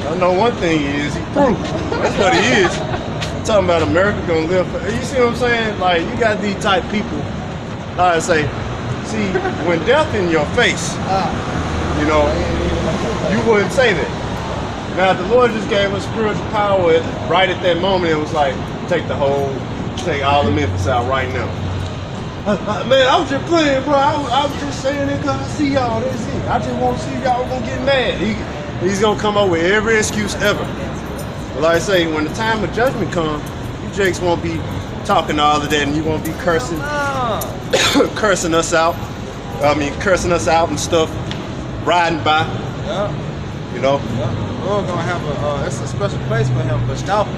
I know one thing is he proof. That's what he is. I'm talking about America gonna live forever. You see what I'm saying? Like, you got these type people. I say, see, when death in your face, you know, you wouldn't say that. Now, the Lord just gave us spiritual power right at that moment. It was like, take all the Memphis out right now. Man, I was just playing, bro. I was just saying it because I see y'all. That's it. I just want to see y'all gonna get mad. He's gonna come up with every excuse ever. But like I say, when the time of judgment comes, you jakes won't be talking all of that, and you won't be cursing, cursing us out. Cursing us out and stuff, riding by. Yeah. You know. Yeah. Lord gonna have it's a special place for him for scalping.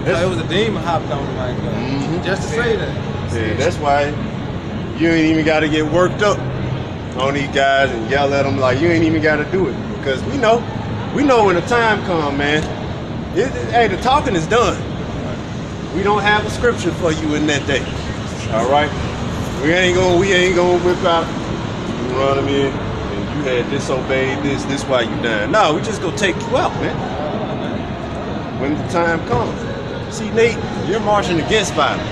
It was a demon hopped on him like just to say that. Yeah, that's why you ain't even got to get worked up on these guys and yell at them like you ain't even got to do it, because we know we know when the time comes, man. Hey, the talking is done. We don't have a scripture for you in that day. All right? We ain't gonna whip out, you know what I mean? And you had disobeyed this why you dying. No, we just gonna take you out, man. When the time comes. See, Nate, you're marching against violence.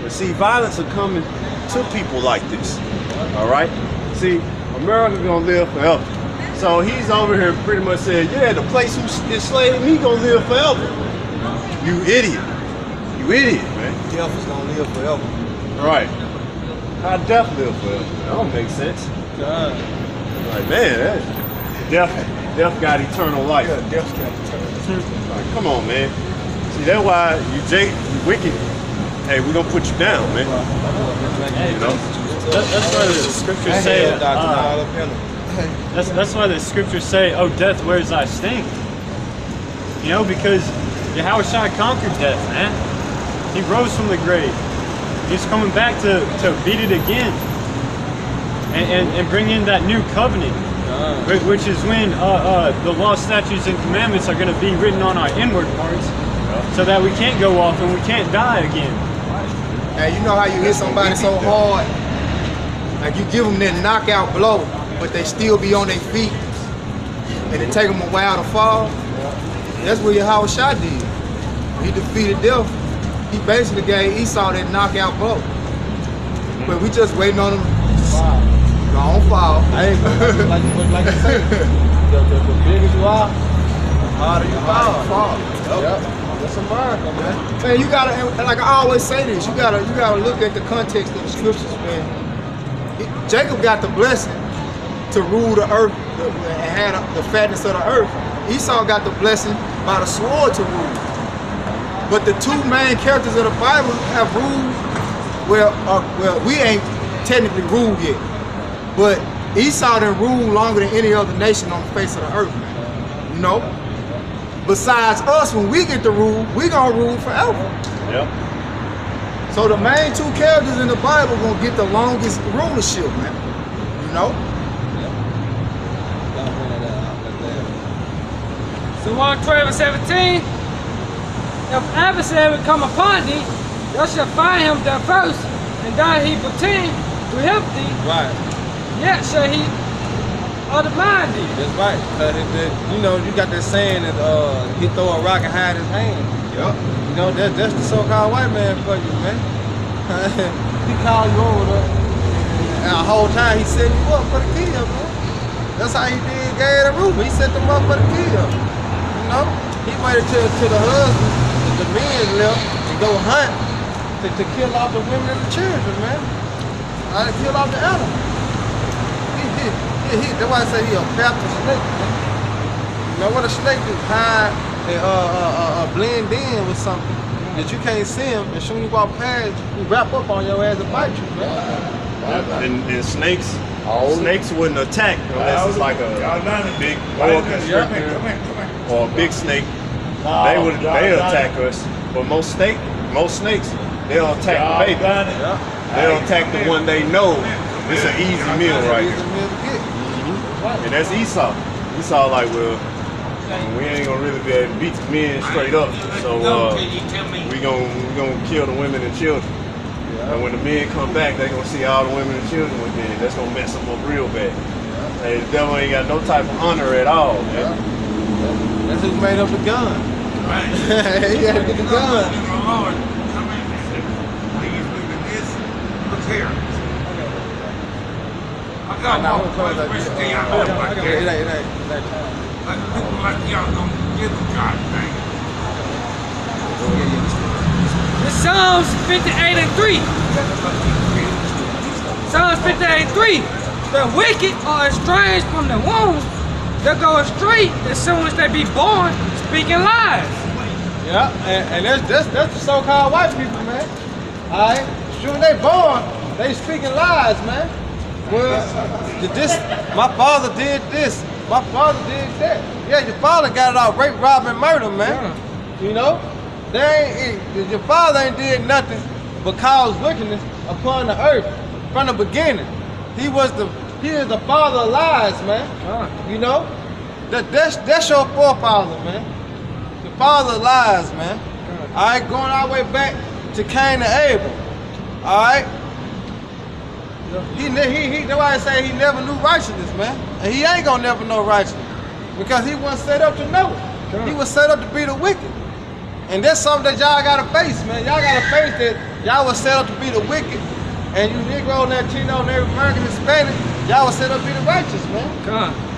But see, violence are coming to people like this. All right? See, America's gonna live forever. So he's over here pretty much saying, yeah, the place who enslaved me gonna live forever. You idiot. You idiot, man. Death is gonna live forever. Right. How death live forever? That don't make sense. God. Like, man, death got eternal life. Yeah, death's got eternal. Like, come on, man. See, that's why you wicked. Hey, we gonna put you down, man. You know? That's why the scriptures say. That's why the scriptures say, "Oh, death, where's thy sting?" You know, because YAHAWASHI conquered death, man. He rose from the grave. He's coming back to beat it again and bring in that new covenant, which is when the law, statutes, and commandments are going to be written on our inward parts, so that we can't go off and we can't die again. And you know how you hit somebody so hard, like you give them that knockout blow, but they still be on their feet, and it take them a while to fall? That's what YAHAWASHI did. He defeated death. He basically gave Esau that knockout blow. But we just waiting on him. Don't fall. Hey, like you said, the bigger you are, the harder you fall. Yep. That's America, man. Man, you gotta, like I always say this, you gotta look at the context of the scriptures, man. Jacob got the blessing to rule the earth and had the fatness of the earth. Esau got the blessing by the sword to rule. But the two main characters of the Bible have ruled, well, we ain't technically ruled yet, but Esau done ruled longer than any other nation on the face of the earth, man. You know? Besides us, when we get to rule, we gonna rule forever. Yep. So the main two characters in the Bible gonna get the longest rulership, man. You know? So 1:12-17. If adversary come upon thee, thou shalt find him there first, and thou he pretend to help thee. Right. Yet shall he undermine thee. That's right. You know, you got that saying that he throw a rock and hide his hand. Yep. You know, that's the so-called white man for you, man. He called you over there, and the whole time he set you up for the kill, man. That's how he did Gary the Roofer. He set them up for the kill. You know? He waited till the husband, the men left, and go hunt to kill off the women and the children, man. To kill off the animals. That's why I say he a Baptist snake, man. You know what a snake do? Hide and blend in with something that you can't see him, and soon you walk past, he wrap up on your ass and bite you, man. And snakes wouldn't attack unless it's like a big boa constrictor or a big snake. They'll attack us. But most snakes, they'll attack the baby. They'll attack the one they know. It's an easy meal right here. And that's Esau. Esau like, well, we ain't gonna really be able to beat the men straight up. So we gonna kill the women and children. And when the men come back, they gonna see all the women and children with them. That's gonna mess them up real bad. Hey, the devil ain't got no type of honor at all, man. That's who made up the gun. Right. He had to get the gun. Lord, come in and say, please look at this. Look here. I got one question to y'all about that. It ain't. Like people like y'all gonna give them God thing. It's Psalms 58:3. Psalms 58:3. The wicked are estranged from the womb. They go astray as soon as they be born, speaking lies. Yeah, and that's the so-called white people, man. Alright? Soon they born, they speaking lies, man. Well, my father did this. My father did that. Yeah, your father got it all rape, rob, and murder, man. You know? Your father ain't did nothing but cause wickedness upon the earth from the beginning. He is the father of lies, man. You know? That's your forefather, man. The father of lies, man. All right, going all the way back to Cain and Abel. All right. That's why I say he never knew righteousness, man. And he ain't gonna never know righteousness because he wasn't set up to know it. He was set up to be the wicked. And that's something that y'all gotta face, man. Y'all gotta face that y'all was set up to be the wicked. And you Negro, Latino, Native American, Hispanic, y'all was set up to be the righteous, man.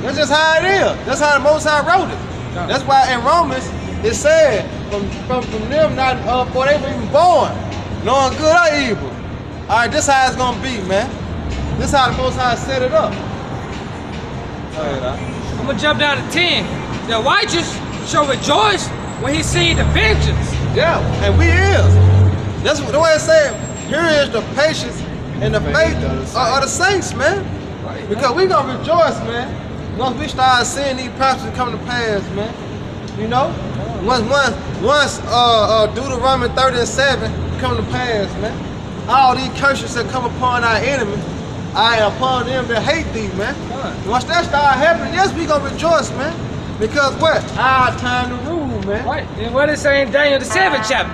That's just how it is. That's how the Most High wrote it. That's why in Romans it said from them not before they were even born, knowing good or evil. All right, this how it's gonna be, man. This how the Most High set it up. I'm gonna jump down to 10. The righteous shall rejoice when he see the vengeance. Yeah, and we is. That's the way it said. Here is the patience and the faith of the saints, man. Because we gonna rejoice, man. Once we start seeing these prophecies come to pass, man. You know, once Deuteronomy 30:7 come to pass, man. All these curses that come upon our enemy, upon them that hate thee, man. Once that start happening, yes, we gonna rejoice, man. Because what? Our time to rule, man. Right. And what it say in Daniel the 7th chapter?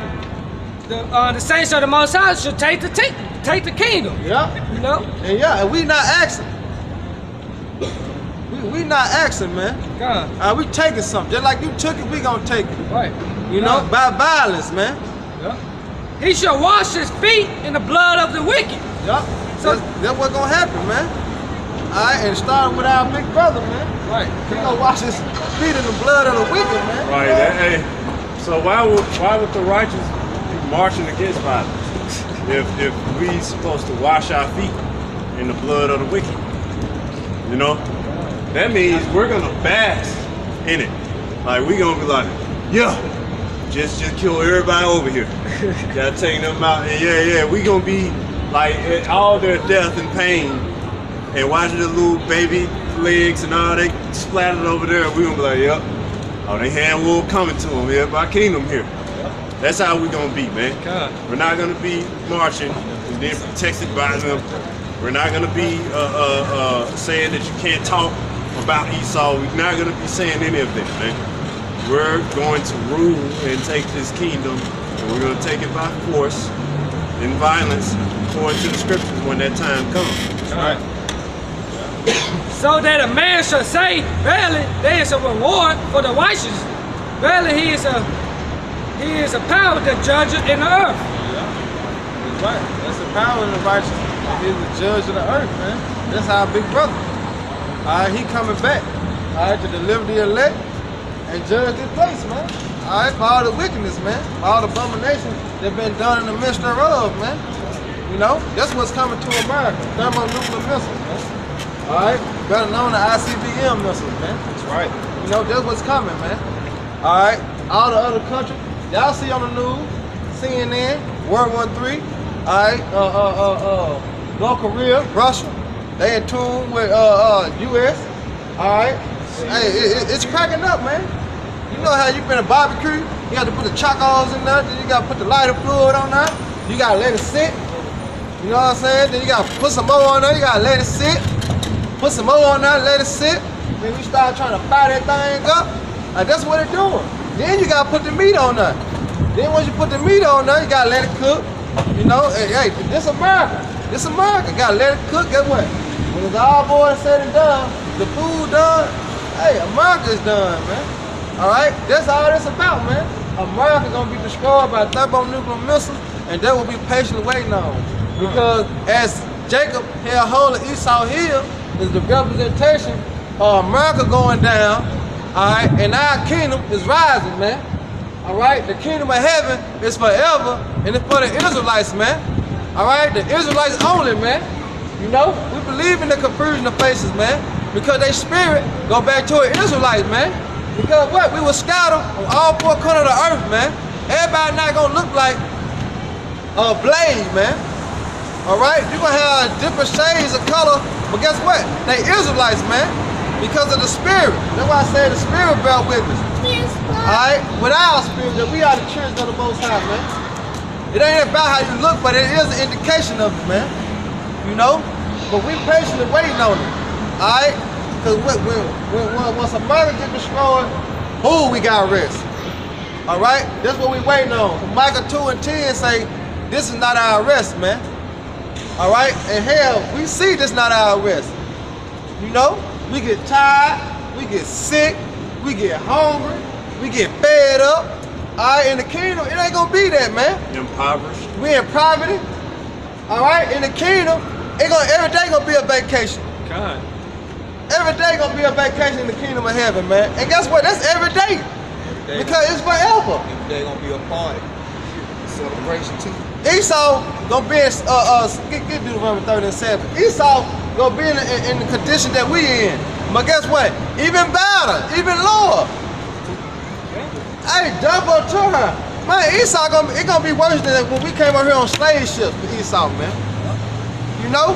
The saints of the Most High should take the kingdom. Yeah. You know? And we not asking. We not asking, man. We taking something. Just like you took it, we gonna take it. Right. You know, by violence, man. Yeah. He shall wash his feet in the blood of the wicked. Yup. So that's what's gonna happen, man. All right, and starting with our big brother, man. Right. He gonna wash his feet in the blood of the wicked, man. Right. Hey. So why would the righteous be marching against violence if we supposed to wash our feet in the blood of the wicked? You know, that means we're gonna bask in it. Like we gonna be like, yeah, just kill everybody over here. Gotta take them out, and yeah, we gonna be like all their death and pain, and watching the little baby legs and all they splattered over there. We gonna be like, yep, oh, they hand wool coming to them here by kingdom here. That's how we gonna be, man. We're not gonna be marching and then protected by them. We're not gonna be saying that you can't talk about Esau. We're not gonna be saying any of that, man. We're going to rule and take this kingdom, and we're gonna take it by force and violence according to the scriptures when that time comes. All right. So that a man shall say, verily, there is a reward for the righteous. Verily, he is a power that judges in the earth. Yeah. That's right. That's the power in the righteous. He's the judge of the earth, man. That's our big brother. All right, he coming back. All right, to deliver the elect and judge this place, man. All right, for all the wickedness, man. All the abominations that been done in the midst thereof, man. You know, that's what's coming to America. Thermonuclear missiles, man. All right, better known as ICBM missiles, man. That's right. You know, that's what's coming, man. All right, all the other countries, y'all see on the news, CNN, World War III, all right, North Korea, Russia, they in tune with U.S., all right. Hey, it's cracking up, man. You know how you been a barbecue, you got to put the chocolates in there, then you got to put the lighter fluid on there, you got to let it sit, you know what I'm saying? Then you got to put some more on there, you got to let it sit, put some more on there, let it sit, then we start trying to fire that thing up, like that's what it's doing. Then you got to put the meat on there. Then once you put the meat on there, you got to let it cook, you know? Hey, this America. This America, gotta let it cook. Guess what? When it's all boiled and said and done, the food done, hey, America's done, man. All right? That's all it's about, man. America gonna be destroyed by thermonuclear missiles, and that will be patiently waiting on. Because as Jacob held hold of Esau Hill, is the representation of America going down, all right, and our kingdom is rising, man. All right? The kingdom of heaven is forever, and it's for the Israelites, man. All right, the Israelites only, man. You know, we believe in the confusion of faces, man, because their spirit go back to the Israelites, man. Because what? We were scattered on all four corners of the earth, man. Everybody not gonna look like a blade, man. All right, you're gonna have different shades of color, but guess what? They Israelites, man, because of the spirit. That's why I say the spirit bear witness. All right, with our spirit, that we are the children of the Most High, man. It ain't about how you look, but it is an indication of it, man. You know? But we patiently waiting on it. Alright? Because once America get destroyed, who we got rest? All right? That's what we waiting on. Micah 2:10 say, this is not our rest, man. All right? And hell, we see this not our rest. You know? We get tired, we get sick, we get hungry, we get fed up. All right? In the kingdom, it ain't gonna be that, man. Impoverished. We in poverty. All right? In the kingdom, every day gonna be a vacation. God. Every day gonna be a vacation in the kingdom of heaven, man. And guess what? That's every day. Because it's forever. Every day gonna be a party. Celebration too. Esau gonna be in, get Deuteronomy 30:7. Esau gonna be in the condition that we in. But guess what? Even better, even lower. Hey, double to her. Man, Esau it gonna be worse than when we came over here on slave ships for Esau, man. You know?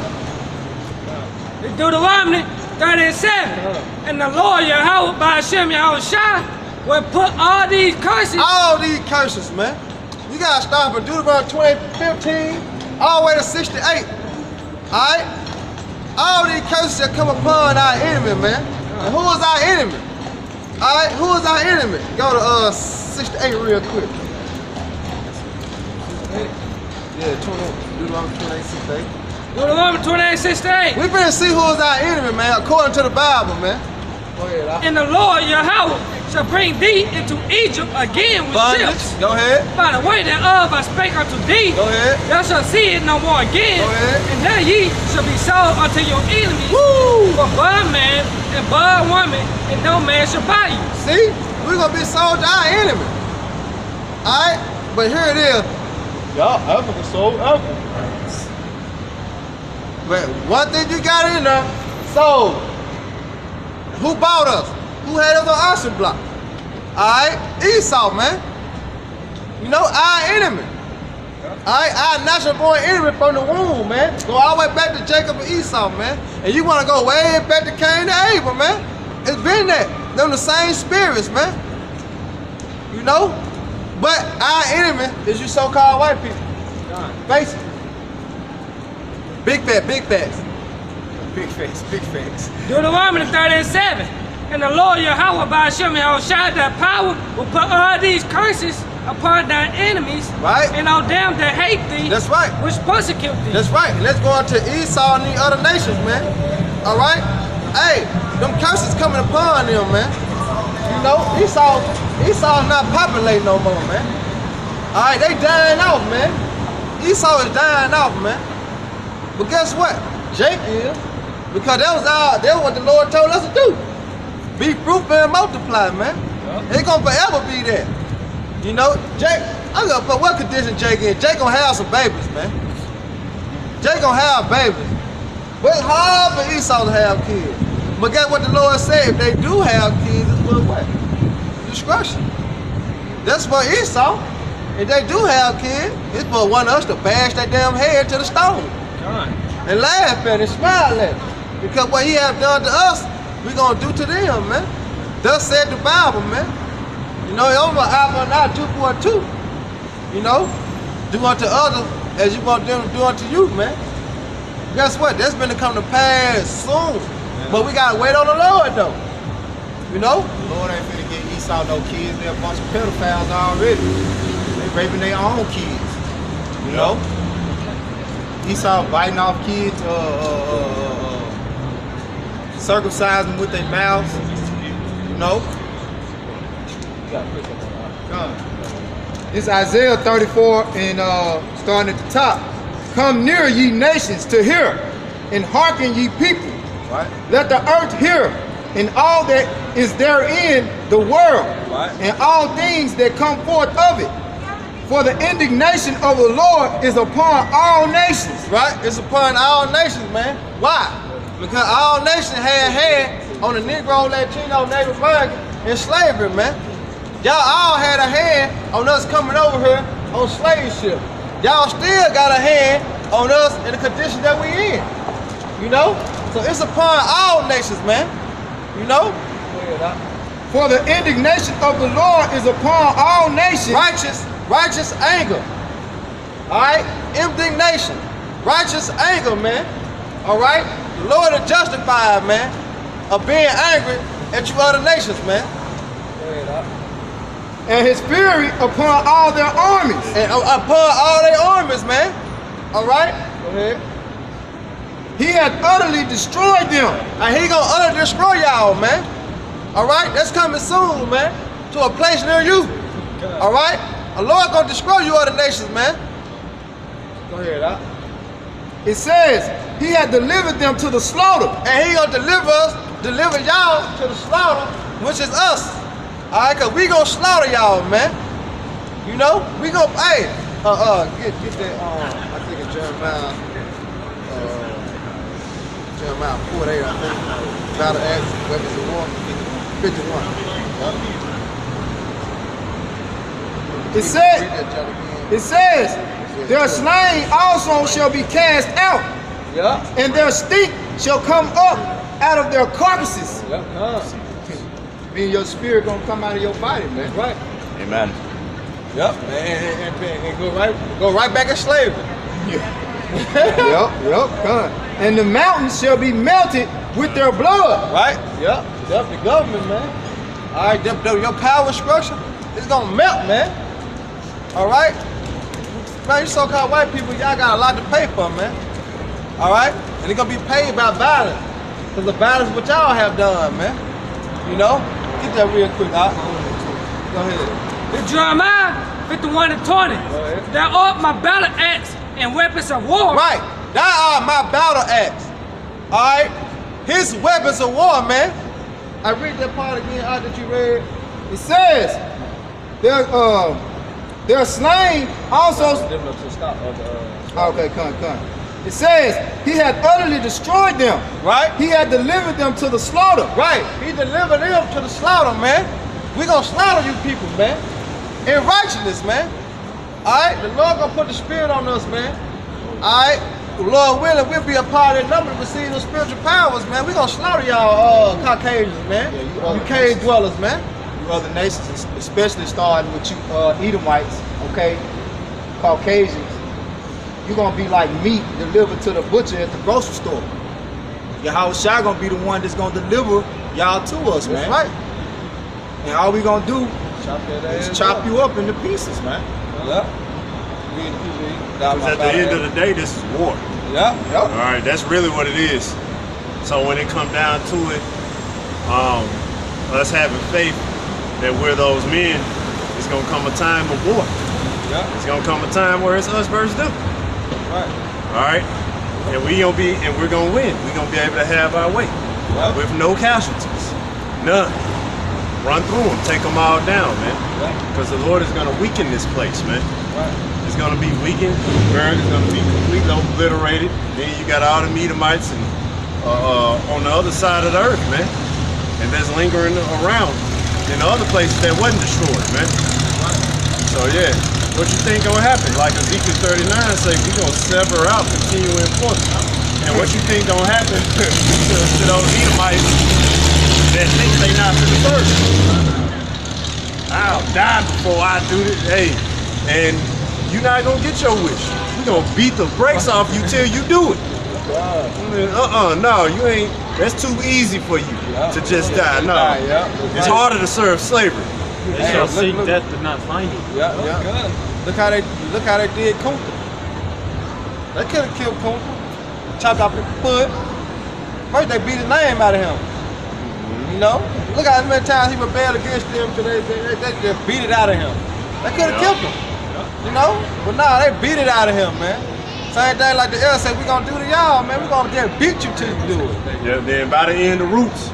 It's Deuteronomy 30:7. And the Lord Yahweh by Hashem Yahawashi will put all these curses. Man. You gotta start from Deuteronomy 20:15 all the way to 68. Alright? All these curses that come upon our enemy, man. And who is our enemy? Alright, who is our enemy? Go to 68 real quick. Yeah, Deuteronomy 28:68. Deuteronomy 28:68. We better see who is our enemy, man, according to the Bible, man. Go ahead, And the Lord Yahweh shall bring thee into Egypt again with ships. Go ahead. By the way thereof I spake unto thee. Go ahead. Thou shalt see it no more again. Go ahead. And there ye shall be sold unto your enemies. Woo! For bondman and bondwoman, and no man shall buy you. See? We're gonna be sold to our enemy. Alright? But here it is. Y'all Africa sold Africa. But one thing you got in there, sold. Who bought us? Who had us on auction block? Alright? Esau, man. You know, our enemy. Alright? Our natural born enemy from the womb, man. Go all the way back to Jacob and Esau, man. And you want to go way back to Cain and Abel, man. It's been that. Them the same spirits, man. You know? But our enemy is you so-called white people. Face it. Big facts. Big facts. Deuteronomy 30:7. And the Lord Yahweh by Hashem Yahawashi that power will put all these curses upon thy enemies. Right. And on them that hate thee. That's right. Which persecute thee. That's right. Let's go on to Esau and the other nations, man. All right? Hey, them curses coming upon them, man. You know, Esau's not populating no more, man. All right, they dying off, man. Esau is dying off, man. But guess what? Jake is. Because that was what the Lord told us to do. Be fruitful and multiply, man. It gonna forever be there. You know, Jake, I'm gonna put what condition Jake in. Jake gonna have some babies, man. Jake gonna have babies. But it's hard for Esau to have kids. But guess what the Lord said? If they do have kids, it's for what? Destruction. That's for Esau. If they do have kids, it's for one of us to bash that damn head to the stone. And laugh at it and smile at it. Because what he have done to us, we gonna do to them, man. Thus said the Bible, man. You know, it's only an eye for an eye, 2 for a 2. You know, do unto others as you want them to do unto you, man. Guess what? That's gonna come to pass soon. But we gotta wait on the Lord, though. You know? The Lord ain't finna get Esau no kids. They're a bunch of pedophiles already. They raping their own kids. You know? Esau biting off kids, circumcising them with their mouths. You know? It's Isaiah 34 and starting at the top. Come near ye nations to hear, and hearken ye people. Right. Let the earth hear, and all that is therein the world, and all things that come forth of it. For the indignation of the Lord is upon all nations. Right? It's upon all nations, man. Why? Because all nations had on the Negro, Latino, Native American, and slavery, man. Y'all all had a hand on us coming over here on slave ship. Y'all still got a hand on us in the condition that we in. You know? So it's upon all nations, man. You know? For the indignation of the Lord is upon all nations. Righteous anger. Alright? Indignation. Righteous anger, man. Alright? The Lord is justified, man. of being angry at you other nations, man. And his fury upon all their armies. And upon all their armies, man. All right? Go ahead. He hath utterly destroyed them. And he gonna utterly destroy y'all, man. All right? That's coming soon, man. To a place near you. All right? The Lord gonna destroy you other nations, man. Go ahead, It says, he hath delivered them to the slaughter. And he gonna deliver y'all to the slaughter, which is us. All right, cause we gonna slaughter y'all, man. You know, we gonna, hey, get that, I think it's Jeremiah 48, I think. Battle axe, weapons of war, 51. It says, their slain also shall be cast out. Yeah. And their stink shall come up out of their carcasses. Meaning your spirit gonna come out of your body, man. Right. Amen. Yep. And go right back in slavery. Come. And the mountains shall be melted with their blood. Right. Yep. The government, man. All right. Your power structure is gonna melt, man. All right. Man, you so-called white people, y'all got a lot to pay for, man. All right. And they're gonna be paid by violence, cause the violence what y'all have done, man. You know. Get that real quick, Doc. Go ahead. In Jeremiah 51:20, thou art my battle axe and weapons of war. Right. Thou art my battle axe. All right. His weapons of war, man. I read that part again out that you read. It says, they're slain also. Okay, come. It says, he hath utterly destroyed them. Right. He hath delivered them to the slaughter. Right. He delivered them to the slaughter, man. We gonna slaughter you people, man. In righteousness, man. All right. The Lord gonna put the spirit on us, man. All right. Lord willing, we'll be a part of that number to receive those spiritual powers, man. We gonna slaughter y'all Caucasians, man. Yeah, you cave dwellers, man. You other nations, especially starting with you Edomites, okay? Caucasians. You're gonna be like meat delivered to the butcher at the grocery store. YAHAWASHI gonna be the one that's gonna deliver y'all to us, man. That's right. And all we gonna do is chop you up into pieces, man. Yeah. Because at the end of the day, this is war. Yeah. All right, that's really what it is. So when it comes down to it, us having faith that we're those men, it's gonna come a time of war. Yeah. It's gonna come a time where it's us versus them. Right. All right, and we're gonna win. We're gonna be able to have our way with no casualties, none. Run through them, take them all down, man. Because the Lord is gonna weaken this place, man. It's gonna be weakened, burned. It's gonna be completely obliterated. Then you got all the Edomites and on the other side of the earth, man, and that's lingering around in other places that wasn't destroyed, man. So yeah. What you think gonna happen? Like Ezekiel 39 say, we gonna sever out continuing employment. And what you think gonna happen to those Edomites that think they not for the first? I'll die before I do this. Hey, and you're not gonna get your wish. We gonna beat the brakes off you till you do it. No, you ain't. That's too easy for you to just die. No, it's harder to serve slavery. They shall seek death but not find it. Look how they did Kunta. They could have killed Kunta, chopped off his foot. First they beat his name out of him. You know? Look how many times he rebelled against them till they just beat it out of him. They could have killed him. You know? But nah, they beat it out of him, man. Same thing like the elder said, we gonna do to y'all, man. We gonna just beat you till you do it. Yeah, then by the end, the roots,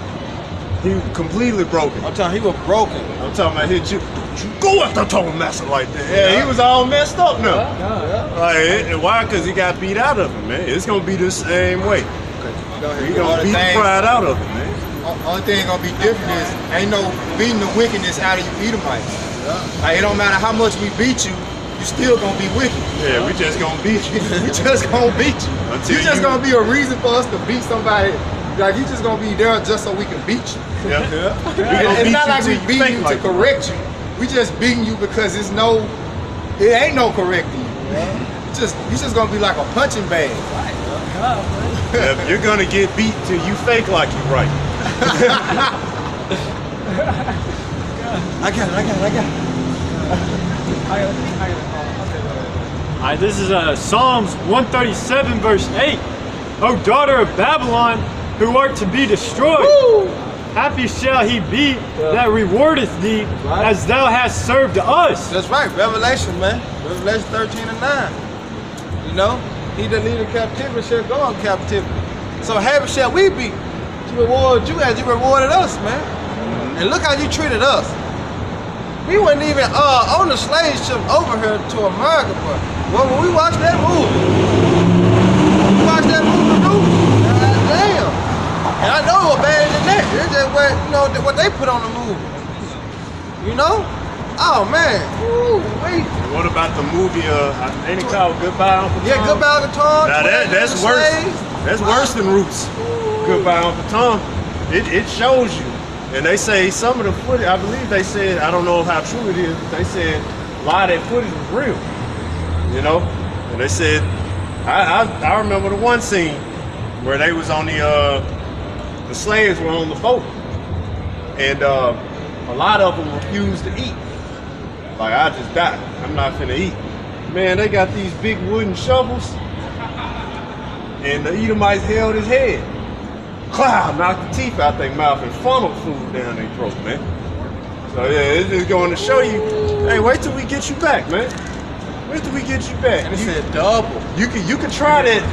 he was completely broken. I'm telling you, he was broken. I'm talking about hit you. You go after Total Master like that. Yeah, he was all messed up now. Like, why? Because he got beat out of him, man. It's gonna be the same way. We gonna beat the pride out of him, man. Only thing gonna be different is ain't no beating the wickedness out of you Edomites. Like, it don't matter how much we beat you, you still gonna be wicked. Yeah, we just gonna beat you. We just gonna beat you. You just gonna be a reason for us to beat somebody. Like, you just gonna be there just so we can beat you. Yeah. It's not like we beating you to correct you. We just beating you because it ain't no correcting you. You just gonna be like a punching bag. Yeah, you're gonna get beat till you fake like you right. I got it. All right, this is Psalms 137, verse 8. O daughter of Babylon, who art to be destroyed, happy shall he be that rewardeth thee as thou hast served us. That's right, Revelation, man. Revelation 13 and 9. You know, he that lead in captivity shall go in captivity. So happy shall we be to reward you as you rewarded us, man. And look how you treated us. We weren't even on the slave ship over here to America, but when we watched that movie, damn. And I know it was better than that. It's just what, you know, what they put on the movie. You know? Oh man. Ooh, wait. What about the movie? Ain't it called Goodbye Uncle Tom? Yeah, Goodbye Uncle Tom. Now that's worse. That's worse than Roots. Goodbye Uncle Tom. It shows you. And they say some of the footage, I believe they said, I don't know how true it is, but they said a lot of that footage was real. You know? And they said, I remember the one scene where they was on the slaves were on the boat. And a lot of them refused to eat. Like, I just died. I'm not finna eat. Man, they got these big wooden shovels. And the Edomites held his head. Clow, knocked the teeth out their mouth and funneled food down their throat, man. So yeah, it's just going to show you, hey, wait till we get you back, man. Wait till we get you back. And it said double. You can try that.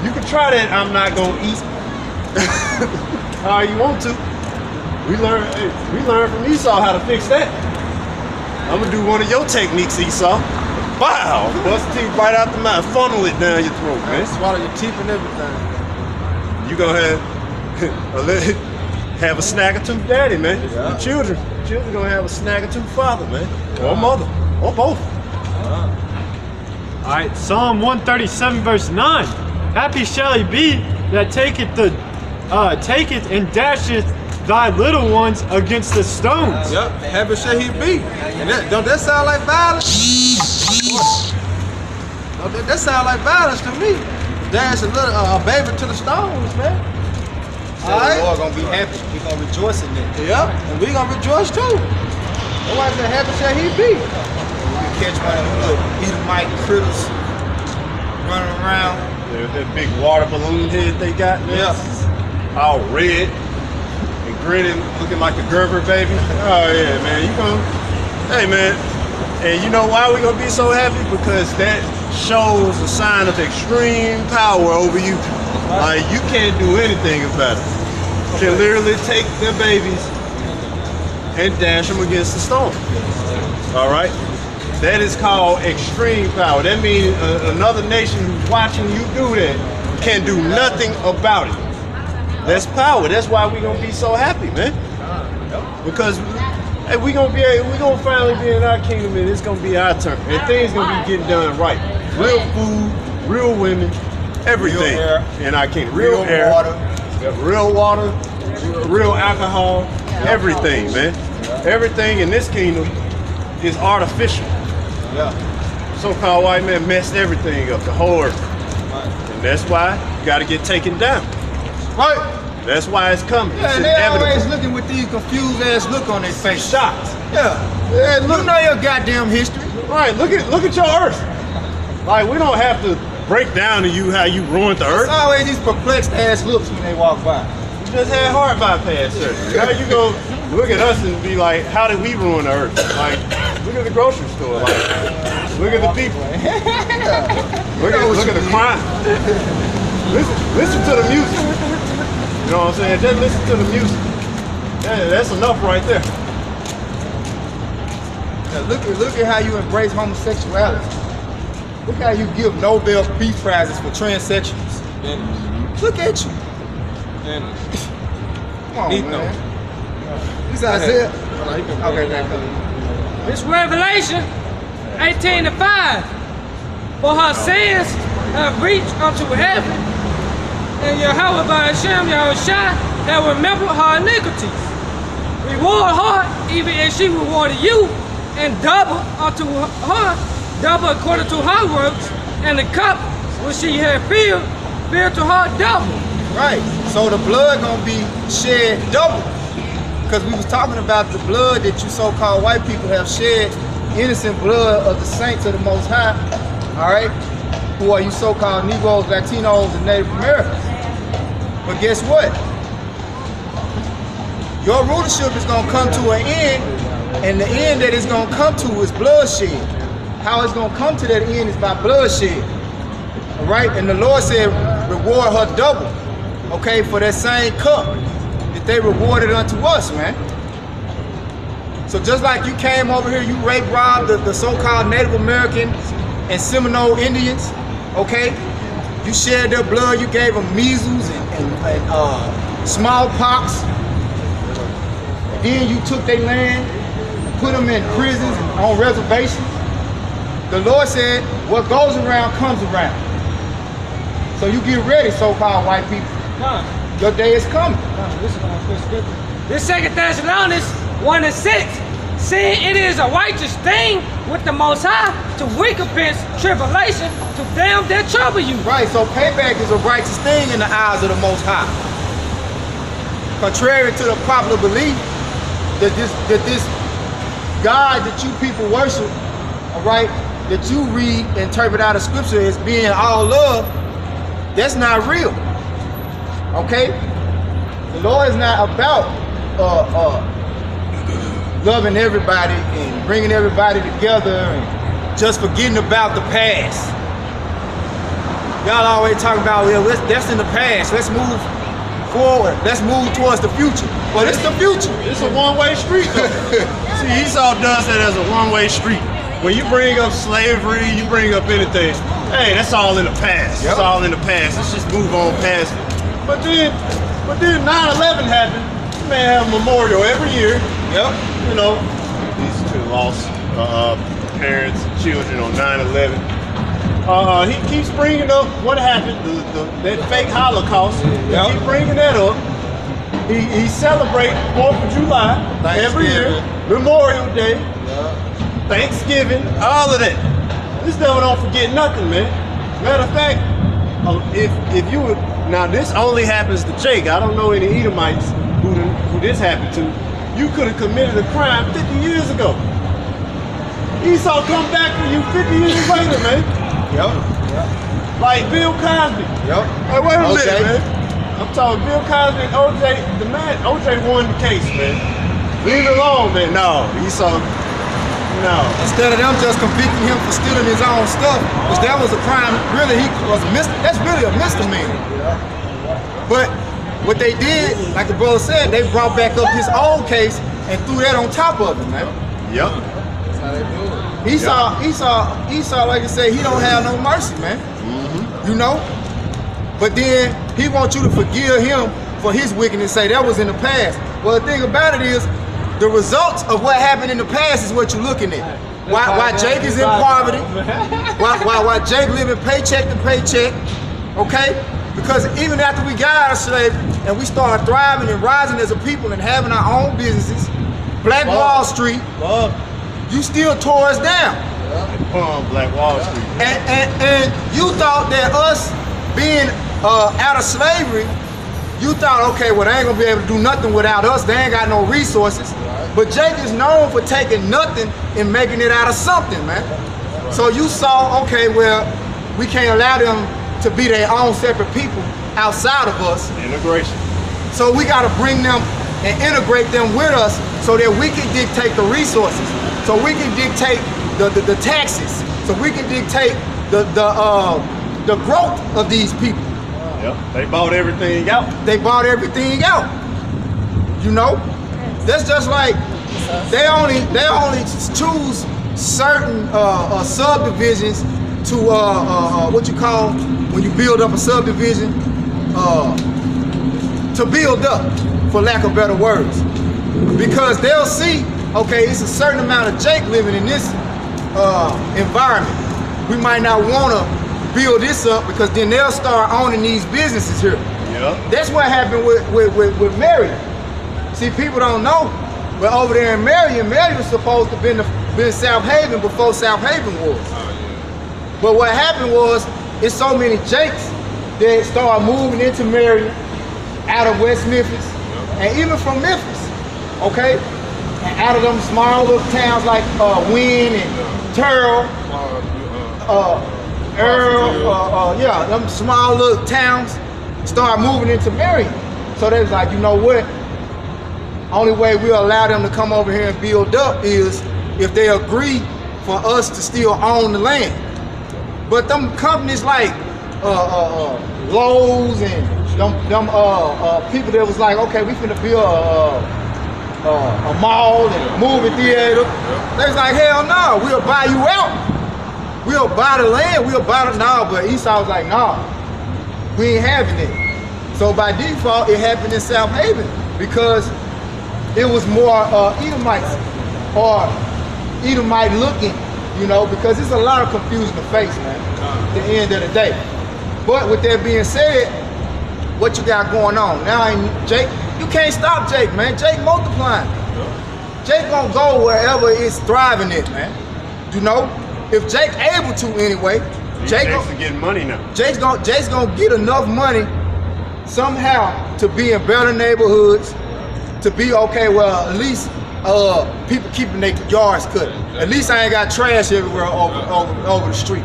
You can try that. I'm not gonna eat. How you want to? We learned from Esau how to fix that. I'm gonna do one of your techniques, Esau. Wow, bust teeth right out the mouth, funnel it down your throat, man. Swallow your teeth and everything. You gonna have a snag-a-tooth daddy, man. Yeah. The children gonna have a snag-a-tooth father, man, or mother, or both. All right, Psalm 137, verse 9. Happy shall he be that taketh and dasheth thy little ones against the stones. Yep, happy shall he be. And don't that sound like violence? Don't that sound like violence to me? Dash a baby to the stones, man. So the Lord gonna be happy. He gonna rejoice in it. Yep, and we gonna rejoice too. That's why I said happy shall he be. You catch one of them little Edomite critters running around. Yeah, that big water balloon head they got, man. Yeah. All red and grinning, looking like a Gerber baby. Oh yeah, man. Hey man. And you know why we gonna be so happy? Because that shows a sign of extreme power over you. Like you can't do anything about it. You can literally take their babies and dash them against the stone. All right. That is called extreme power. That means another nation who's watching you do that can do nothing about it. That's power. That's why we're gonna be so happy, man. Because hey, we're gonna finally be in our kingdom, and it's gonna be our turn. And things gonna be getting done right. Real food, real women, everything in our kingdom. Real air, real water, real alcohol, everything, man. Everything in this kingdom is artificial. Yeah. So-called white man messed everything up, the whole earth. Right. And that's why you gotta get taken down. Right. That's why it's coming. Yeah, It's and they inevitable. always looking with these confused ass look on their face. Shocked. Yeah. Look, You know your goddamn history. right, look at your earth. Like we don't have to break down to you how you ruined the It's earth. always these perplexed ass looks when they walk by. You just had heart bypass surgery. How you go look at us and be like, how did we ruin the earth? Like, look at the grocery store. Like, look at the people. Look at the crime. Listen to the music. You know what I'm saying? Just listen to the music. That's enough right there. Now look at how you embrace homosexuality. Look how you give Nobel Peace Prizes for transsexuals. Look at you. Come on, man. This Isaiah. Okay, This Revelation 18:5. For her sins have reached unto heaven, and Yahweh by Hashem Yahawashi have remembered her iniquities. Reward her even as she rewarded you, and double unto her, double according to her works, and the cup which she had filled to her double. Right. So the blood gonna be shed double. Because we was talking about the blood that you so-called white people have shed, innocent blood of the saints of the Most High, all right? Who are you so-called Negroes, Latinos, and Native Americans. But guess what? Your rulership is gonna come to an end, and the end that it's gonna come to is bloodshed. How it's gonna come to that end is by bloodshed, all right? And the Lord said, reward her double, okay, for that same cup that they rewarded unto us, man. So just like you came over here, you rape robbed the so-called Native Americans and Seminole Indians, okay? You shared their blood, you gave them measles and smallpox. And then you took their land, put them in prisons and on reservations. The Lord said, what goes around comes around. So you get ready, so-called white people. Your day is coming. This 2 Thessalonians 1:6, saying it is a righteous thing with the Most High to recompense tribulation to them that trouble you. Right, so payback is a righteous thing in the eyes of the Most High. Contrary to the popular belief that this God that you people worship, all right, that you read, interpret out of Scripture as being all love, that's not real. Okay? The Lord is not about loving everybody and bringing everybody together and just forgetting about the past. Y'all always talking about, well, that's in the past. Let's move forward. Let's move towards the future. But it's the future. It's a one-way street, though. See, Esau does that as a one-way street. When you bring up slavery, you bring up anything, hey, that's all in the past. Yep. It's all in the past. Let's just move on past it. But then 9/11 happened. You may have a memorial every year. Yep. You know, these two lost parents and children on 9/11. He keeps bringing up what happened, that fake Holocaust. Yep. He keep bringing that up. He celebrates 4th of July every year, Memorial Day, Thanksgiving, all of that. This devil don't forget nothing, man. Matter of fact, if you would, now this only happens to Jake. I don't know any Edomites who this happened to. You could have committed a crime 50 years ago. Esau come back for you 50 years later, man. Yep. Like Bill Cosby. Yep. Hey, wait a minute, man. I'm talking Bill Cosby and OJ. The man, OJ won the case, man. Leave it alone, man. No, Esau. No. Instead of them just convicting him for stealing his own stuff, which that was a crime, really that's really a misdemeanor. But what they did, like the brother said, they brought back up his old case and threw that on top of it, man. Yep. That's how they do it. Esau, like I said, he don't have no mercy, man. Mm-hmm. You know? But then he wants you to forgive him for his wickedness, say that was in the past. Well, the thing about it is, the results of what happened in the past is what you're looking at. Why Jake is in poverty, why Jake living paycheck to paycheck, okay? Because even after we got out of slavery and we started thriving and rising as a people and having our own businesses, Black Wall Street, you still tore us down. Black Wall Street. And you thought that us being out of slavery, you thought, okay, well, they ain't gonna be able to do nothing without us. They ain't got no resources. But Jake is known for taking nothing and making it out of something, man. So you saw, okay, well, we can't allow them to be their own separate people outside of us. Integration. So we gotta bring them and integrate them with us so that we can dictate the resources. So we can dictate the taxes. So we can dictate the growth of these people. Yep, they bought everything out. They bought everything out. You know? That's just like they only choose certain subdivisions to what you call when you build up a subdivision to build up, for lack of better words. Because they'll see, okay, it's a certain amount of Jake living in this environment. We might not want to build this up because then they'll start owning these businesses here. Yeah. That's what happened with Marion. See, people don't know, but over there in Marion was supposed to have been South Haven before South Haven was. But what happened was, it's so many Jakes that started moving into Marion, out of West Memphis, and even from Memphis, okay? And out of them small little towns like Wynn and Turl, Earl, yeah, them small little towns start moving into Marion. So they was like, you know what? Only way we'll allow them to come over here and build up is if they agree for us to still own the land. But them companies like Lowe's and them people that was like, okay, we finna build a mall and a movie theater. They was like, hell no, we'll buy you out. We'll buy the land, we'll buy the, no, but Esau was like, nah, we ain't having it. So by default, it happened in South Haven because it was more Edomites or Edomite looking, you know, because there's a lot of confusion to face, man, at the end of the day. But with that being said, what you got going on? Now, Jake, you can't stop Jake, man. Jake multiplying. Jake gonna go wherever it's thriving at, man. You know? If Jake able to anyway, Jake's getting money now. Jake's gonna get enough money somehow to be in better neighborhoods, to be okay, well, at least people keeping their yards cut. At least I ain't got trash everywhere over the street.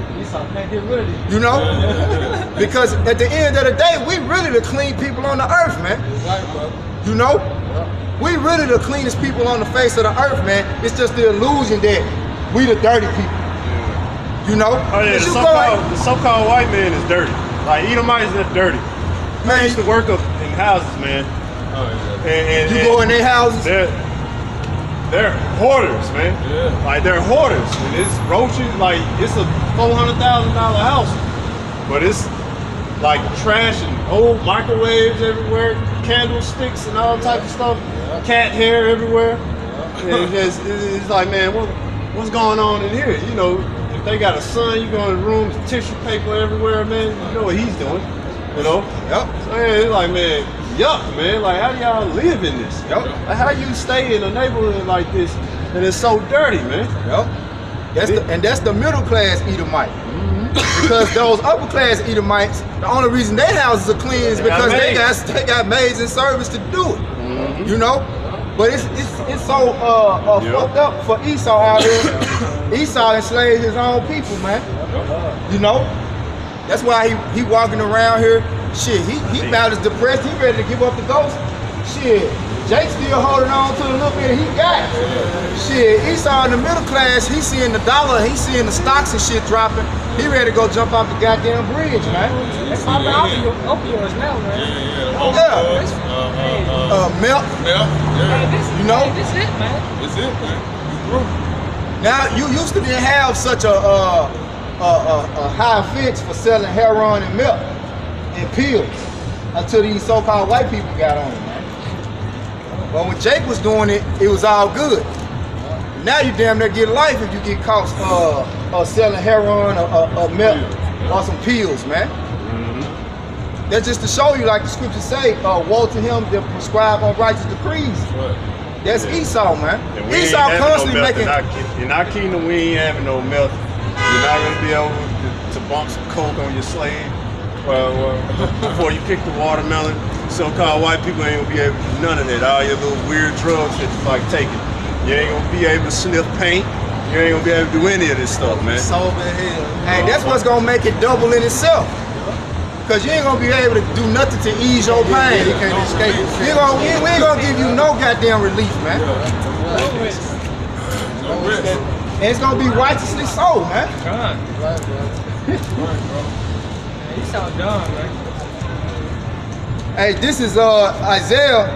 You know? Because at the end of the day, we really the clean people on the earth, man. You know? We really the cleanest people on the face of the earth, man. It's just the illusion that we the dirty people. You know? Oh yeah, the so-called white man is dirty. Like Edomites are dirty. Man, I used to work up in houses, man. And you go in their houses? They're hoarders, man. Yeah. Like they're hoarders. And it's roaches, like it's a $400,000 house. But it's like trash and old microwaves everywhere, candlesticks and all types of stuff, cat hair everywhere. And it's like, man, what's going on in here? You know, if they got a son, you go in the room, there's tissue paper everywhere, man, you know what he's doing, you know? Yep. So yeah, it's like, man, yuck, man, like how do y'all live in this? Yep. Like how you stay in a neighborhood like this and it's so dirty, man? Yep. That's the middle class Edomite. Because those upper class Edomites, the only reason their houses are clean is because they got maids and servants to do it. You know? But it's so fucked up for Esau out here. Esau enslaved his own people, man. You know? That's why he walking around here. Shit, he about as depressed, he ready to give up the ghost. Shit, Jake's still holding on to the little bit he got. Shit, Esau in the middle class, he seeing the dollar, he seeing the stocks and shit dropping. He ready to go jump off the goddamn bridge, man. It's popping opioids now, man. Milk. You know? This it, man. It's it, man. Now, you used to didn't have such a high fence for selling heroin and milk and pills until these so-called white people got on it, man. But when Jake was doing it, it was all good. Now you damn near get life if you get caught selling heroin or milk or some pills, man. That's just to show you, like the scriptures say, woe to him that prescribe unrighteous decrees. That's Esau, man. Esau constantly making... In our kingdom, we ain't having no milk. You're not going to be able to bump some coke on your slave. Before you pick the watermelon, so-called white people ain't going to be able to do none of that. All your little weird drugs that you like taking. You ain't going to be able to sniff paint. You ain't going to be able to do any of this stuff, man. Hey, that's what's going to make it double in itself. Because you ain't going to be able to do nothing to ease your pain. You can't escape it. We ain't going to give you no goddamn relief, man. And it's going to be righteously so, man. He sound dumb, man. Hey, this is Isaiah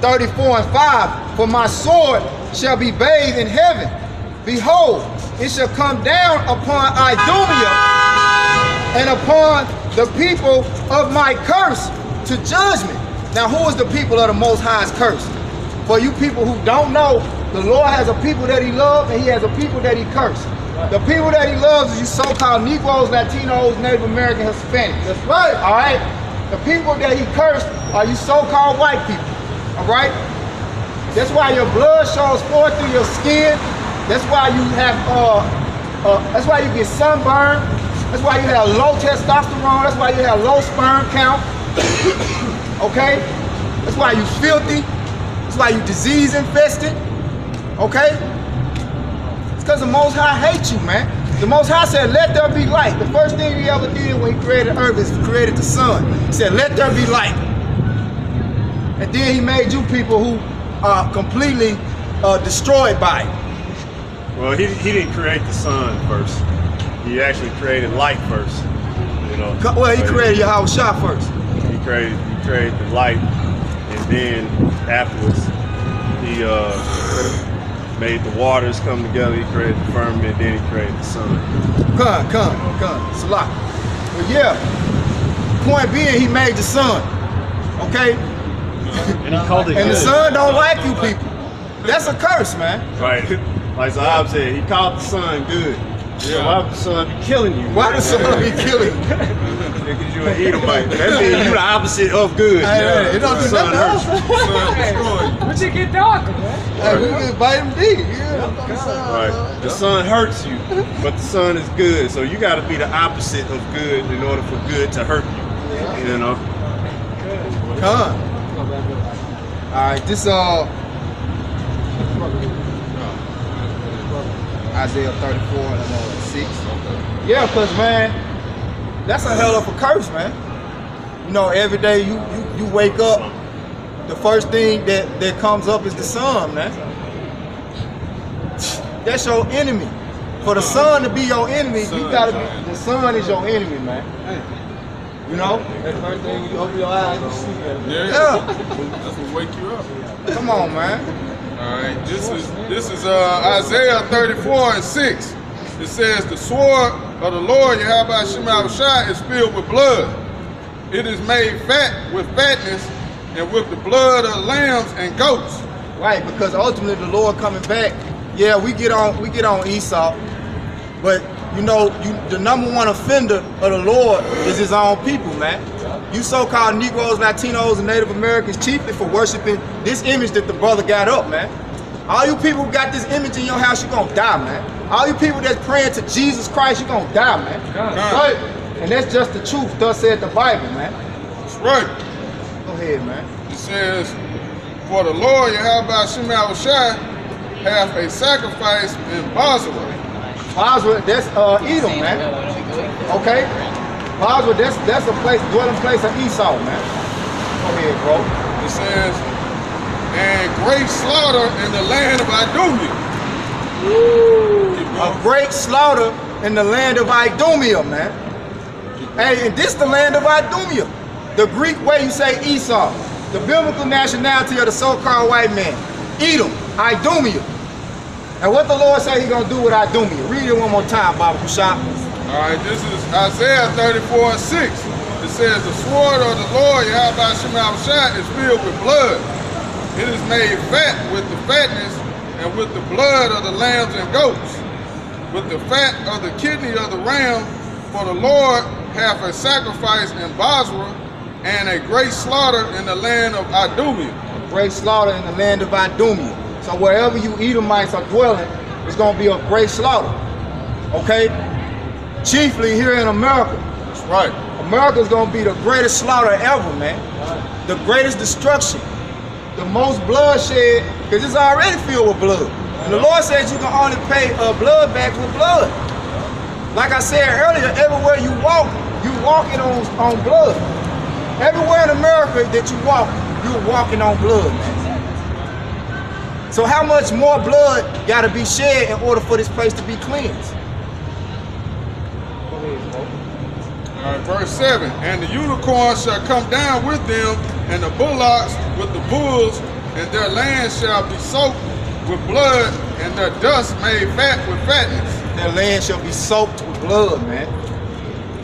34:5. For my sword shall be bathed in heaven. Behold, it shall come down upon Idumea and upon the people of my curse to judgment. Now, who is the people of the Most High's curse? For you people who don't know, the Lord has a people that he loves and he has a people that he cursed. The people that he loves is you so-called Negroes, Latinos, Native American, Hispanics. That's right. All right? The people that he cursed are you so-called white people. All right? That's why your blood shows forth through your skin. That's why you have, that's why you get sunburned. That's why you have low testosterone. That's why you have low sperm count. Okay? That's why you filthy. That's why you disease infested. Okay? It's because the Most High hates you, man. The Most High said, let there be light. The first thing he ever did when he created earth is created the sun. He said, let there be light. And then he made you people who are completely destroyed by it. Well, he didn't create the sun first. He actually created light first. You know. Well, he created YAHAWASHI first. He created the light, and then afterwards, he made the waters come together. He created the firmament, then he created the sun. Come, Salah. But yeah, point being, he made the sun. Okay? And he called it And good. the sun don't like you people. That's a curse, man. Right. Like Zahab said, he called the sun good. So why would the sun be killing you? Why the sun be killing you? Because you an Edomite. That means you the opposite of good. Hey, it don't The do sun nothing hurts you. else. But you get darker, man. Hey, we get vitamin D. Yeah. Right. The sun hurts you, but the sun is good. So you got to be the opposite of good in order for good to hurt you. You know. Come. All right, this Isaiah 34 and 6. Yeah, cause man, that's a hell of a curse, man. You know, every day you wake up, the first thing that comes up is the sun, man. That's your enemy. For the sun to be your enemy, you gotta be. The sun is your enemy, man. You know? That first thing you open your eyes, you see that. Yeah. That's what wake you up. Come on, man. All right, this is Isaiah 34 and 6. It says, the sword of the Lord YAHAWASHI is filled with blood. It is made fat with fatness and with the blood of lambs and goats. Right, because ultimately the Lord coming back. Yeah, we get on Esau, but you know, the number one offender of the Lord is his own people, man. You so-called Negroes, Latinos, and Native Americans chiefly for worshiping this image that the brother got up, man. All you people who got this image in your house, you're gonna die, man. All you people that's praying to Jesus Christ, you're gonna die, man. Right? And that's just the truth, thus said the Bible, man. That's right. Go ahead, man. It says, for the Lord YAHAWASHI hath a sacrifice in Basra. Basra, that's Edom, man. Okay? Basra, that's a place, dwelling place of Esau, man. Go ahead, bro. It says, and great slaughter in the land of Idumea. A great slaughter in the land of Idumea, man. Hey, and this the land of Idumea. The Greek way you say Esau. The biblical nationality of the so-called white man. Edom, Idumea. And what the Lord say he gonna do with Idumea? Read it one more time, Baba Kushab. All right, this is Isaiah 34 and 6. It says, the sword of the Lord YAHAWASHI is filled with blood. It is made fat with the fatness and with the blood of the lambs and goats, with the fat of the kidney of the ram. For the Lord hath a sacrifice in Basra and a great slaughter in the land of Idumea. A great slaughter in the land of Idumea. So wherever you Edomites are dwelling, it's going to be a great slaughter. Okay? Chiefly here in America. That's right. America's going to be the greatest slaughter ever, man. The greatest destruction. The most bloodshed, because it's already filled with blood. And the Lord says you can only pay blood back with blood. Like I said earlier, everywhere you walk, you're walking on blood. Everywhere in America that you walk, you're walking on blood, man. So how much more blood got to be shed in order for this place to be cleansed? All right, verse 7. And the unicorn shall come down with them, and the bullocks with the bulls, and their land shall be soaked with blood, and their dust made fat with fatness. Their land shall be soaked with blood, man.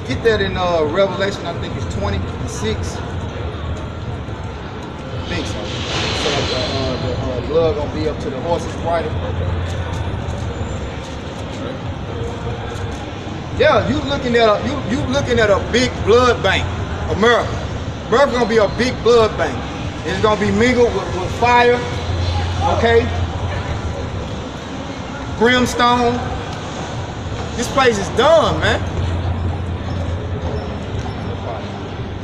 Get that in Revelation, I think it's 26. I think so. So the blood gonna be up to the horse's bridle. Yeah, you looking at a big blood bank, America. America gonna be a big blood bank. It's gonna be mingled with fire, okay? Brimstone. This place is done, man.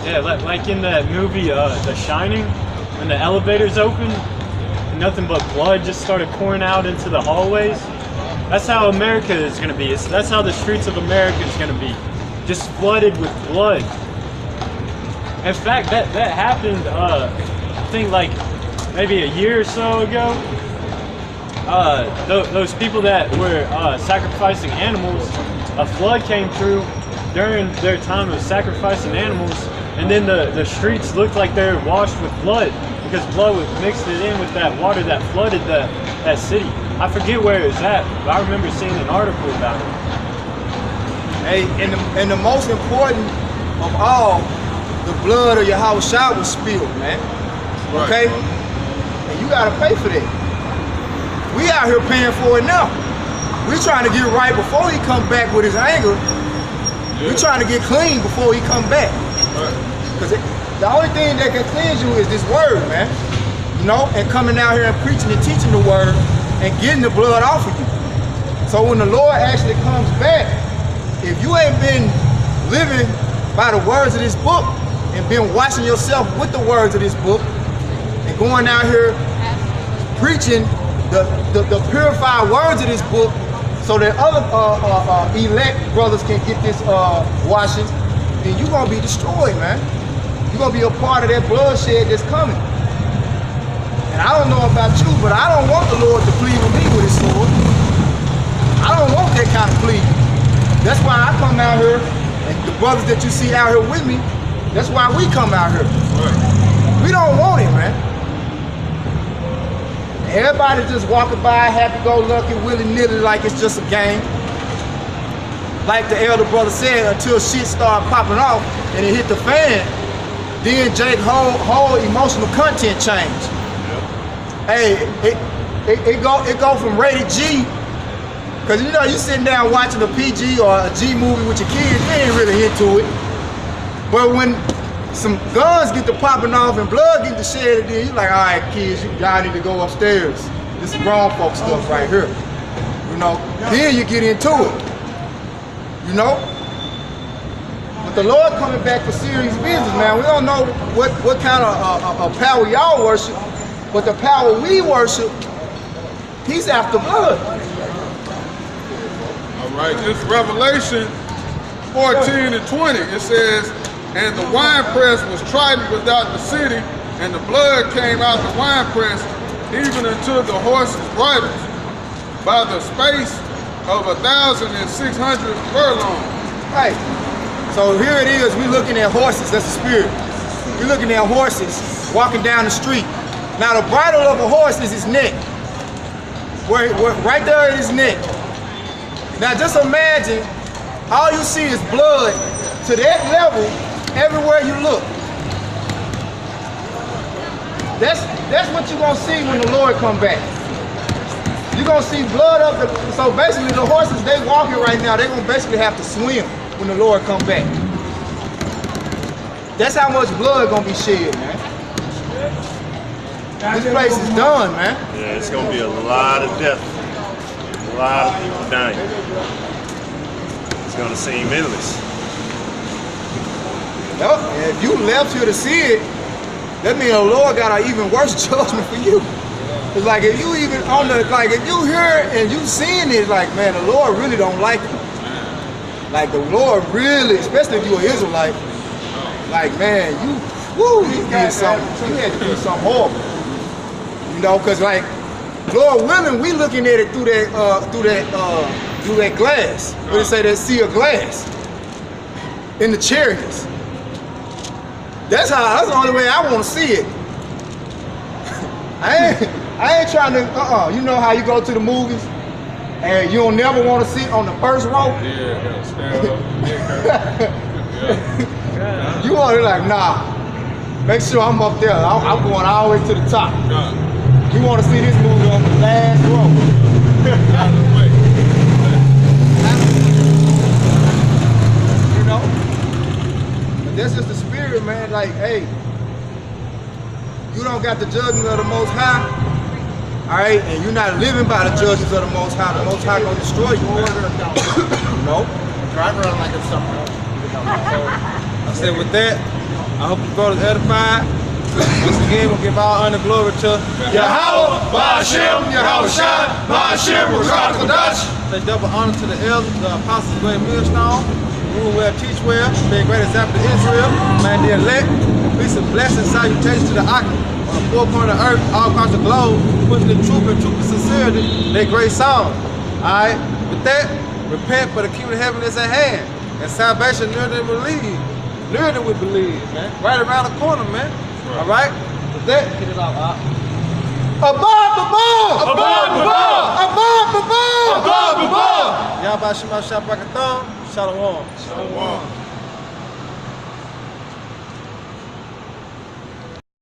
Yeah, like in that movie, The Shining, when the elevators opened, and nothing but blood just started pouring out into the hallways. That's how America is going to be. That's how the streets of America is going to be, just flooded with blood. In fact, that happened, I think like maybe a year or so ago. Those people that were sacrificing animals, a flood came through during their time of sacrificing animals, and then the streets looked like they were washed with blood because blood was mixed it in with that water that flooded that city. I forget where it was at, but I remember seeing an article about it. Hey, and the most important of all, the blood of YAHAWASHI was spilled, man. Right. Okay? And you gotta pay for that. We out here paying for it now. We trying to get right before he come back with his anger. We trying to get clean before he come back. Because the only thing that can cleanse you is this word, man. You know, and coming out here and preaching and teaching the word and getting the blood off of you. So when the Lord actually comes back, if you ain't been living by the words of this book and been washing yourself with the words of this book and going out here preaching the purified words of this book so that other elect brothers can get this washing, then you're going to be destroyed, man. You're going to be a part of that bloodshed that's coming. And I don't know about you, but I don't want the Lord to plead with me with his sword. I don't want that kind of plea. That's why I come out here, and the brothers that you see out here with me, that's why we come out here. We don't want it, man. Everybody just walking by, happy-go-lucky, willy-nilly, like it's just a game. Like the elder brother said, until shit start popping off and it hit the fan, then Jake's whole emotional content change. Hey, it go from rated G, because you know you sitting down watching a PG or a G movie with your kids, they ain't really into it. But when some guns get to popping off and blood get to shed, then you like, all right, kids, y'all need to go upstairs. This is grown folk stuff right here. You know, then you get into it. You know? But the Lord coming back for serious business, man. We don't know what kind of power y'all worship, but the power we worship, he's after blood. All right, this Revelation 14 and 20, it says, and the winepress was trodden without the city, and the blood came out the winepress, even unto the horses' bridles, by the space of 1,600 furlongs. Right. So here it is, we looking at horses, that's the spirit. We're looking at horses walking down the street. Now the bridle of a horse is his neck. Right there is his neck. Now just imagine, all you see is blood to that level everywhere you look. That's what you're gonna see when the Lord come back. You're gonna see blood up the, so basically the horses they walking right now, they're gonna basically have to swim when the Lord come back. That's how much blood gonna be shed, man. This place is done, man. Yeah, it's gonna be a lot of death. A lot of people dying. It's gonna seem endless. Yep. And if you left here to see it, that means the Lord got an even worse judgment for you. It's like if you even on the, like if you hear and you seeing it, like man, the Lord really don't like you. Like the Lord really, especially if you're an Israelite, like man, you did something. You had to do something horrible. You know, cause like Lord willing, we looking at it through that glass. What do you say? That sea of glass in the chariots. That's the only way I want to see it. I ain't trying to, you know how you go to the movies and you don't never want to sit on the first row? Yeah, stand up. You want to like, nah, make sure I'm up there. I'm going all the way to the top. You want to see this movie on the last row. You know? But that's just the spirit, man. Like, hey, you don't got the judgment of the Most High, all right, and you're not living by the judgments of the Most High gonna destroy you, man. No? Drive around like it's something else. I said with that, I hope you brothers edified. Once again, we'll give all honor and glory to YAHAWASHI, Say double honor to the elders, the apostles, great millstone, rule well, teach well, be a great example to Israel, man, the elect. Peace and blessings, salutations to the Aki on the four corners of the earth, all across the globe, pushing the truth and sincerity, their great song. Alright, with that, repent for the kingdom of heaven is at hand, and salvation nearer than we believe. Nearer than we believe, man. Right around the corner, man. Alright? With that, get it out, Above! Y'all about Shema Shabbat Shalom. Shalom.